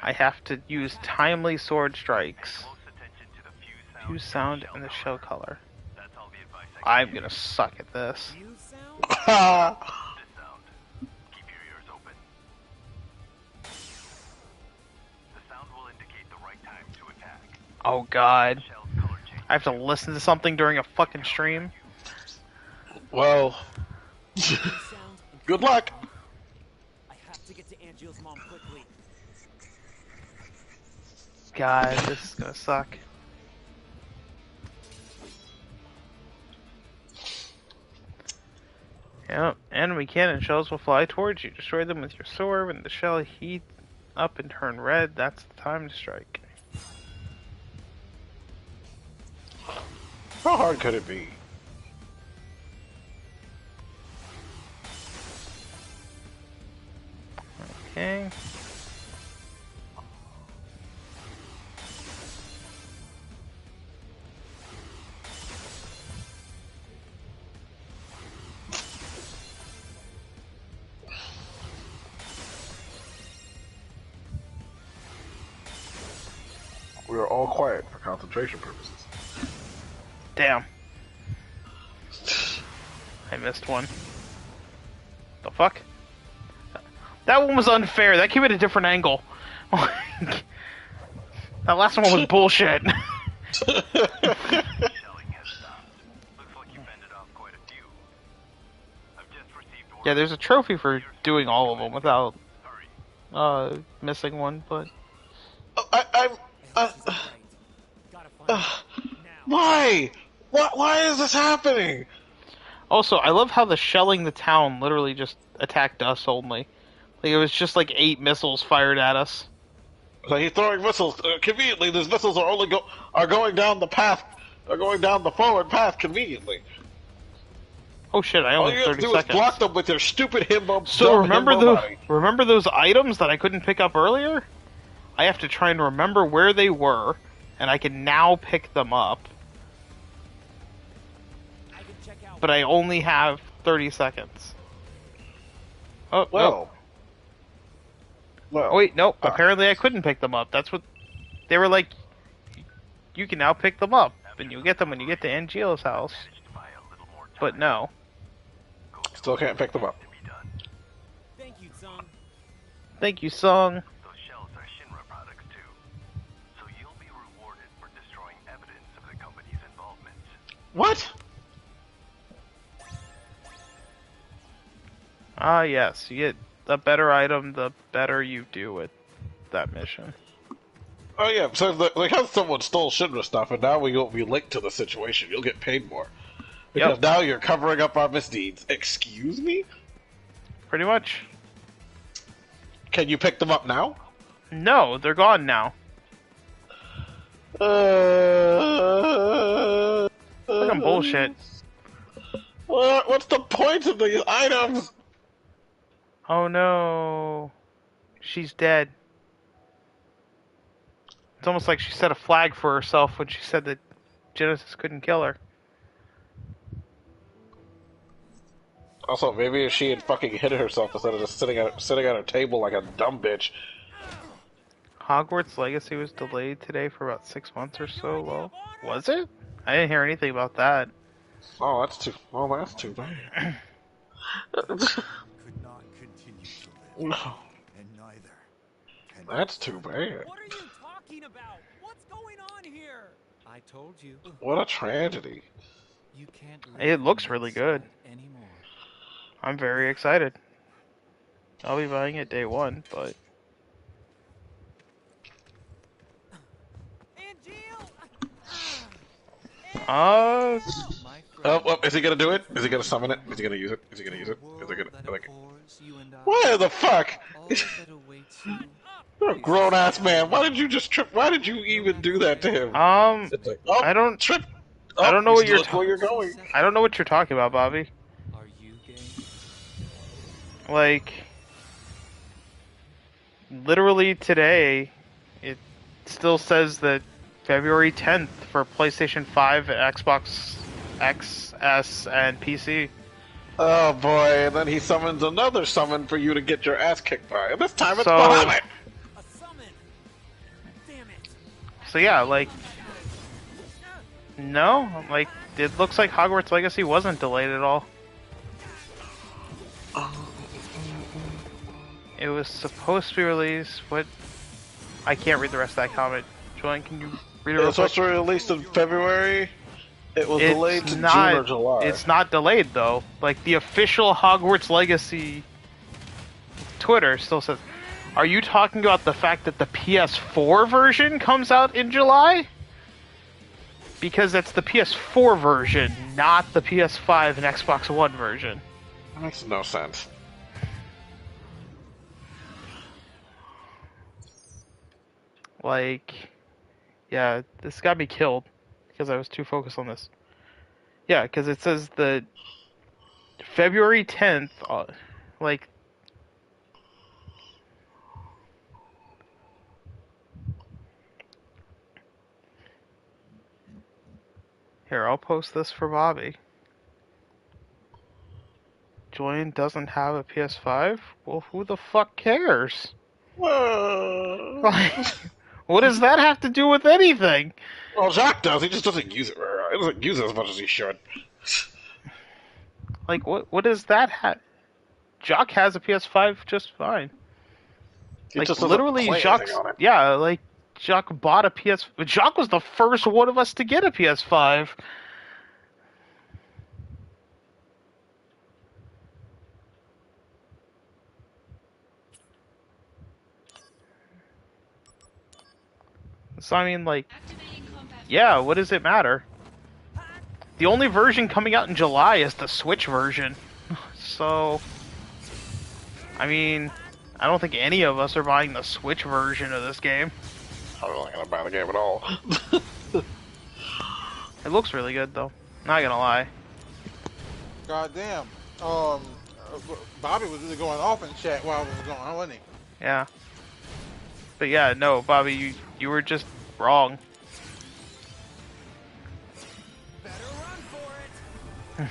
I have to use timely sword strikes. Close attention to the Fuse sound and the shell color. That's all the advice I I'm gonna suck at this. You sound? This sound. Keep your ears open. The sound will indicate the right time to attack. Oh god. Shell's color changes. I have to listen to something during a fucking stream? Well, Sound and good luck. I have to get to Angeal's mom quickly. God, this is gonna suck. Yep, enemy cannon shells will fly towards you. Destroy them with your sword. When the shell heat up and turn red, that's the time to strike. How hard could it be? Okay. We are all quiet for concentration purposes. Damn. I missed one. The fuck? That one was unfair. That came at a different angle. That last one was bullshit. Shelling has stopped. Looks like you fended off quite a few. I've just received word. Yeah, there's a trophy for doing all of them without Hurry. missing one, but I'm. Gotta find it. Why? Why is this happening? also I love how the shelling the town literally just attacked us only. Like it was just like 8 missiles fired at us. So he's throwing missiles. Conveniently, these missiles are only going down the path. Are going down the forward path conveniently. Oh shit! I All only you have have to 30 do is seconds. block them with your stupid himbo. So dumb remember himbo body. remember those items that I couldn't pick up earlier? I have to try and remember where they were, and I can now pick them up. I can check out. But I only have 30 seconds. Oh, Well. nope. Well. Oh, wait, nope. Apparently I couldn't pick them up. That's what... They were like, you can now pick them up, and you'll get them when you get to Angeal's house. But no. Still can't pick them up. Thank you, Sung. Thank you, Sung. Those shells are Shinra products too. So you'll be rewarded for destroying evidence of the company's involvement. What? Ah, yes. You get the better item, the better you do with that mission. Oh yeah, so because someone stole Shinra stuff, and now we will be linked to the situation, you'll get paid more. Because now you're covering up our misdeeds. Excuse me? Pretty much. Can you pick them up now? No, they're gone now. Fucking bullshit. What's the point of these items? Oh no. She's dead. It's almost like she set a flag for herself when she said that Genesis couldn't kill her. Also, maybe if she had fucking hit herself instead of just sitting at her table like a dumb bitch. Hogwarts Legacy was delayed today for about 6 months or so. Well, was it? I didn't hear anything about that. Oh, that's too bad. Could not continue to live, and neither can That's too bad. What are you talking about? What's going on here? I told you. What a tragedy. You can't live It looks in really this good. life anymore. I'm very excited. I'll be buying it day one, but My Oh, friend, is he gonna do it? Is he gonna summon it? Is he gonna use it? Is he gonna use it? Is he gonna that like? abhors you and I, Why the fuck? all that awaits you. You're a grown ass man. Why did you just trip? Why did you even do that to him? It's like, oh, I don't trip. I don't know you what you're look where you're going. I don't know what you're talking about, Bobby. Are you gay? Like, literally today, it still says that February 10th for PlayStation 5, Xbox XS, and PC. Oh boy! And then he summons another summon for you to get your ass kicked by. And this time it's So- Bahamut. A summon. Damn it. So yeah, like, no, like, it looks like Hogwarts Legacy wasn't delayed at all. It was supposed to be released. What? I can't read the rest of that comment. Julian, can you read it? It real was supposed quick? to be released in February. It was It's delayed to not- June or July. It's not delayed though. Like the official Hogwarts Legacy Twitter still says. Are you talking about the fact that the PS4 version comes out in July? Because that's the PS4 version, not the PS5 and Xbox One version. That makes no sense. Like, yeah, this got me killed because I was too focused on this. Yeah, because it says the February 10th, like, here, I'll post this for Bobby. Julian doesn't have a PS5? Well, who the fuck cares? Whoa. Like, what does that have to do with anything? Well, Jacques does. He just doesn't use it. He doesn't use it as much as he should. Like, what does that have? Jock has a PS5 just fine. He Like, just doesn't literally, play Jacques, anything on it. yeah, like, Jacques bought a PS... Jacques was the first one of us to get a PS5. So, I mean, like, Activating combat yeah, what does it matter? The only version coming out in July is the Switch version. So, I mean, I don't think any of us are buying the Switch version of this game. I'm not gonna buy the game at all. It looks really good, though. Not gonna lie. God damn. Bobby was really going off in chat while it was going on, wasn't he? Yeah. But yeah, no, Bobby, you were just wrong. Better run for it.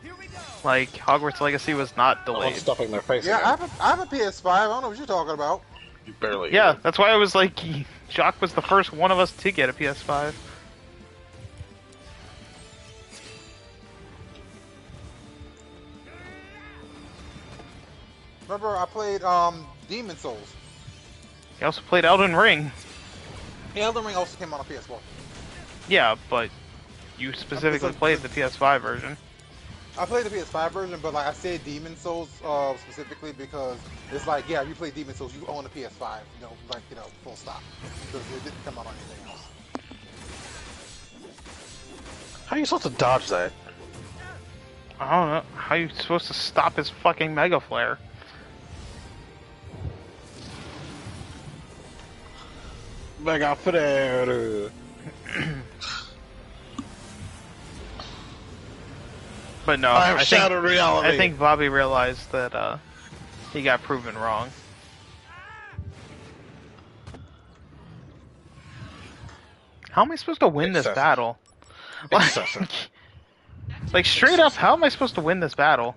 Here we go. Like, Hogwarts Legacy was not No one's delayed. stuffing their face. Yeah, again. I have a PS5. I don't know what you're talking about. You barely. Yeah, that's why I was like, Jacques was the first one of us to get a PS5. Remember, I played Demon Souls. He also played Elden Ring. Elden Ring also came out on PS4. Yeah, but you specifically played the PS5 version. I played the PS5 version, but like I said, Demon Souls specifically because it's like, yeah, if you play Demon Souls, you own a PS5. Full stop. Because it didn't come out on anything else. How are you supposed to dodge that? I don't know. How are you supposed to stop his fucking Mega Flare? Mega Flare. But no, I have I shattered reality. I think Bobby realized that he got proven wrong. How am I supposed to win this Excessive. battle? Excessive. Like straight up, how am I supposed to win this battle?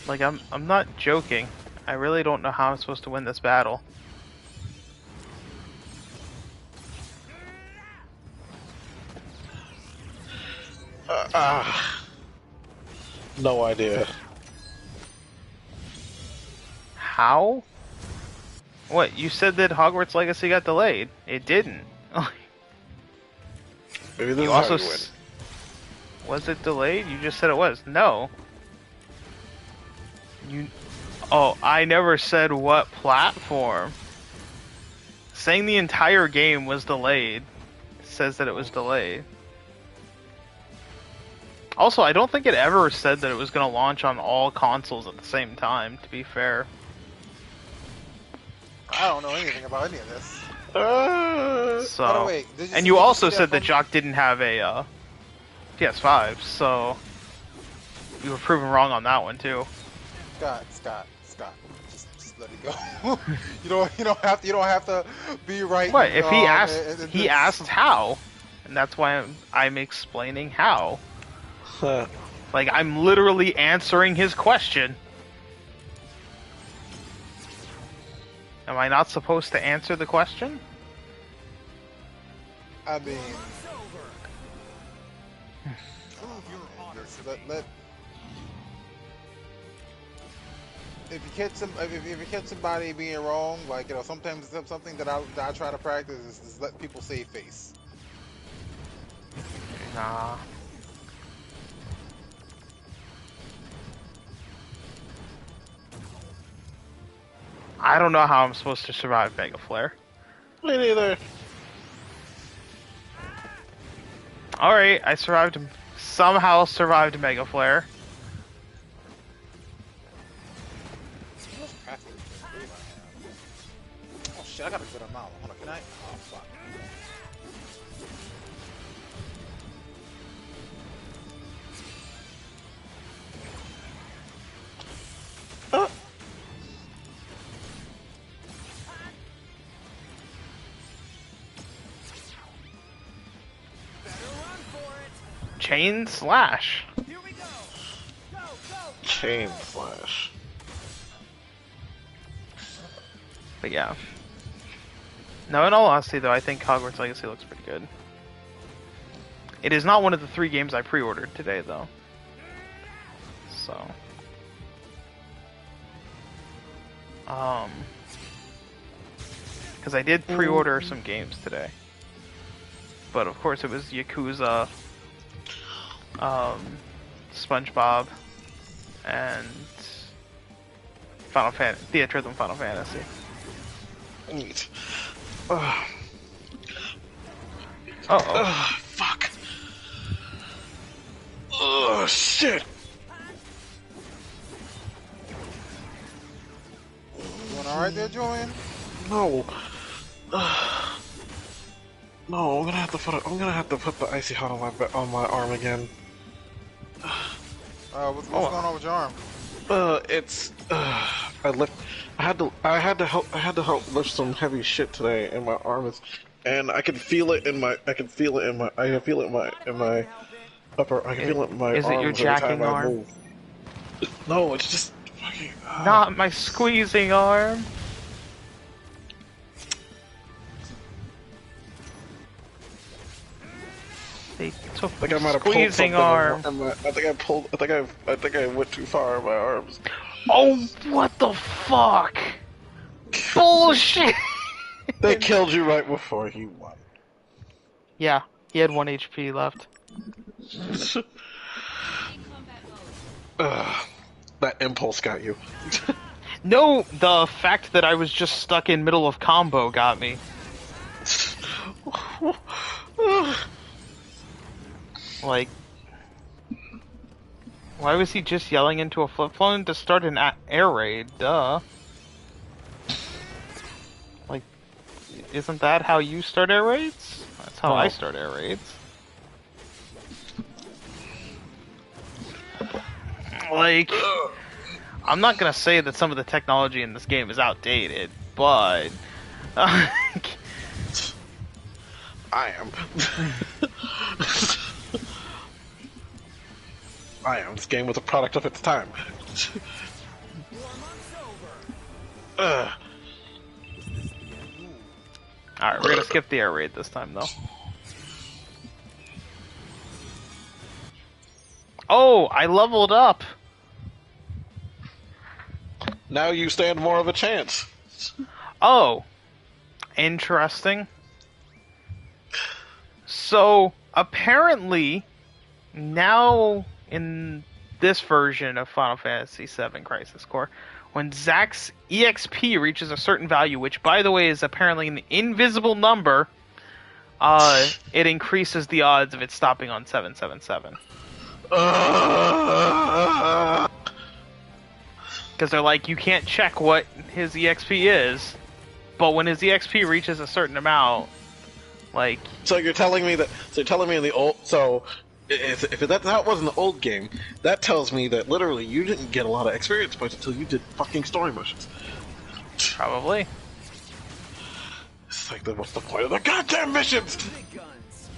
Like I'm not joking. I really don't know how I'm supposed to win this battle. No idea. How? What, you said that Hogwarts Legacy got delayed. It didn't. Maybe this You is also how you win. Was it delayed? You just said it was. No. Oh, I never said what platform. Saying the entire game was delayed says that it was delayed. Also, I don't think it ever said that it was going to launch on all consoles at the same time, to be fair. I don't know anything about any of this. So, By the way, and you also said that Jock didn't have a PS5, so you were proven wrong on that one too. Scott, just let it go. you don't have to be right. What if he asked? He asked how, and that's why I'm explaining how. Like I'm literally answering his question. Am I not supposed to answer the question? I mean, let if you catch somebody being wrong, like sometimes something that I try to practice is let people save face. Nah. I don't know how I'm supposed to survive Mega Flare. Me neither. Alright, I survived. Somehow survived Mega Flare. Oh shit, I got a good amount. Hold on, can I? Oh fuck. Chain Slash. Chain Slash. But yeah. No, in all honesty though, I think Hogwarts Legacy looks pretty good. It is not one of the 3 games I pre-ordered today though. So. Because I did pre-order some games today. But of course it was Yakuza, SpongeBob, and Theatrhythm Final Fantasy. Neat. Fuck. Oh shit. Doing all right there, Julian? No. No, I'm gonna have to put the icy hot on my arm again. What's going on with your arm? I had to help lift some heavy shit today, and my arm is, and I can feel it in my upper. I can feel it in my Is it your arms every jacking time I arm? move. No, it's just fucking. Not my squeezing arm. They took I think I might have pulled squeezing something arm. I think I went too far in my arms. Oh, what the fuck? Bullshit! They killed you right before you won. Yeah, he had 1 HP left. That impulse got you. No, the fact that I was just stuck in middle of combo got me. Like, why was he just yelling into a flip phone to start an air raid? Duh. Like, isn't that how you start air raids? That's how I start air raids. Like, I'm not gonna say that some of the technology in this game is outdated, but I am. I am. This game was a product of its time. Alright, we're gonna skip the air raid this time, though. Oh, I leveled up. Now you stand more of a chance. Oh, interesting. So, apparently, now in this version of Final Fantasy VII Crisis Core, when Zack's EXP reaches a certain value, which, by the way, is apparently an invisible number, it increases the odds of it stopping on 777. Because they're like, you can't check what his EXP is, but when his EXP reaches a certain amount, like... So you're telling me that... So you're telling me in the old... So, if that wasn't the old game, that tells me that literally you didn't get a lot of experience points until you did fucking story missions. Probably. It's like, what's the point of the goddamn missions? Big guns.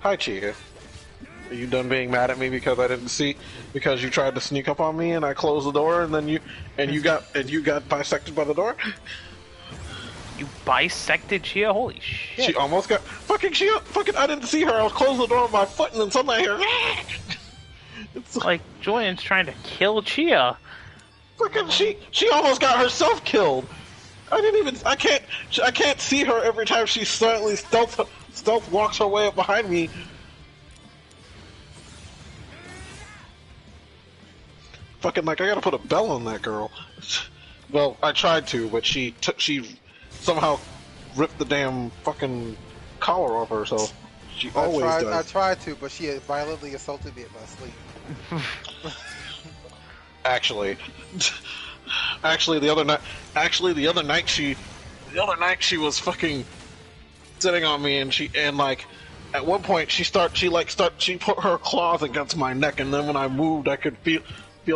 Hi, Chia. Are you done being mad at me because I didn't see... Because you tried to sneak up on me and I closed the door and then you got bisected by the door? You bisected Chia? Holy shit. She almost got... Fucking Chia... Fucking... I didn't see her. I was closing the door with my foot and then suddenly I hear... It's like Julian's trying to kill Chia. Fucking she almost got herself killed. I didn't even... I can't see her every time she suddenly stealth walks her way up behind me. Fucking, like, I gotta put a bell on that girl. Well, I tried to, but she somehow ripped the damn fucking collar off her, so she always does. I tried to, but she had violently assaulted me in my sleep. Actually, the other night she was fucking sitting on me, and like at one point she put her claws against my neck, and then when I moved, I could feel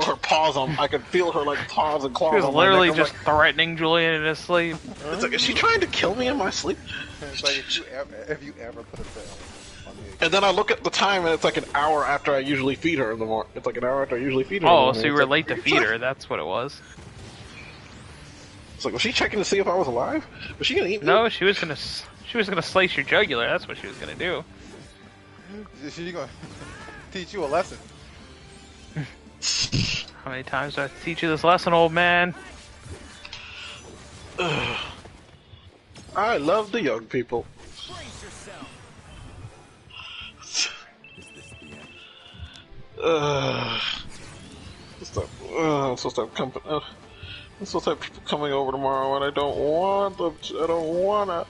her paws on. I could feel her like paws and claws. She was on my literally neck. just threatening Julian in his sleep. It's like, is she trying to kill me in my sleep? It's like if you ever put a bell on me. And then I look at the time, and it's like an hour after I usually feed her in the morning. It's like an hour after I usually feed her. Oh, so you were late to feed her. That's what it was. It's like, was she checking to see if I was alive? Was she gonna eat me? No, she was gonna slice your jugular. That's what she was gonna do. She's gonna teach you a lesson. How many times do I have to teach you this lesson, old man? I love the young people. Brace yourself. I'm supposed to have company. I'm supposed to have people coming over tomorrow, and I don't want them. I don't wanna.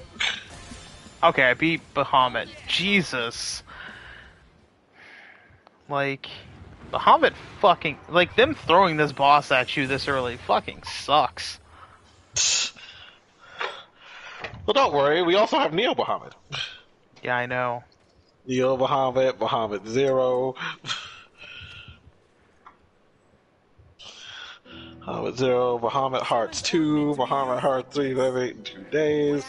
Okay, I beat Bahamut. Jesus. Like, Bahamut fucking... Like, them throwing this boss at you this early fucking sucks. Well, don't worry. We also have Neo Bahamut. Yeah, I know. Neo Bahamut, Bahamut Zero. Bahamut Zero, Bahamut Hearts 2, Bahamut Hearts 3 that I've ate in 2 days.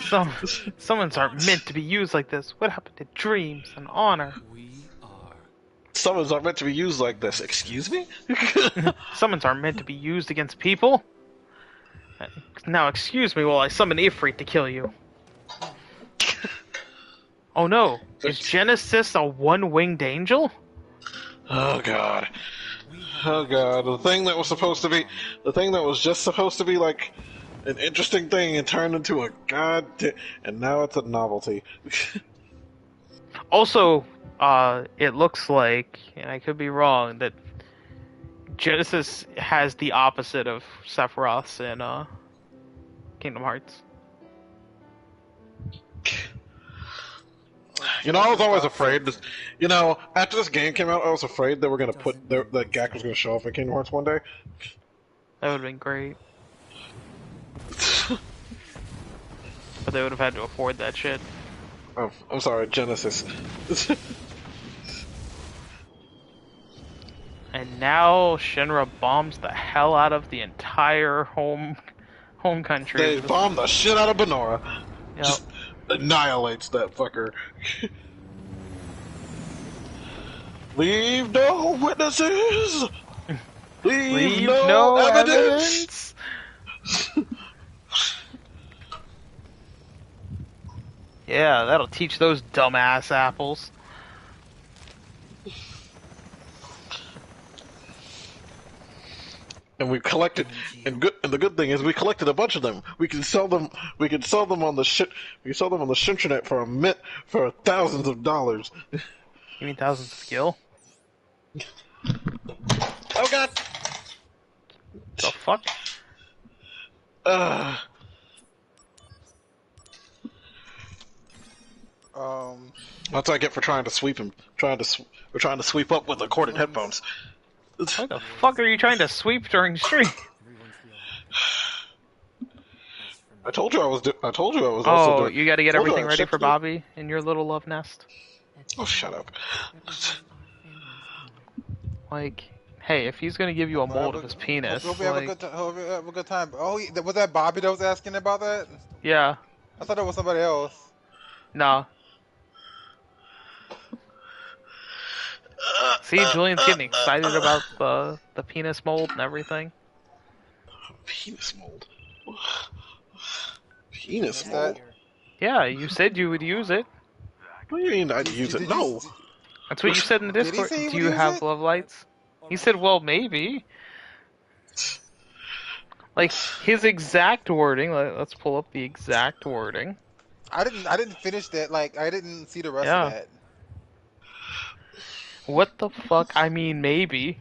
Summons aren't meant to be used like this. What happened to dreams and honor? Summons aren't meant to be used like this. Excuse me? Summons aren't meant to be used against people. Now excuse me while I summon Ifrit to kill you. Oh no, is Genesis a one-winged angel? Oh god. Oh god, the thing that was just supposed to be like an interesting thing and turned into a and now it's a novelty. Also, it looks like, and I could be wrong, that Genesis has the opposite of Sephiroth's in Kingdom Hearts. You know, I was always afraid. You know, after this game came out, I was afraid they were going to that Gak was going to show up in Kingdom Hearts one day. That would have been great. But they would have had to afford that shit. Oh, I'm sorry, Genesis. And now Shinra bombs the hell out of the entire home country. They bombed the shit out of Benora. Yep. Just annihilates that fucker. Leave no witnesses. Leave no evidence. Yeah, that'll teach those dumbass apples. And we collected, and the good thing is we collected a bunch of them. We can sell them. We can sell them on the shit. We can sell them on the internet for thousands of dollars. You mean thousands of gil? Oh God! The fuck? That's what I get for trying to sweep him. We're trying to sweep up with the corded headphones. What the fuck are you trying to sweep during stream? I told you I was. I told you I was. Oh, also doing, you got to get everything ready for Bobby in your little love nest. Oh, shut up. Like, hey, if he's gonna give you a mold of his penis, hope we have a good time. Oh, was that Bobby that was asking about that? Yeah. I thought it was somebody else. No. See, Julian's getting excited about the penis mold and everything. Penis mold. Penis mold. Yeah, you said you would use it. What do you mean I'd use it? No. That's what you said in the Discord. Do you have love lights? He said, well, maybe. Like, his exact wording, let's pull up the exact wording. I didn't finish that, like, I didn't see the rest of that. What the fuck? I mean, maybe.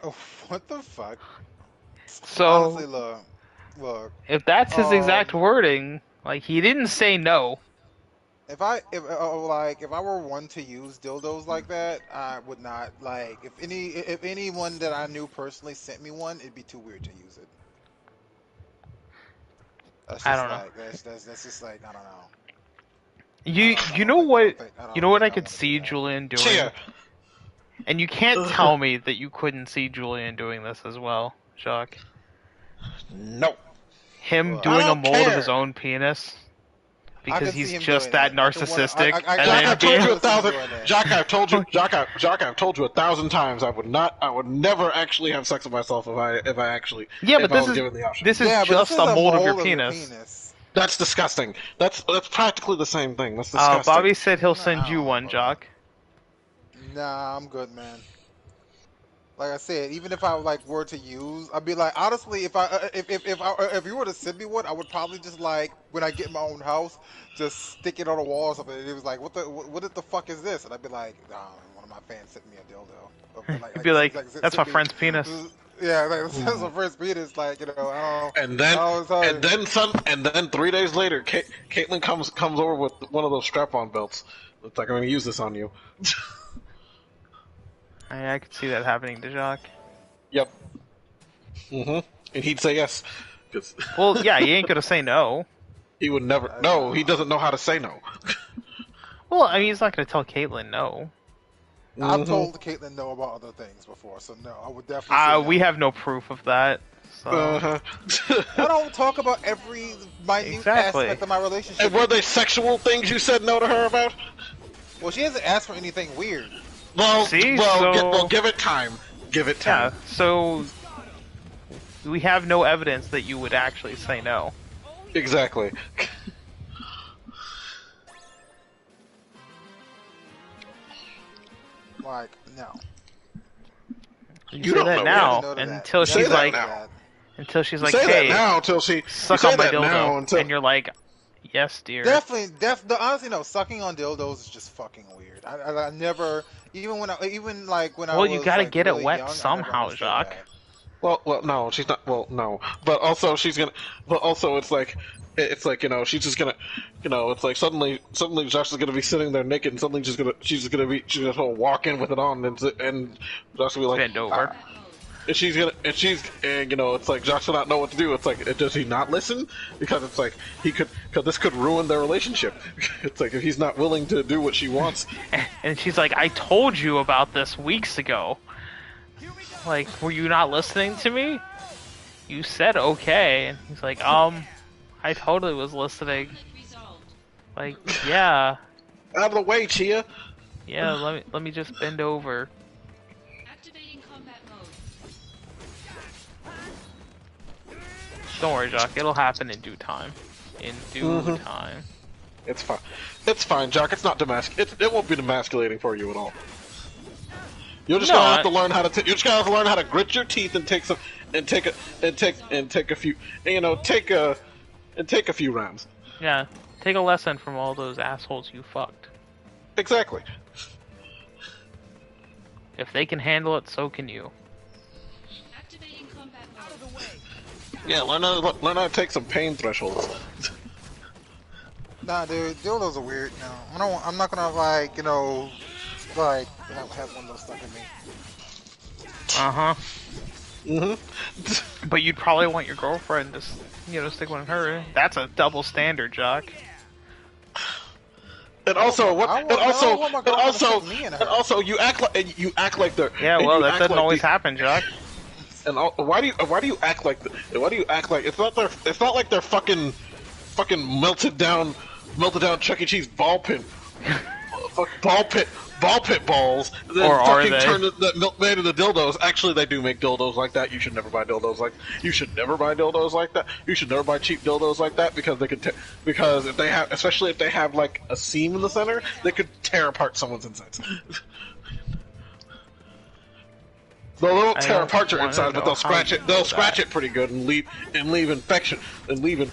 Oh, what the fuck? So, honestly, look. If that's his exact wording, like, he didn't say no. If I were one to use dildos like that, I would not like. If anyone that I knew personally sent me one, it'd be too weird to use it. That's just I don't know. That's just like, I don't know. You know what I could see Julian doing? Chia. And you can't tell me that you couldn't see Julian doing this as well, Jacques. No. Him doing a mold of his own penis. Because he's just that narcissistic. Jacques, I've told you 1,000 times I would never actually have sex with myself if I actually was given the option. This is just a mold of your penis. That's disgusting. That's practically the same thing. That's disgusting. Bobby said he'll send you one, Jacques. Nah, I'm good, man. Like I said, even if I were to use, I'd be like, honestly, if you were to send me one, I would probably just when I get my own house, just stick it on the wall or something. And it was like, what the fuck is this? And I'd be like, one of my fans sent me a dildo. You'd be like, that's my friend's penis. Yeah, that's my friend's penis. Like, I don't. And then 3 days later, Caitlin comes over with one of those strap-on belts. It's like, I'm going to use this on you. I could see that happening to Jacques. Yep. And he'd say yes. Well, yeah, he ain't gonna say no. He would never. No, he doesn't know how to say no. Well, I mean, he's not gonna tell Caitlin no. I've told Caitlin no about other things before, so no, I would definitely say no. We have no proof of that. So. I don't talk about every minute aspect of my relationship. And were they sexual things you said no to her about? Well, she hasn't asked for anything weird. Well, give it time. Give it time. Yeah, so we have no evidence that you would actually say no. Exactly. Like, no. You say that now until she's like, hey, now until she suck on my dildo, and you're like, yes, dear. Definitely. Honestly, no. Sucking on dildos is just fucking weird. I never, when I was. Well, you gotta get it wet somehow, Jacques. Well, no, she's not. Well, no, but also she's gonna. But also, it's like she's just gonna, it's like suddenly Josh is gonna be sitting there naked, and suddenly she's just gonna walk in with it on, and Josh will be like, bend over. And it's like Josh will not know what to do. It's like, does he not listen? Because it's like because this could ruin their relationship. It's like if he's not willing to do what she wants. And she's like, I told you about this weeks ago. Like, were you not listening to me? You said okay. And he's like, I totally was listening. Like, yeah. Out of the way, Chia. Yeah, let me just bend over. Activating combat mode. Don't worry, Jacques. It'll happen in due time. in due time. It's fine. It's fine, Jock. It's not it won't be demasculating for you at all. You're just gonna have to learn how to. You're just gonna have to learn how to grit your teeth and take a few rounds. Yeah, take a lesson from all those assholes you fucked. Exactly. If they can handle it, so can you. Activating combat mode. Yeah, learn how to take some pain thresholds. Nah, dude, dildos are weird. No, I'm not gonna like, have one of those stuck in me. But you'd probably want your girlfriend to, stick one in her. That's a double standard, Jock. And also, you act like they're. Yeah, well, that doesn't always happen, Jock. And why do you act like it's not like they're fucking melted down Chuck E. Cheese ball pit balls, and then fucking turn the milkmaid into dildos. Actually, they do make dildos like that. You should never buy dildos like that. You should never buy cheap dildos like that because they could because if they have, especially if they have like a seam in the center, they could tear apart someone's insides. They won't tear apart your insides, but they'll scratch it. They'll scratch it pretty good and leave infections and give you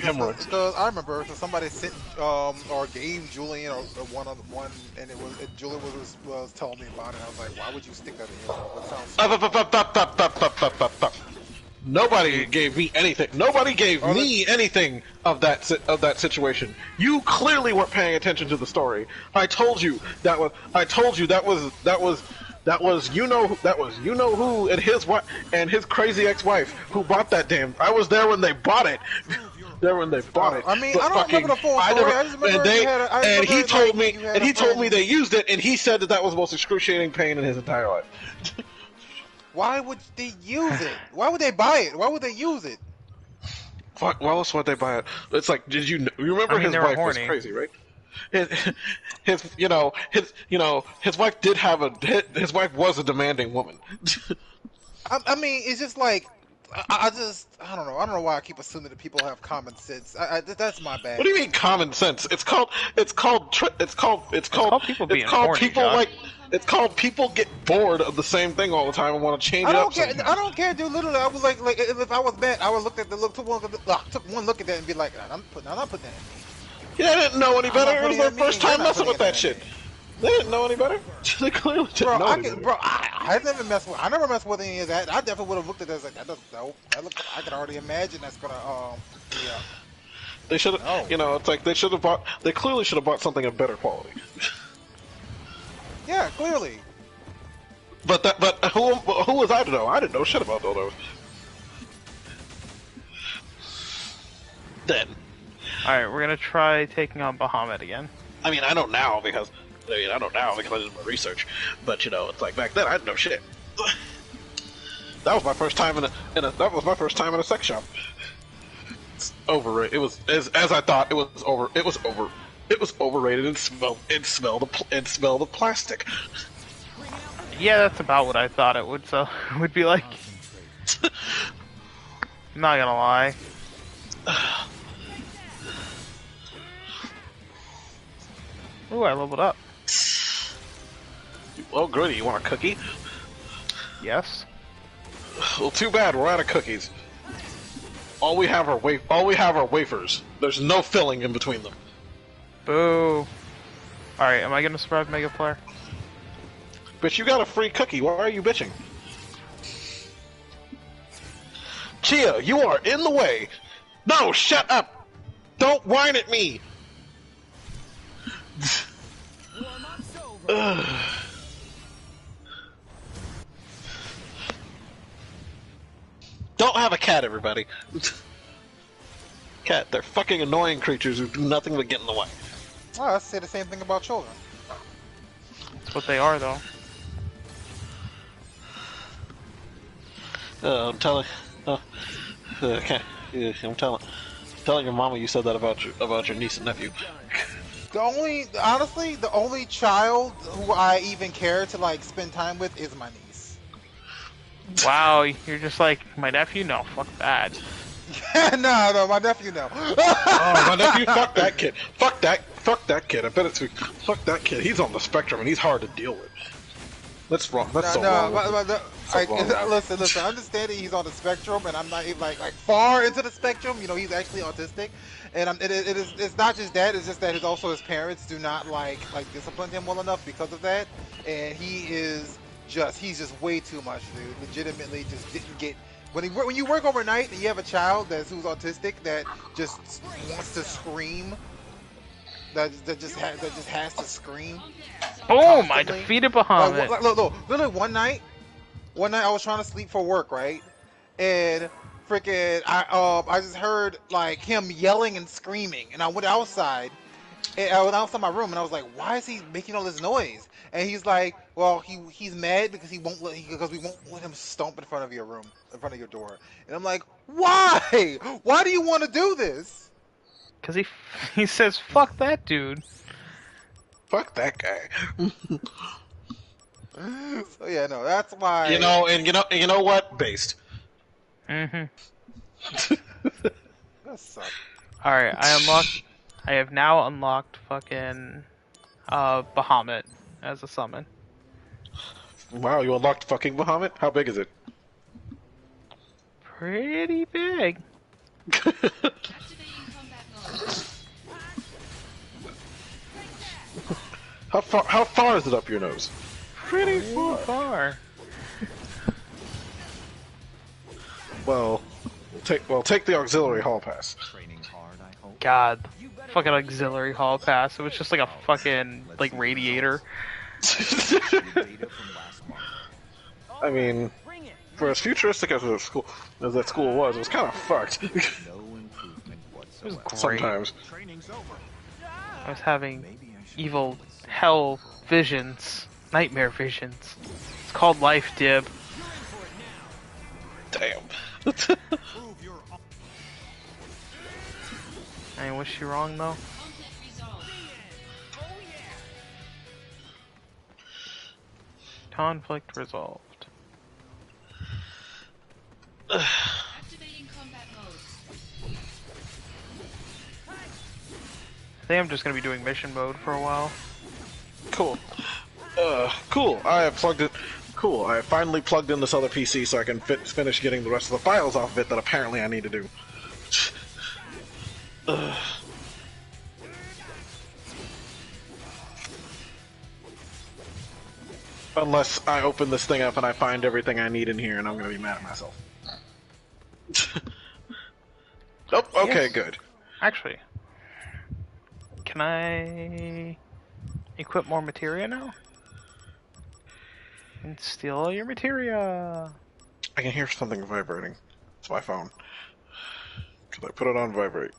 hemorrhoids. Because I remember somebody sent or gave Julian a one-on-one, and Julian was telling me about it. I was like, why would you stick that in here? Nobody gave me anything. Nobody gave me anything of that situation. You clearly weren't paying attention to the story. I told you that was you know who and his wife and his crazy ex-wife who bought that damn. I was there when they bought it. I mean, I don't remember the full story. He told me they used it, and he said that was the most excruciating pain in his entire life. Why would they use it? Why would they buy it? Why would they use it? Fuck, why else would they buy it? It's like, you remember his wife was crazy, right? His wife did have his wife was a demanding woman. I mean, it's just like, I don't know. I don't know why I keep assuming that people have common sense. That's my bad. What do you mean common sense? It's called people get bored of the same thing all the time and want to change it up. I don't care, dude. Literally, I was like if I was mad, I would took one look at that and be like, I'm not putting that in me. Yeah, they didn't know any better. It was their first time messing with that shit. They didn't know any better. They clearly didn't know any better. I never messed with any of that. I definitely would have looked at that as like, that doesn't know. I can already imagine that's gonna yeah. They should have, it's like they clearly should have bought something of better quality. Yeah, clearly. But who was I to know? I didn't know shit about dildos. Then. Alright, we're gonna try taking on Bahamut again. I mean, I know now because I did my research. But it's like back then I didn't know shit. That was my first time in a sex shop. It's overrated. It was as I thought. It was overrated and smelled the plastic. Yeah, that's about what I thought it would be like. I'm not gonna lie. Ooh, I leveled up. Well, Gritty, you want a cookie? Yes. Well, too bad. We're out of cookies. All we have are wafers. There's no filling in between them. Boo. Alright, am I gonna survive Mega Flare? But you got a free cookie. Why are you bitching? Chia, you are in the way. No, shut up. Don't whine at me. Don't have a cat, everybody. Cat, they're fucking annoying creatures who do nothing but get in the way. Oh, I say the same thing about children. That's what they are, though. I'm telling. Okay, I'm telling your mama you said that about your niece and nephew. The only child who I even care to like spend time with is my niece. Wow, you're just like my nephew? No, fuck that. No, my nephew, no. Oh, my nephew, fuck that kid. Fuck that kid. I bet it's fuck that kid. He's on the spectrum and he's hard to deal with. That's wrong. That's so wrong. Listen. Understanding he's on the spectrum, and I'm not even like far into the spectrum. You know, he's actually autistic, and it's not just that. It's just that his parents do not like discipline him well enough because of that, and he's just way too much, dude. Legitimately, just didn't get. When you work overnight and you have a child who's autistic that just wants to scream, that just has to scream. Boom! I defeated Bahamut. Look, literally one night I was trying to sleep for work, right? And freaking I just heard like him yelling and screaming, and I went outside. And I went outside my room and I was like, why is he making all this noise? And he's like, well, he's mad because we won't let him stomp in front of your room, in front of your door. And I'm like, why? Why do you want to do this? Because he says, fuck that dude. Fuck that guy. So yeah, no, that's why. You know what? Based. Mm-hmm. That sucks. Alright, I have now unlocked fucking Bahamut as a summon. Wow, you unlocked fucking Bahamut? How big is it? Pretty big. How far is it up your nose? Pretty far. Well, take the auxiliary hall pass. God, fucking auxiliary hall pass. It was just like a fucking radiator. I mean, for as futuristic as that school was, it was kind of fucked. It was great. Sometimes. I was having evil hell visions, nightmare visions. It's called life, Dib. Damn. I mean, was she wrong though? Conflict resolved. Activating combat mode. I think I'm just gonna be doing mission mode for a while. Cool. Cool. I finally plugged in this other PC so I can finish getting the rest of the files off of it that apparently I need to do. Unless I open this thing up and I find everything I need in here, and I'm gonna be mad at myself. Oh, okay, Yes. good. Actually, can I equip more materia now? And steal all your materia. I can hear something vibrating. It's my phone. Cause I put it on vibrate.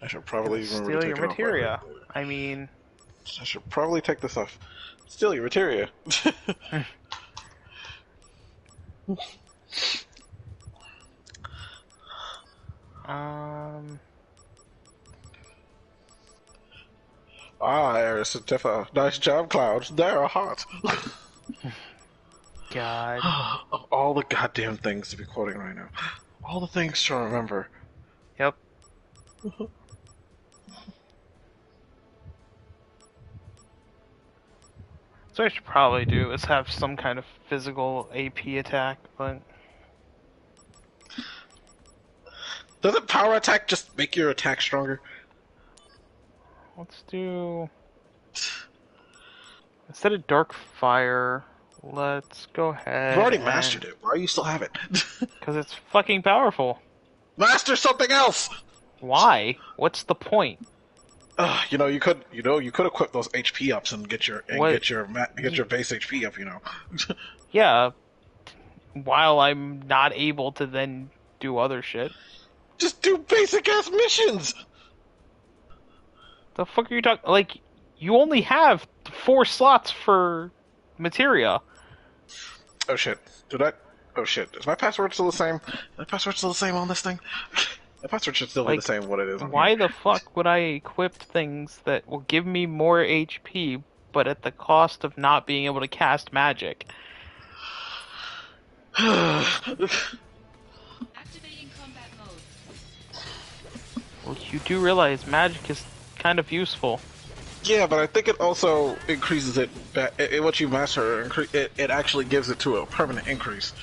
I should probably remember to Steal take your it off materia. vibrate. I mean, I should probably take this off. Steal your materia. There's a nice job, Clouds. They're hot. God. Of all the goddamn things to be quoting right now. All the things to remember. Yep. So what I should probably do is have some kind of physical AP attack, but Doesn't power attack just make your attack stronger? let's do... Instead of Dark Fire, let's go ahead. You've already mastered it. Why do you still have it? Because it's fucking powerful. Master something else! Why? What's the point? You could equip those HP ups and get your base HP up. Yeah. While I'm not able to then do other shit. Just do basic ass missions. The fuck are you talking? Like, you only have 4 slots for materia. Oh shit! Oh shit! Is my password still the same? Is my password still the same on this thing? My password should still be the same. What it is. Why the fuck would I equip things that will give me more HP, but at the cost of not being able to cast magic? Activating combat mode. you do realize magic is kind of useful. Yeah, but I think it also increases it. What you master, it actually gives it to a permanent increase.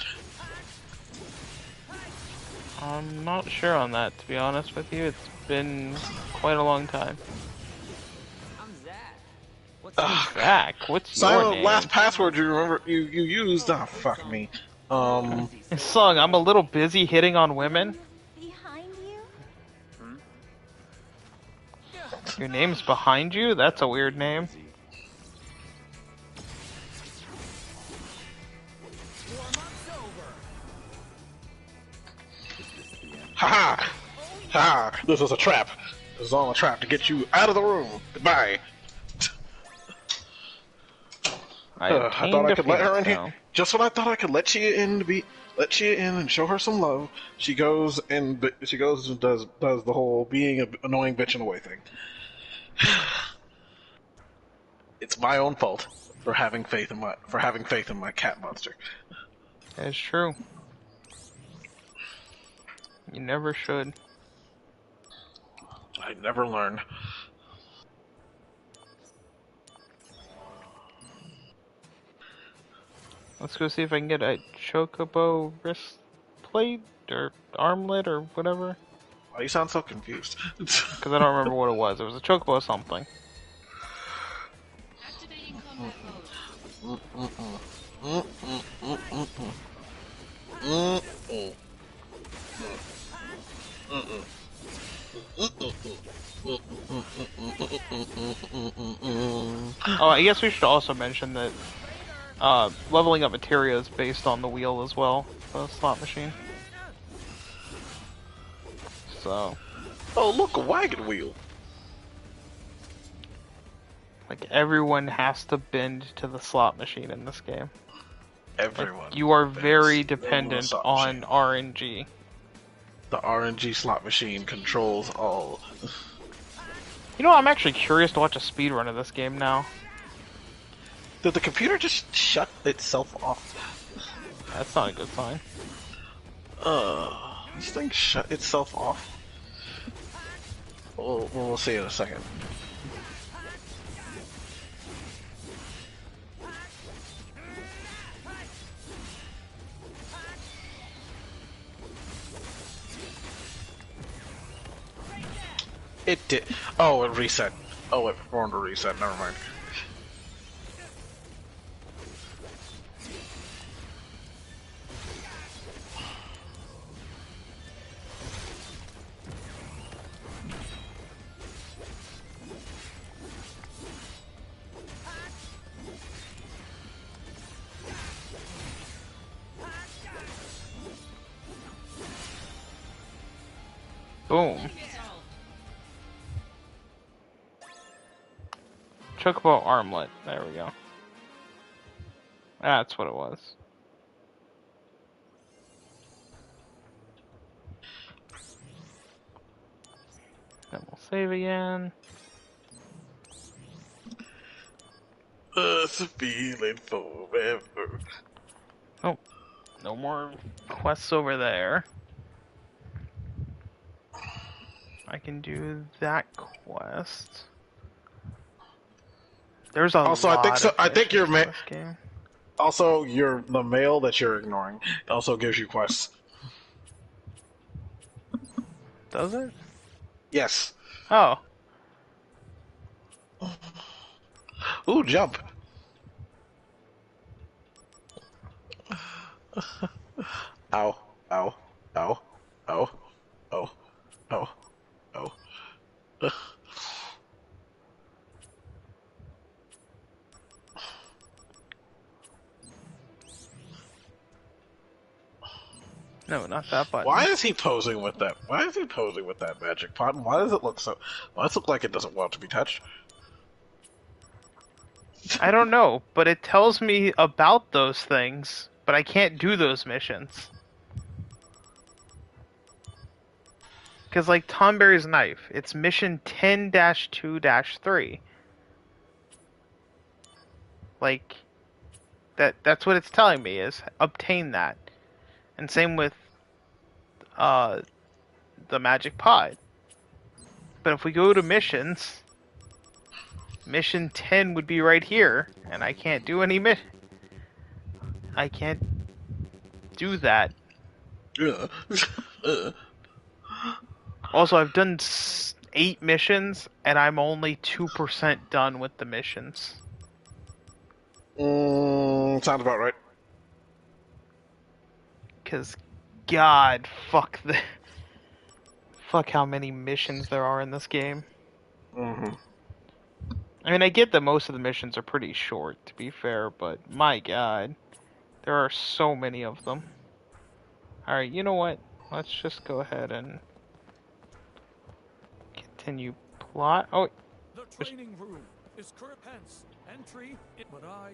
I'm not sure on that, to be honest with you. It's been quite a long time. I'm Zach. What's Zach, what's your Silent name? last password you remember you used? Oh, fuck me. Sung, I'm a little busy hitting on women. Behind you? Your name's behind you? That's a weird name. Haha! Ha! This was a trap. This was all a trap to get you out of the room. Goodbye. I thought I could let her in here. Just when I thought I could let you in and show her some love, she goes and does the whole being an annoying bitch in the way thing. It's my own fault for having faith in my cat monster. That's true. You never should. I never learn. Let's go see if I can get a chocobo wrist plate or armlet or whatever. Why you sound so confused? Because I don't remember what it was. It was a chocobo something. Activating combat mode. Oh, I guess we should also mention that leveling up materia is based on the wheel as well, the slot machine. So. Oh, look, a wagon wheel. Like, everyone has to bend to the slot machine in this game. Everyone. Like, you are very dependent on RNG. The RNG slot machine controls all. You know, I'm actually curious to watch a speedrun of this game now. Did the computer just shut itself off? That's not a good sign. This thing shut itself off? We'll see in a second. It did. Oh, it reset. Oh, it performed a reset. Never mind. Boom. Chocobo armlet. There we go. That's what it was. Then we'll save again. Us feeling forever. Oh, no more quests over there. I can do that quest. There's a also, lot I think so. of I think you're this game. Also, the mail that you're ignoring also gives you quests. Does it? Yes. Oh. Ooh, jump. Ow. Ow. Ow. Ow. Oh. Oh. Oh. No, not that button. Why is he posing with that? Why is he posing with that magic pot? Why does it look so? Why does it look like it doesn't want to be touched? I don't know, but it tells me about those things, but I can't do those missions. Because, like, Tomberry's knife, it's mission 10-2-3. Like, that's what it's telling me, is obtain that. And same with, the magic pod. But if we go to missions, mission 10 would be right here, and I can't do any I can't do that. Also, I've done 8 missions, and I'm only 2% done with the missions. Sounds about right. Cause, God, fuck how many missions there are in this game. Mm-hmm. I mean, I get that most of the missions are pretty short, to be fair, but my God, there are so many of them. Alright, you know what? Let's just go ahead and continue plot. Oh, the training room is hence entry, but I,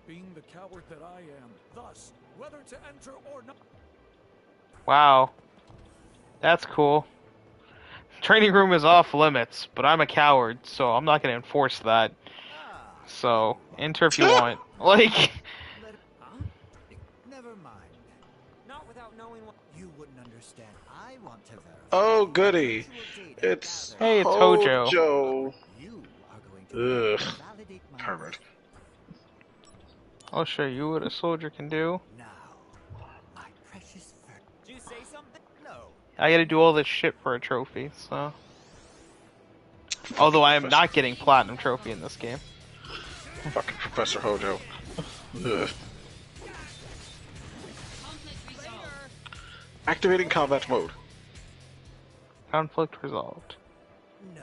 being the coward that I am, thus whether to enter or not. wow, that's cool. Training room is off limits, but I'm a coward, so I'm not gonna enforce that. So enter if you want. Like, Huh? Never mind. Not without knowing what you wouldn't understand. I want to verify. Oh, goody. It's hey, it's Hojo. You are going to validate my Pervert. I'll show you what a soldier can do. Now, my precious friend. Did you say something? No. I gotta do all this shit for a trophy, so. Although I am not getting platinum trophy in this game. Fucking Professor Hojo. Ugh. Activating combat mode. Conflict resolved. No.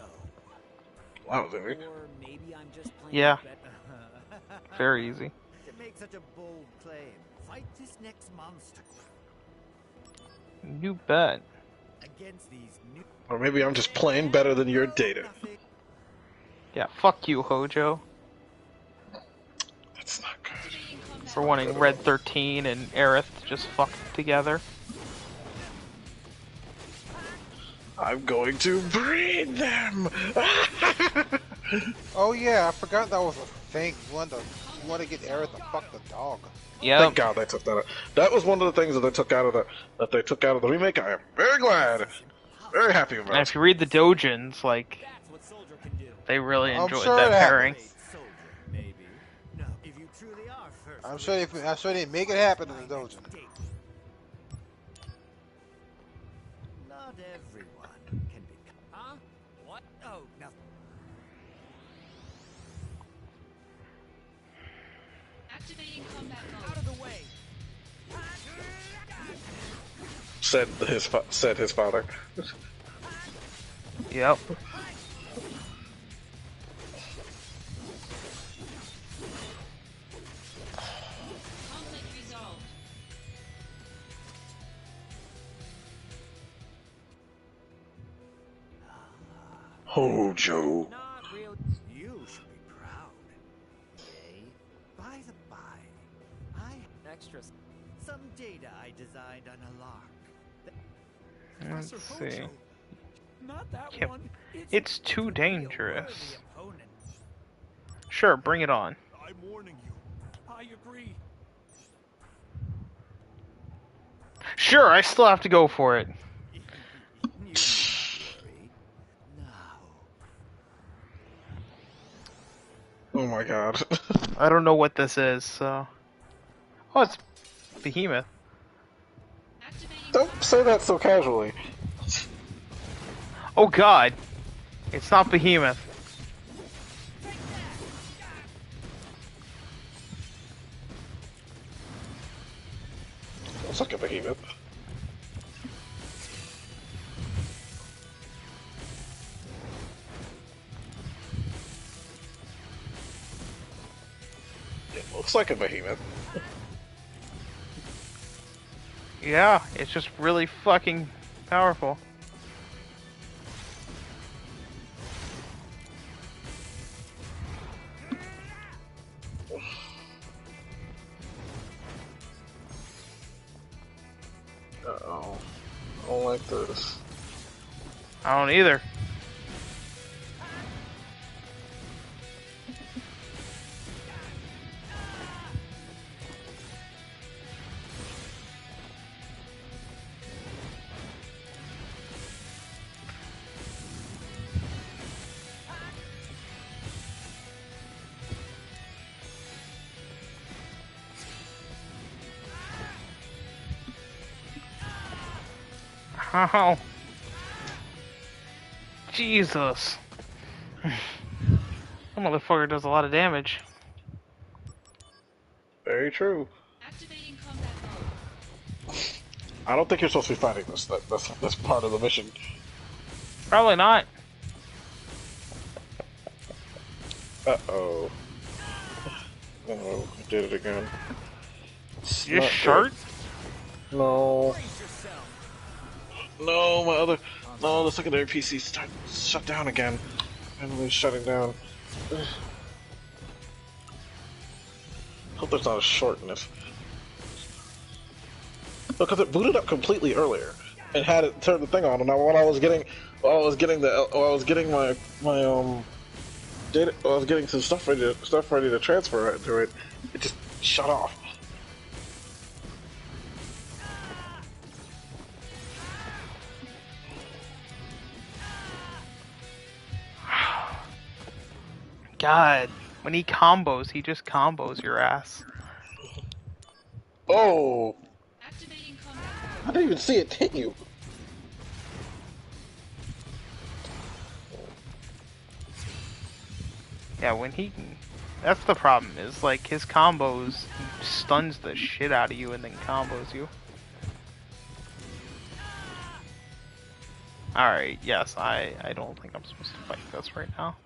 Wow, that was easy. Or maybe I'm just playing Yeah. better. Very easy. To make such a bold claim, fight this next monster. You bet. Against these new. Or maybe I'm just playing better than your data. Yeah, fuck you, Hojo. That's not good. For wanting Red 13 and Aerith just fucked together. I'm going to breed them! Oh yeah, I forgot that was a thing. You want to get Aerith to fuck the dog. Yeah. Thank God they took that out. That was one of the things that they took out of the remake. I am very glad. Very happy about it. And if you read the Dojins, like, they really enjoyed that pairing. I'm sure they make it happen in the dojo. Not everyone can be. Huh? What? Oh, nothing. Activating combat mode. Out of the way. Said his father. Yep. Conflict resolved. Hojo. Not real. You should be proud. Okay. By the by, I extras. Some data I designed on a lark. Let's see. Not that Yep. one. It's too dangerous. The opponent. Sure, bring it on. I'm warning you. I agree. Sure, I still have to go for it. You need to worry. Now. Oh my God. I don't know what this is, so. Oh, it's Behemoth. Don't say that so casually. Oh God, it's not Behemoth. Looks like a behemoth. It looks like a behemoth. Yeah, it's just really fucking powerful. Uh-oh. I don't like this. I don't either. Oh. Jesus. That motherfucker does a lot of damage. Very true. Activating combat mode. I don't think you're supposed to be fighting this. That's part of the mission. Probably not. Uh-oh. Uh-oh, I did it again. It's Your not shirt? good. No. No, my other... No, the secondary PC shut down again. Emily's shutting down. Ugh. Hope there's not a short in it. Because it booted up completely earlier and had it turn the thing on, and now when I was getting my data, I was getting some stuff ready to transfer to it. It just shut off. God, when he combos, he just combos your ass. Oh! Activating combat mode. I didn't even see it hit you. Yeah, when he... That's the problem, is like his combos, he stuns the shit out of you and then combos you. Alright, yes, I don't think I'm supposed to fight this right now.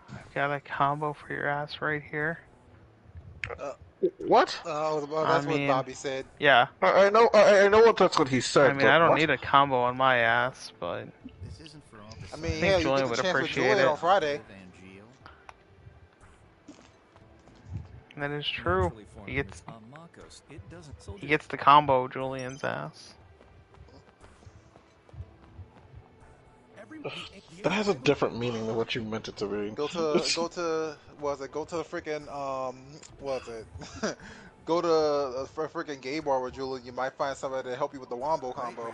I've got a combo for your ass right here. What? That's what Bobby said. Yeah. I know that's what he said. I mean, I don't need a combo on my ass, but... This isn't for office. I mean, think hell, you Julian get would the chance with appreciate Julian it. on Friday. That is true. He gets the combo Julian's ass. That has a different meaning than what you meant it to be. Go to the freaking go to a freaking gay bar with Julian. You might find somebody to help you with the wombo combo.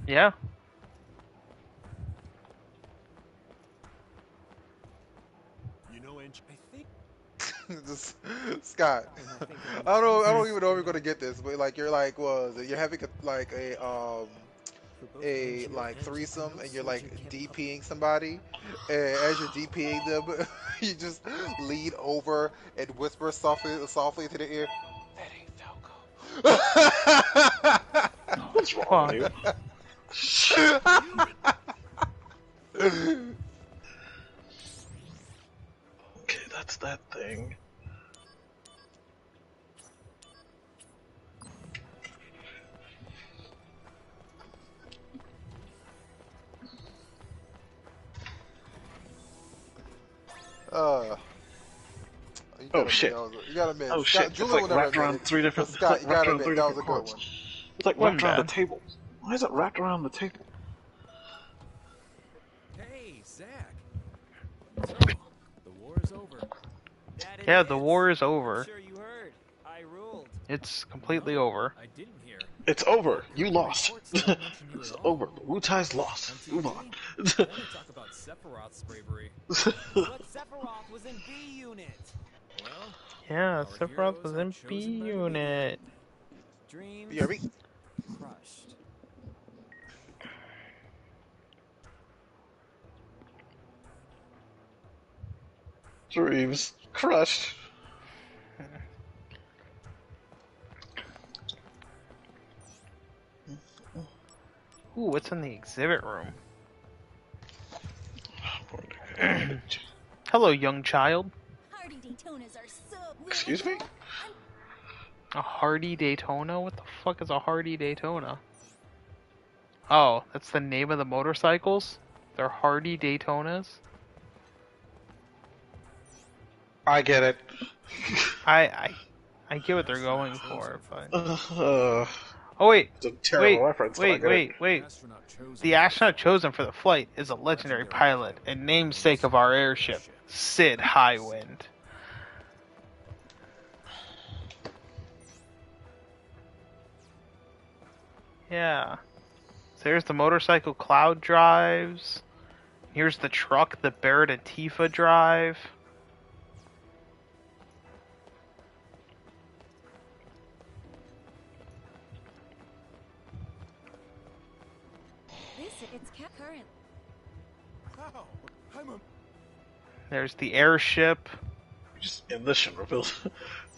Yeah. You know, I think Just, Scott, I don't even know if you're gonna get this, but like you're like you're having a threesome and you're like DPing somebody, and as you're DPing them, you just lean over and whisper softly into their ear, "That ain't Falco." What's wrong with you? Okay, that's that thing. Oh shit! You gotta admit. Oh Scott, shit! Julian It's like wrapped around three different. Scott, you gotta admit that was a good one. It's like wrapped around the table. Why is it wrapped around the table? Hey, Zach. The war is over. Yeah, the war is over. Sure you heard. I ruled. It's completely over. I didn't hear. It's over. You lost. It's over. The Wu-Tai's lost. Move on. I want to talk about Sephiroth's bravery. But Sephiroth was in B Unit. Well, Yeah, Sephiroth was in B Unit. Dreams BRB. crushed. Dreams crushed. Ooh, what's in the exhibit room? Hello, young child. Hardy Daytonas are so... Excuse me? A Hardy Daytona? What the fuck is a Hardy Daytona? Oh, that's the name of the motorcycles? They're Hardy Daytonas? I get it. I get what they're going for, but... Oh wait, it's a terrible reference. wait. The astronaut chosen for the flight is a legendary pilot and namesake of our airship, Sid Highwind. Yeah. So here's the motorcycle Cloud drives. Here's the truck that Barrett and Tifa drive. It's current. How? I'm a... There's the airship. Just in the Shinra building.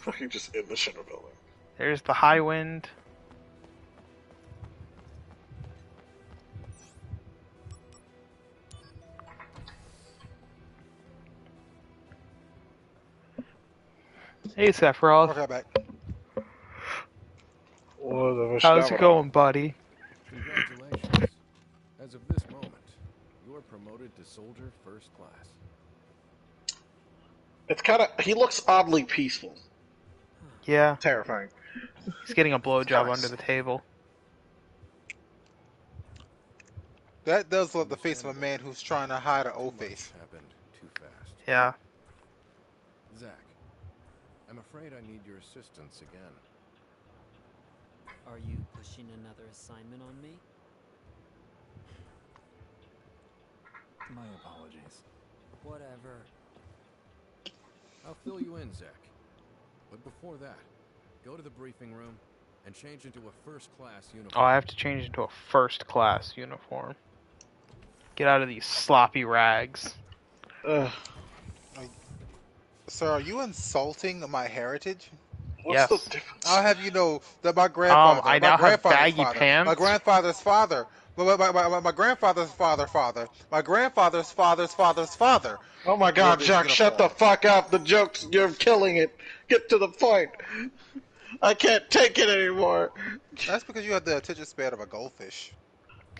Fucking just in the Shinra building. There's the High Wind. Hey, Sephiroth. Okay, back. How's it going, buddy? Congratulations. As of this moment, you are promoted to Soldier First Class. It's kind of... He looks oddly peaceful. Yeah. Terrifying. He's getting a blowjob under the table. That does look the face of a man who's trying to hide an old face. Happened too fast. Yeah. Zack, I'm afraid I need your assistance again. Are you pushing another assignment on me? My apologies. Whatever. I'll fill you in, Zack. But before that, go to the briefing room and change into a first-class uniform. Oh, I have to change into a first-class uniform. Get out of these sloppy rags. Sir, are you insulting my heritage? Yes. What's the difference? I'll have you know that my grandfather, I now have baggy pants. my grandfather's father, my grandfather's father, my grandfather's father's father. Oh my god, Jack, shut the fuck up. The jokes, you're killing it. Get to the point. I can't take it anymore. That's because you have the attention span of a goldfish.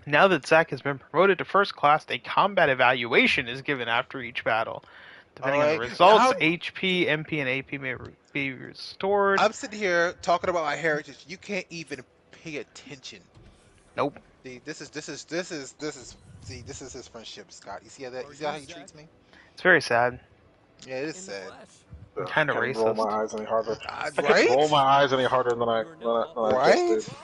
Now that Zack has been promoted to first class, a combat evaluation is given after each battle. Depending on the results, HP, MP, and AP may be restored. I'm sitting here talking about my heritage. You can't even pay attention. Nope. See, this is his friendship, Scott. You see how he treats me? It's very sad. Yeah, it is sad. Kind of racist. Roll my eyes any harder. I Right? can't roll my eyes any harder than I Right? just did.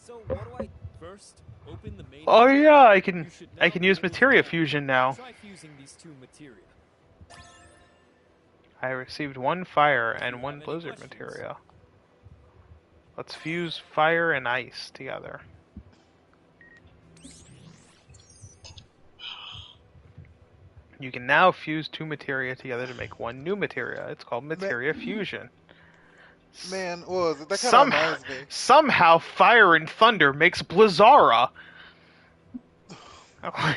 So what do I first open the main? Oh yeah, I can use materia fusion now. Try fusing these two materia. I received 1 fire and 1 blizzard materia. Let's fuse fire and ice together. You can now fuse 2 materia together to make 1 new materia. It's called materia fusion. Man, well, that kind of reminds me. Somehow fire and thunder makes Blizzara. Does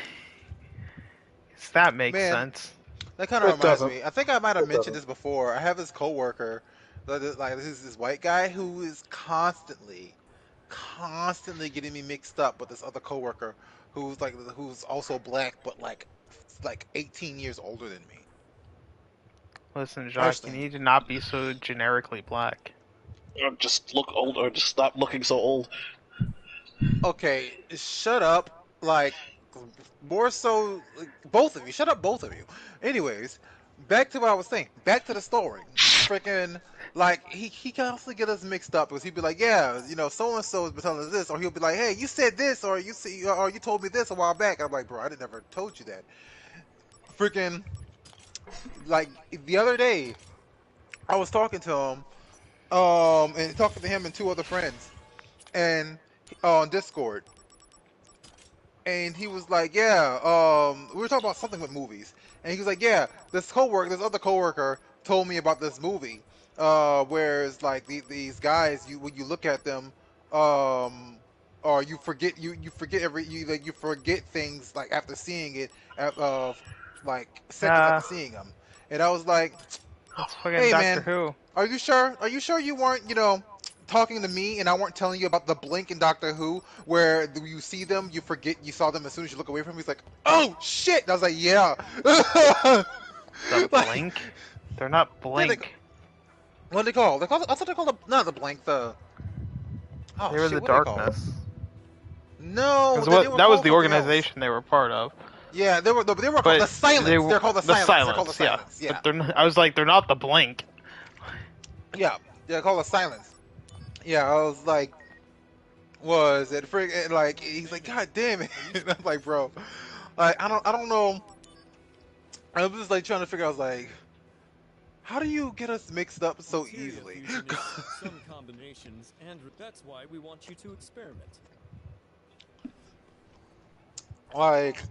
that make sense? That kind of reminds me. I think I might have mentioned this before. I have this coworker, like this is this white guy who is constantly getting me mixed up with this other coworker who's also black but like 18 years older than me. Listen, Josh, you need to not be so generically black. Or just look old, or just stop looking so old. Okay, shut up. Like, more so, both of you. Shut up, both of you. Anyways, back to what I was saying. Back to the story. Freaking, like, he constantly get us mixed up because he'd be like, yeah, you know, so and so has been telling us this, or he'll be like, hey, you said this, or you told me this a while back. I'm like, bro, I never told you that. Freaking, like, the other day, I was talking to him, and talking to him and 2 other friends, and on Discord. And he was like, yeah, we were talking about something with movies. And he was like, yeah, this other coworker told me about this movie, where it's like these guys, when you look at them, or you forget things like after seeing it, like seconds after seeing them. And I was like, hey man, Who. Are you sure you weren't, talking to me and I weren't telling you about the blink in Doctor Who where you see them, you forget you saw them as soon as you look away from them? He's like, oh shit! And I was like, yeah. The blink? They're not blink. What are they called? I thought they called not the blink. The they were the darkness. No, that was the organization they were part of. Yeah, they were called the Silence. They're called the Silence. They're called the Silence. Yeah. But I was like, they're not the blink. Yeah, they're called the Silence. Yeah, I was like, was that frick like he's like, God damn it. And I'm like, bro, like I don't know. I was just like trying to figure out, I was like, how do you get us mixed up so Materia easily? fusion is some combinations, and that's why we want you to experiment. Like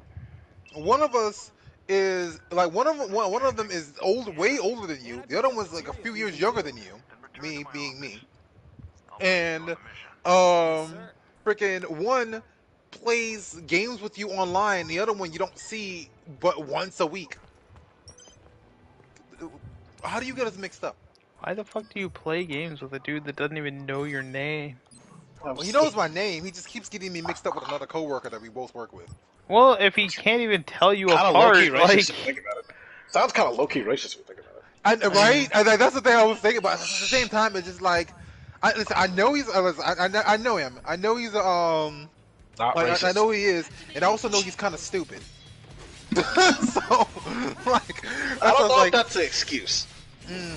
one of us is like one of them is way older than you. The other one's like a few years younger than you. Me being me. And freaking one plays games with you online, the other one you don't see but once a week. How do you get us mixed up? Why the fuck do you play games with a dude that doesn't even know your name? Well, he knows my name. He just keeps getting me mixed up with another coworker that we both work with. Well, if he can't even tell you Kind of apart, low-key racist like... if you think about it. Sounds kind of low-key racist if you think about it. Right? That's the thing I was thinking about. At the same time, it's just like, listen, I know he's, I know him. I know he's not racist. I know he is, and I also know he's kind of stupid. So, like, I don't know if that's an excuse.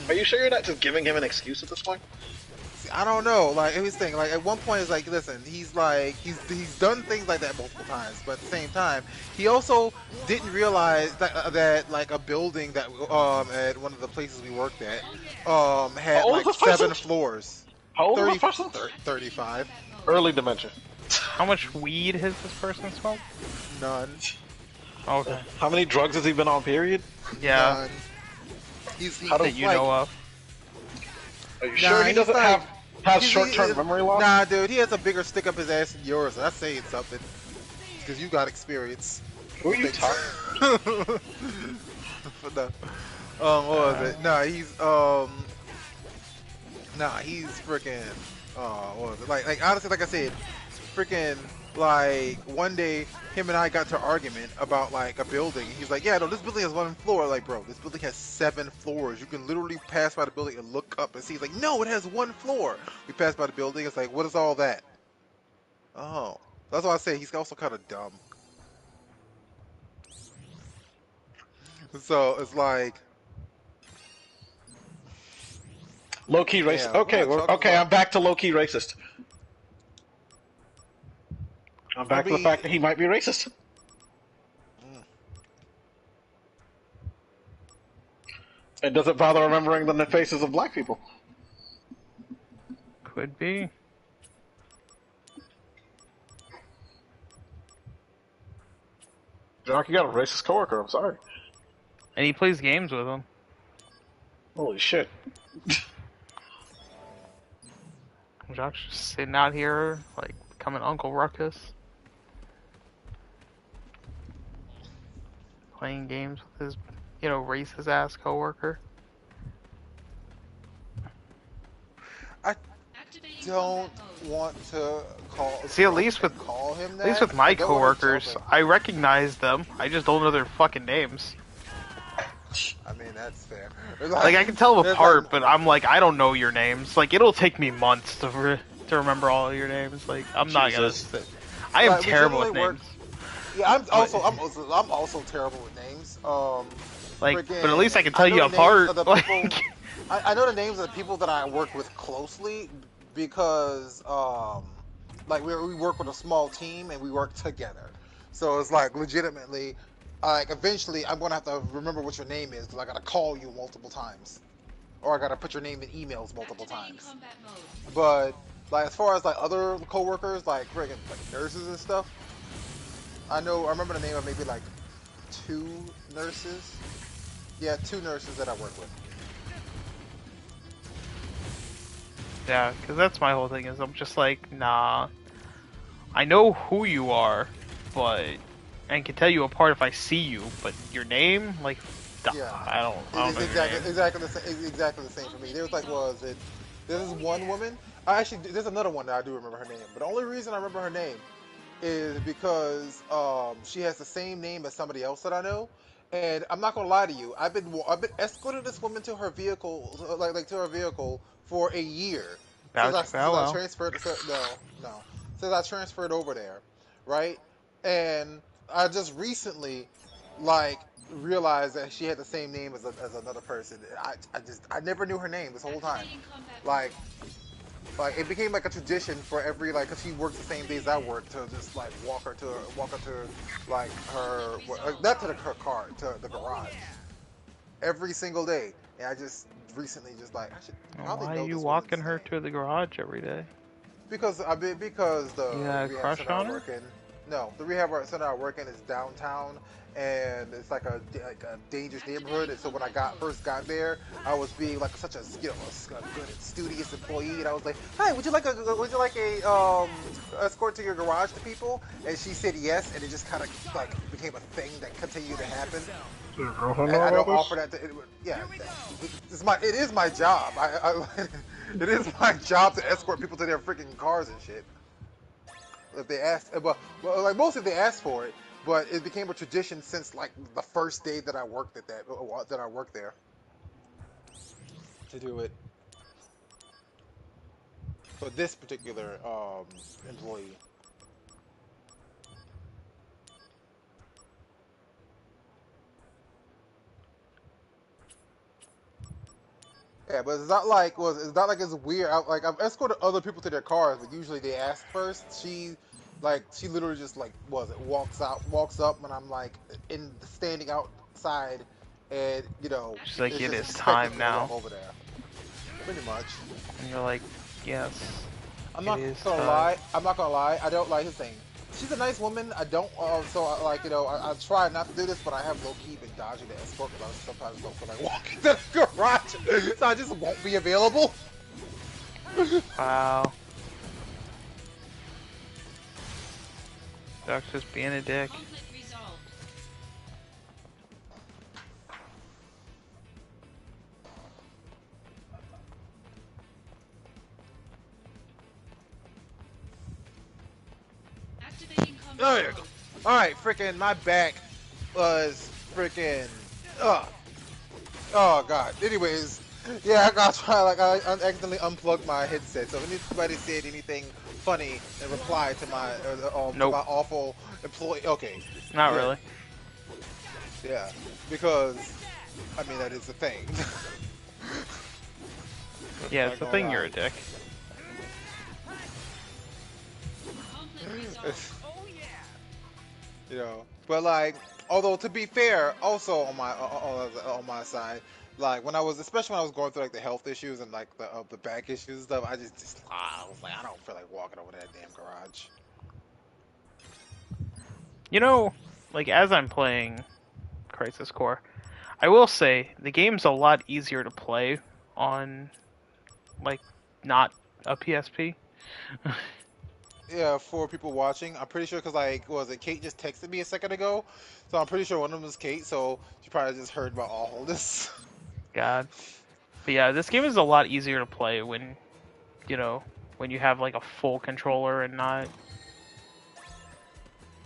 Are you sure you're not just giving him an excuse at this point? I don't know. Like, his thing. Like, at one point, it's like, listen, he's like, he's done things like that multiple times, but at the same time, he also didn't realize that like a building that at one of the places we worked at had like 7 floors. How old is this person? 35. Early dementia. How much weed has this person smoked? None. Okay. How many drugs has he been on? Period. Yeah. None. He's How do you know of? Are you sure he doesn't have short-term memory loss? Nah, dude, he has a bigger stick up his ass than yours. That's saying something. Because you got experience. Who are you talking? No. What was it? Nah, he's freaking. What was it? Like honestly, like I said, freaking. Like one day, him and I got to an argument about like a building. He's like, "Yeah, no, this building has 1 floor." Like, bro, this building has 7 floors. You can literally pass by the building and look up and see. He's like, "No, it has 1 floor." We passed by the building. It's like, what is all that? Oh, that's why I say he's also kind of dumb. So it's like low-key racist. Yeah, Okay, I'm back to low-key racist. I'm back to the fact that he might be racist. It doesn't bother remembering the faces of black people. Could be. Jock, you got a racist coworker, I'm sorry. And he plays games with him. Holy shit. Jock's just sitting out here, like, becoming Uncle Ruckus. Playing games with his, racist ass coworker. I don't want to See, at least with him that. At least with my coworkers, I recognize them. I just don't know their fucking names. I mean, that's fair. Like, I can tell them apart, but I'm like, I don't know your names. Like, it'll take me months to remember all of your names. Like, I'm not gonna. I am terrible with names. Yeah, I'm also terrible with names. Like, but at least I can tell you apart. I know the names of the people that I work with closely because, like, we work with a small team and we work together. So it's like legitimately, like, eventually I'm gonna have to remember what your name is because I gotta call you multiple times, or I gotta put your name in emails multiple times. But like, as far as like other coworkers, like friggin' like nurses and stuff, I remember the name of maybe like 2 nurses. Yeah, 2 nurses that I work with. Yeah, because that's my whole thing is I'm just like, nah. I know who you are, and can tell you apart if I see you, but your name, like, yeah, I don't know exactly the same for me. There's like, there's one woman. There's another one that I do remember her name, but the only reason I remember her name is because she has the same name as somebody else that I know. And I'm not gonna lie to you, I've been escorting this woman to her vehicle, like to her vehicle for a year since I transferred. Since I transferred over there, right? And I just recently, like, realized that she had the same name as another person. I never knew her name this whole time. Like, Like it became like a tradition for every like, cause she works the same days I work, to just like walk her to like not to her car, to the garage every single day. And I just recently just like I should probably Why are know you this woman's walking her name to the garage every day? because You the got a rehab crush center I on her? work in. No, the rehab center I work in is downtown, and it's like a dangerous neighborhood. And so when I first got there, I was being like such a a good and studious employee, and I was like, "Hi, would you like a escort to your garage to people?" And she said yes, and it just kind of like became a thing that continued to happen. Does your girlfriend And know I about don't this? offer that. It is my job. It is my job to escort people to their freaking cars and shit. If they ask, like mostly they asked for it, but it became a tradition since like the first day that I worked at that I worked there to do it for this particular employee. Yeah, but it's not like it's weird. I've escorted other people to their cars, but usually they ask first. She literally just like walks up, and I'm like standing outside, and She's like, it's it just is expected time for me to walk now. over there. Pretty much. And you're like, yes, I'm it not is gonna time. lie. I'm not gonna lie. I don't like his thing. She's a nice woman. I don't. I try not to do this, but I have low key been dodging the escort because I sometimes don't feel like walking to the garage, so I just won't be available. Wow. Doc's just being a dick. Conflict resolved. Activating There combat you go. mode. All right, freaking my back was freaking. Oh god. Anyways, yeah, I gotta try. Like I accidentally unplugged my headset. So if anybody said anything funny in reply to Nope. my awful employee, okay. Not Good. really. Yeah, because I mean that is the thing. Yeah, it's the thing, you're a dick. Conflict resolved. But like, although to be fair, also on my side, like especially when I was going through like the health issues and like the back issues and stuff, I was like, I don't feel like walking over that damn garage. You know, like as I'm playing Crisis Core, I will say the game's a lot easier to play on, like, not a PSP. Yeah, for people watching, I'm pretty sure because like, what was it, Kate just texted me a second ago, so I'm pretty sure one of them was Kate, so she probably just heard about all this. God. But yeah, this game is a lot easier to play when, when you have like a full controller and not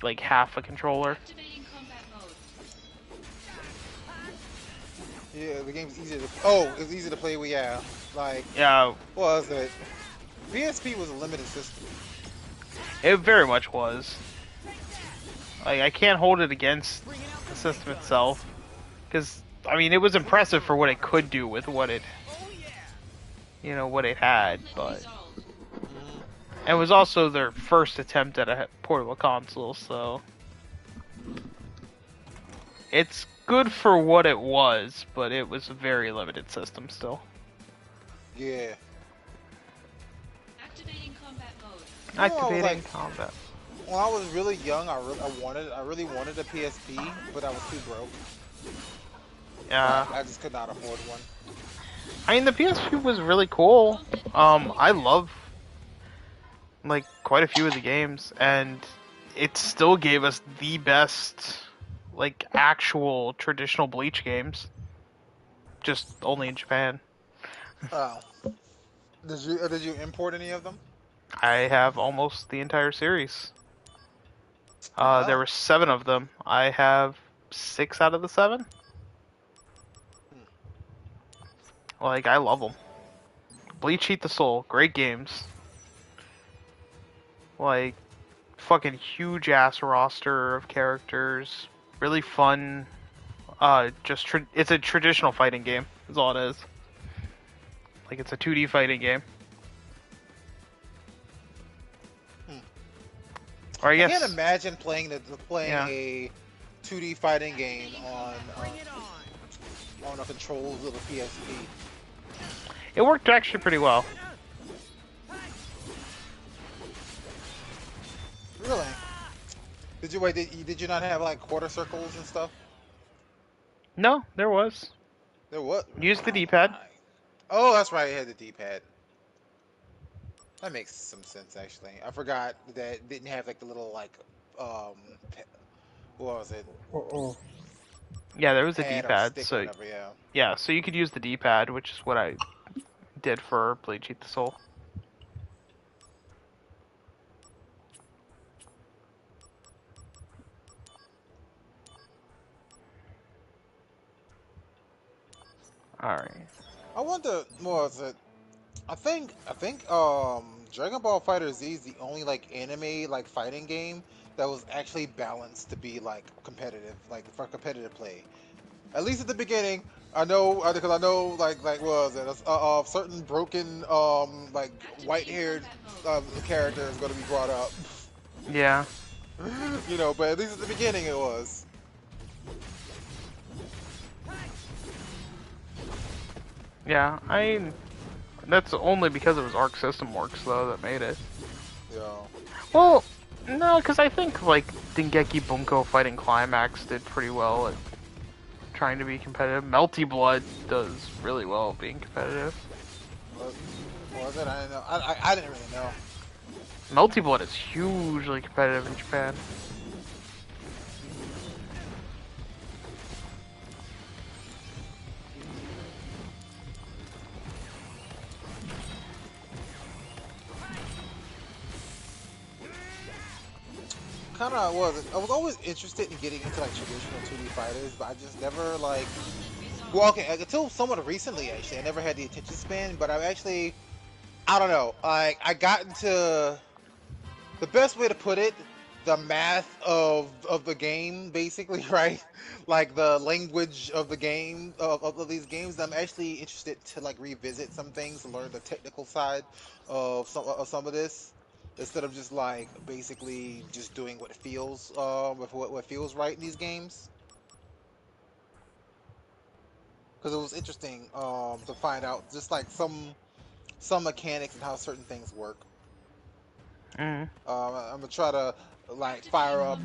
like half a controller. Activating combat mode. Yeah, the game's easier to. It's easy to play with. Yeah, like. Yeah, What was it? PSP was a limited system. it very much was. Like, I can't hold it against the system itself, because I mean, it was impressive for what it could do with what it, what it had, but it was also their first attempt at a portable console, so it's good for what it was, but it was a very limited system still. Yeah. Activating combat mode. Activating combat. When I was really young, I really wanted a PSP, but I was too broke. Yeah. I just could not afford one. I mean, the PSP was really cool. I love, like, quite a few of the games, and it still gave us the best, like, actual traditional Bleach games. Just only in Japan. Oh. Did you import any of them? I have almost the entire series. Oh. There were 7 of them. I have 6 out of the 7. Like, I love them. Bleach Heat the Soul, great games. Like, fucking huge ass roster of characters. Really fun. It's a traditional fighting game, is all it is. Like, it's a 2D fighting game. Or I I guess. can't imagine playing Yeah. a 2D fighting game on the controls of the PSP. It worked actually pretty well. Really? Did you not have like quarter circles and stuff? No, there was. There was. Use the D-pad. Oh, that's right. It had the D-pad. That makes some sense actually. I forgot that it didn't have like the little like what was it? Yeah, there was a Pad or D-pad. stick or So whatever. Yeah. yeah, so you could use the D-pad, which is what I did for Bleach Eat the Soul. Alright. I wonder. What was it? I think Dragon Ball Fighter Z is the only like anime like fighting game that was actually balanced to be like competitive, like for competitive play. At least at the beginning, I know because I know like what was it? Certain broken like white-haired character is going to be brought up. Yeah. You know, but at least at the beginning it was. Yeah, that's only because it was Arc System Works though that made it. Yeah. Well, no, because I think like Dengeki Bunko Fighting Climax did pretty well at trying to be competitive. Melty Blood does really well at being competitive. What was it? I didn't know. I didn't really know. Melty Blood is hugely competitive in Japan. Kind of was. I was always interested in getting into like traditional 2D fighters, but I just never like. Well, okay, until somewhat recently, actually, I never had the attention span. But I don't know. Like, I got into the best way to put it, the math of the game, basically, right? Like the language of the game of these games. I'm actually interested to like revisit some things, to learn the technical side of some of this, instead of just like basically just doing what feels with what feels right in these games. Because it was interesting to find out just like some mechanics and how certain things work. I'm gonna try to like fire up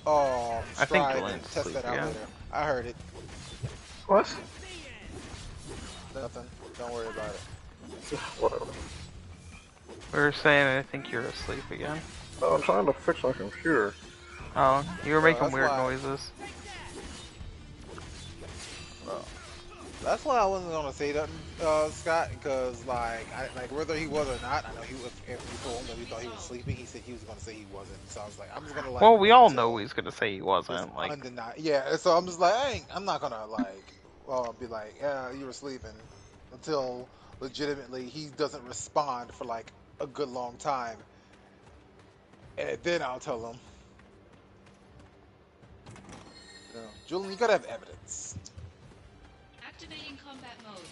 I think Stride and Julian's test asleep that out again. later. I heard it. What? Nothing. Don't worry about it. Whatever. We were saying I think you're asleep again. Oh, I'm trying to fix my computer. Oh, you were making that's weird why- noises. That's why I wasn't gonna say nothing, Scott, because like whether he was or not, I know he was. If we told him that we thought he was sleeping, he said he was gonna say he wasn't. So I was like, I'm just gonna like. Well, we all know he's gonna say he wasn't. Like, Yeah. So I'm just like, I'm not gonna like, be like, yeah, you were sleeping, until legitimately he doesn't respond for like a good long time, and then I'll tell him. You know, Julian, you gotta have evidence. Activating combat mode.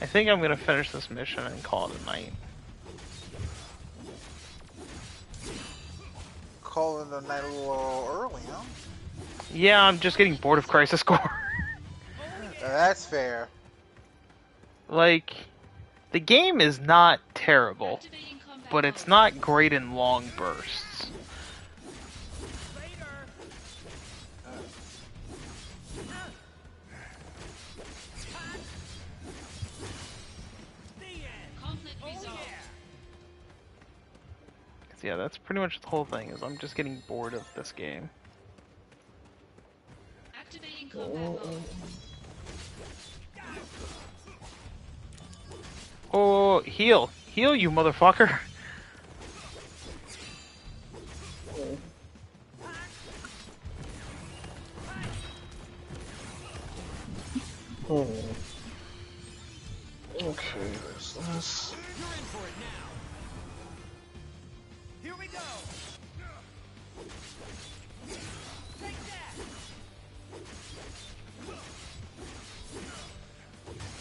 I think I'm gonna finish this mission and call it a night. Calling the night a little early, huh? Yeah, I'm just getting bored of Crisis Core. That's fair. Like, the game is not terrible, but it's not great in long bursts. Yeah, that's pretty much the whole thing, is I'm just getting bored of this game. Activating combat mode. Oh, heal! Heal, you motherfucker! Okay, there's this. You're in for it now. Here we go. Take that.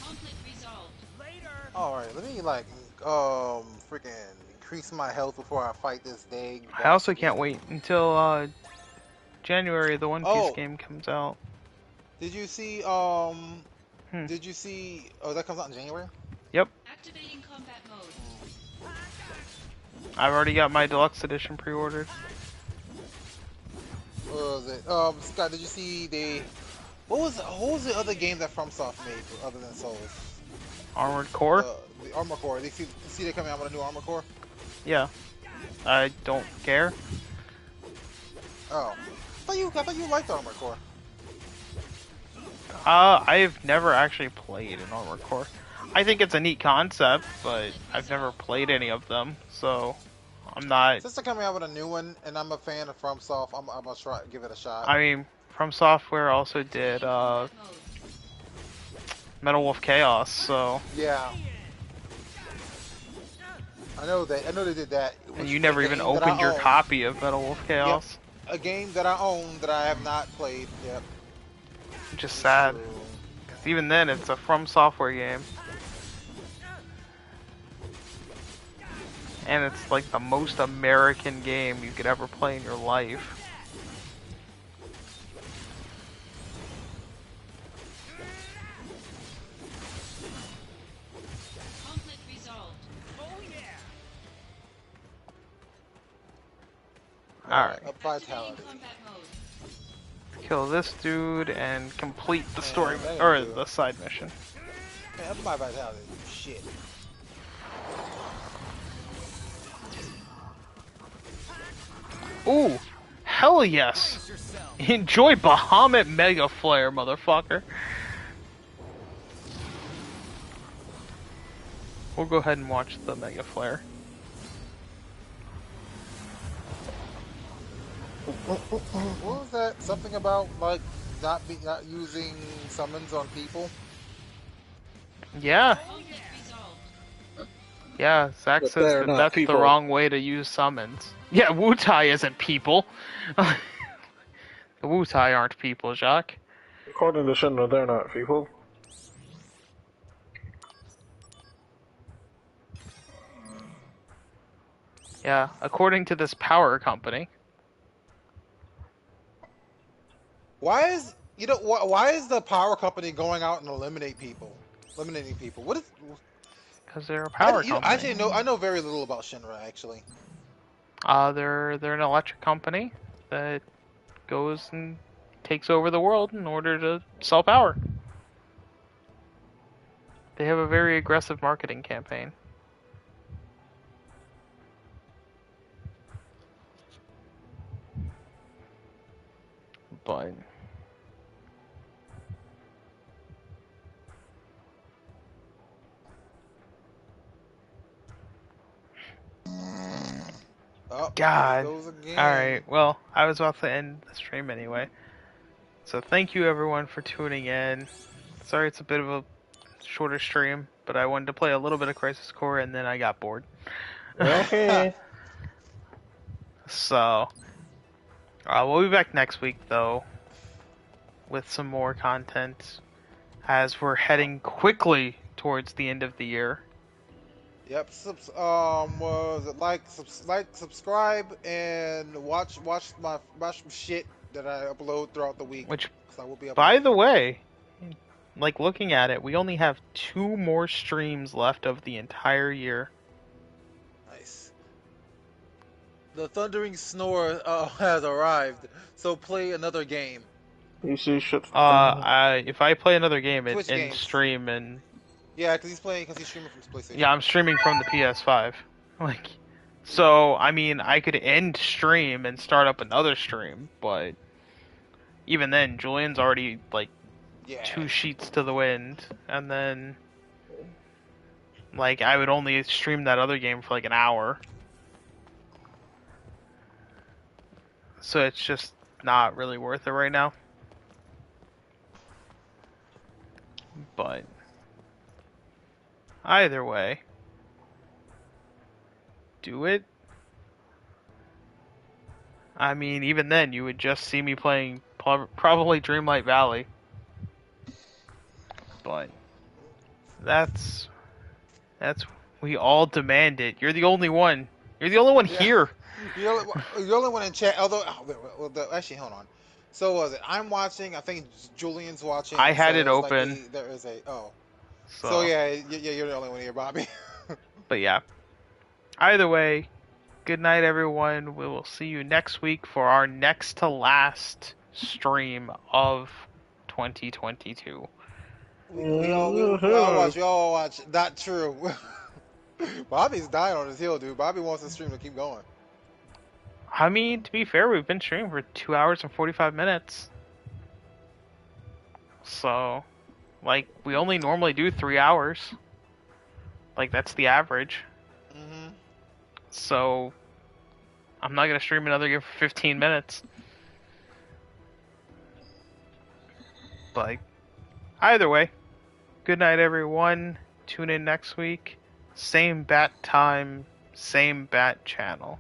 Conflict resolved. Later. All right, let me like freaking increase my health before I fight this day. I also can't wait until January. The One Piece game comes out. Did you see? Did you see? Oh, that comes out in January. Yep. Activating combat mode. I've already got my deluxe edition pre-ordered. What was it? Scott, did you see the? What was the other game that FromSoft made other than Souls? Armored Core. The Armored Core. You see they're coming out with a new Armored Core. Yeah. I don't care. Oh, I thought you liked Armored Core. I've never actually played an Armored Core. I think it's a neat concept, but I've never played any of them, so I'm not. Since they're coming out with a new one, and I'm a fan of FromSoft, I'm gonna try give it a shot. I mean, From Software also did Metal Wolf Chaos, so. Yeah. I know they did that. And you never even opened your copy of Metal Wolf Chaos. Yep. A game that I own that I have not played. Yep. Which is sad, because even then it's a From Software game. And it's like the most American game you could ever play in your life. Conflict resolved. Oh yeah. Alright. Up vitality. Kill this dude and complete the story or the side mission. Man, up my vitality. Shit. Ooh, hell yes! Enjoy Bahamut Mega Flare, motherfucker. We'll go ahead and watch the Mega Flare. What was that? Something about like not using summons on people? Yeah. Yeah, Zach But says that's people. the wrong way to use summons. Yeah, Wutai isn't people. The Wutai aren't people, Jacques. According to Shinra, they're not people. Yeah, according to this power company. Why is why is the power company going out and eliminating people? What is? Because they're a power company. Actually, I know very little about Shinra actually. They're an electric company that goes and takes over the world in order to sell power. They have a very aggressive marketing campaign. But oh, God. Alright, well, I was about to end the stream anyway. So thank you everyone for tuning in. Sorry it's a bit of a shorter stream, but I wanted to play a little bit of Crisis Core and then I got bored. So, we'll be back next week though, with some more content, as we're heading quickly towards the end of the year. Yep. Was it subscribe, and watch some shit that I upload throughout the week. Which, I will be by the way, like looking at it, we only have 2 more streams left of the entire year. Nice. The thundering snore has arrived. So play another game. You see shit. If I play another game, it Twitch ends games. stream and. Yeah, because he's streaming from his PlayStation. Yeah, I'm streaming from the PS5. Like, so I mean, I could end stream and start up another stream, but even then, Julian's already like 2 sheets to the wind, and then like I would only stream that other game for like an hour. So it's just not really worth it right now. But either way, do it. I mean, even then, you would just see me playing probably Dreamlight Valley. But that's We all demand it. You're the only one. You're the only one here. You're the only one in chat. Although, actually, hold on. So was it? I'm watching. I think Julian's watching. I had so it open. Like there is a So. So yeah, you're the only one here, Bobby. But yeah. Either way, good night, everyone. We will see you next week for our next to last stream of 2022. We all watch. Not true. Bobby's dying on his heel, dude. Bobby wants the stream to keep going. I mean, to be fair, we've been streaming for 2 hours and 45 minutes. So, like, we only normally do 3 hours. Like, that's the average. Mm-hmm. So, I'm not going to stream another game for 15 minutes. Like, either way, good night, everyone. Tune in next week. Same bat time, same bat channel.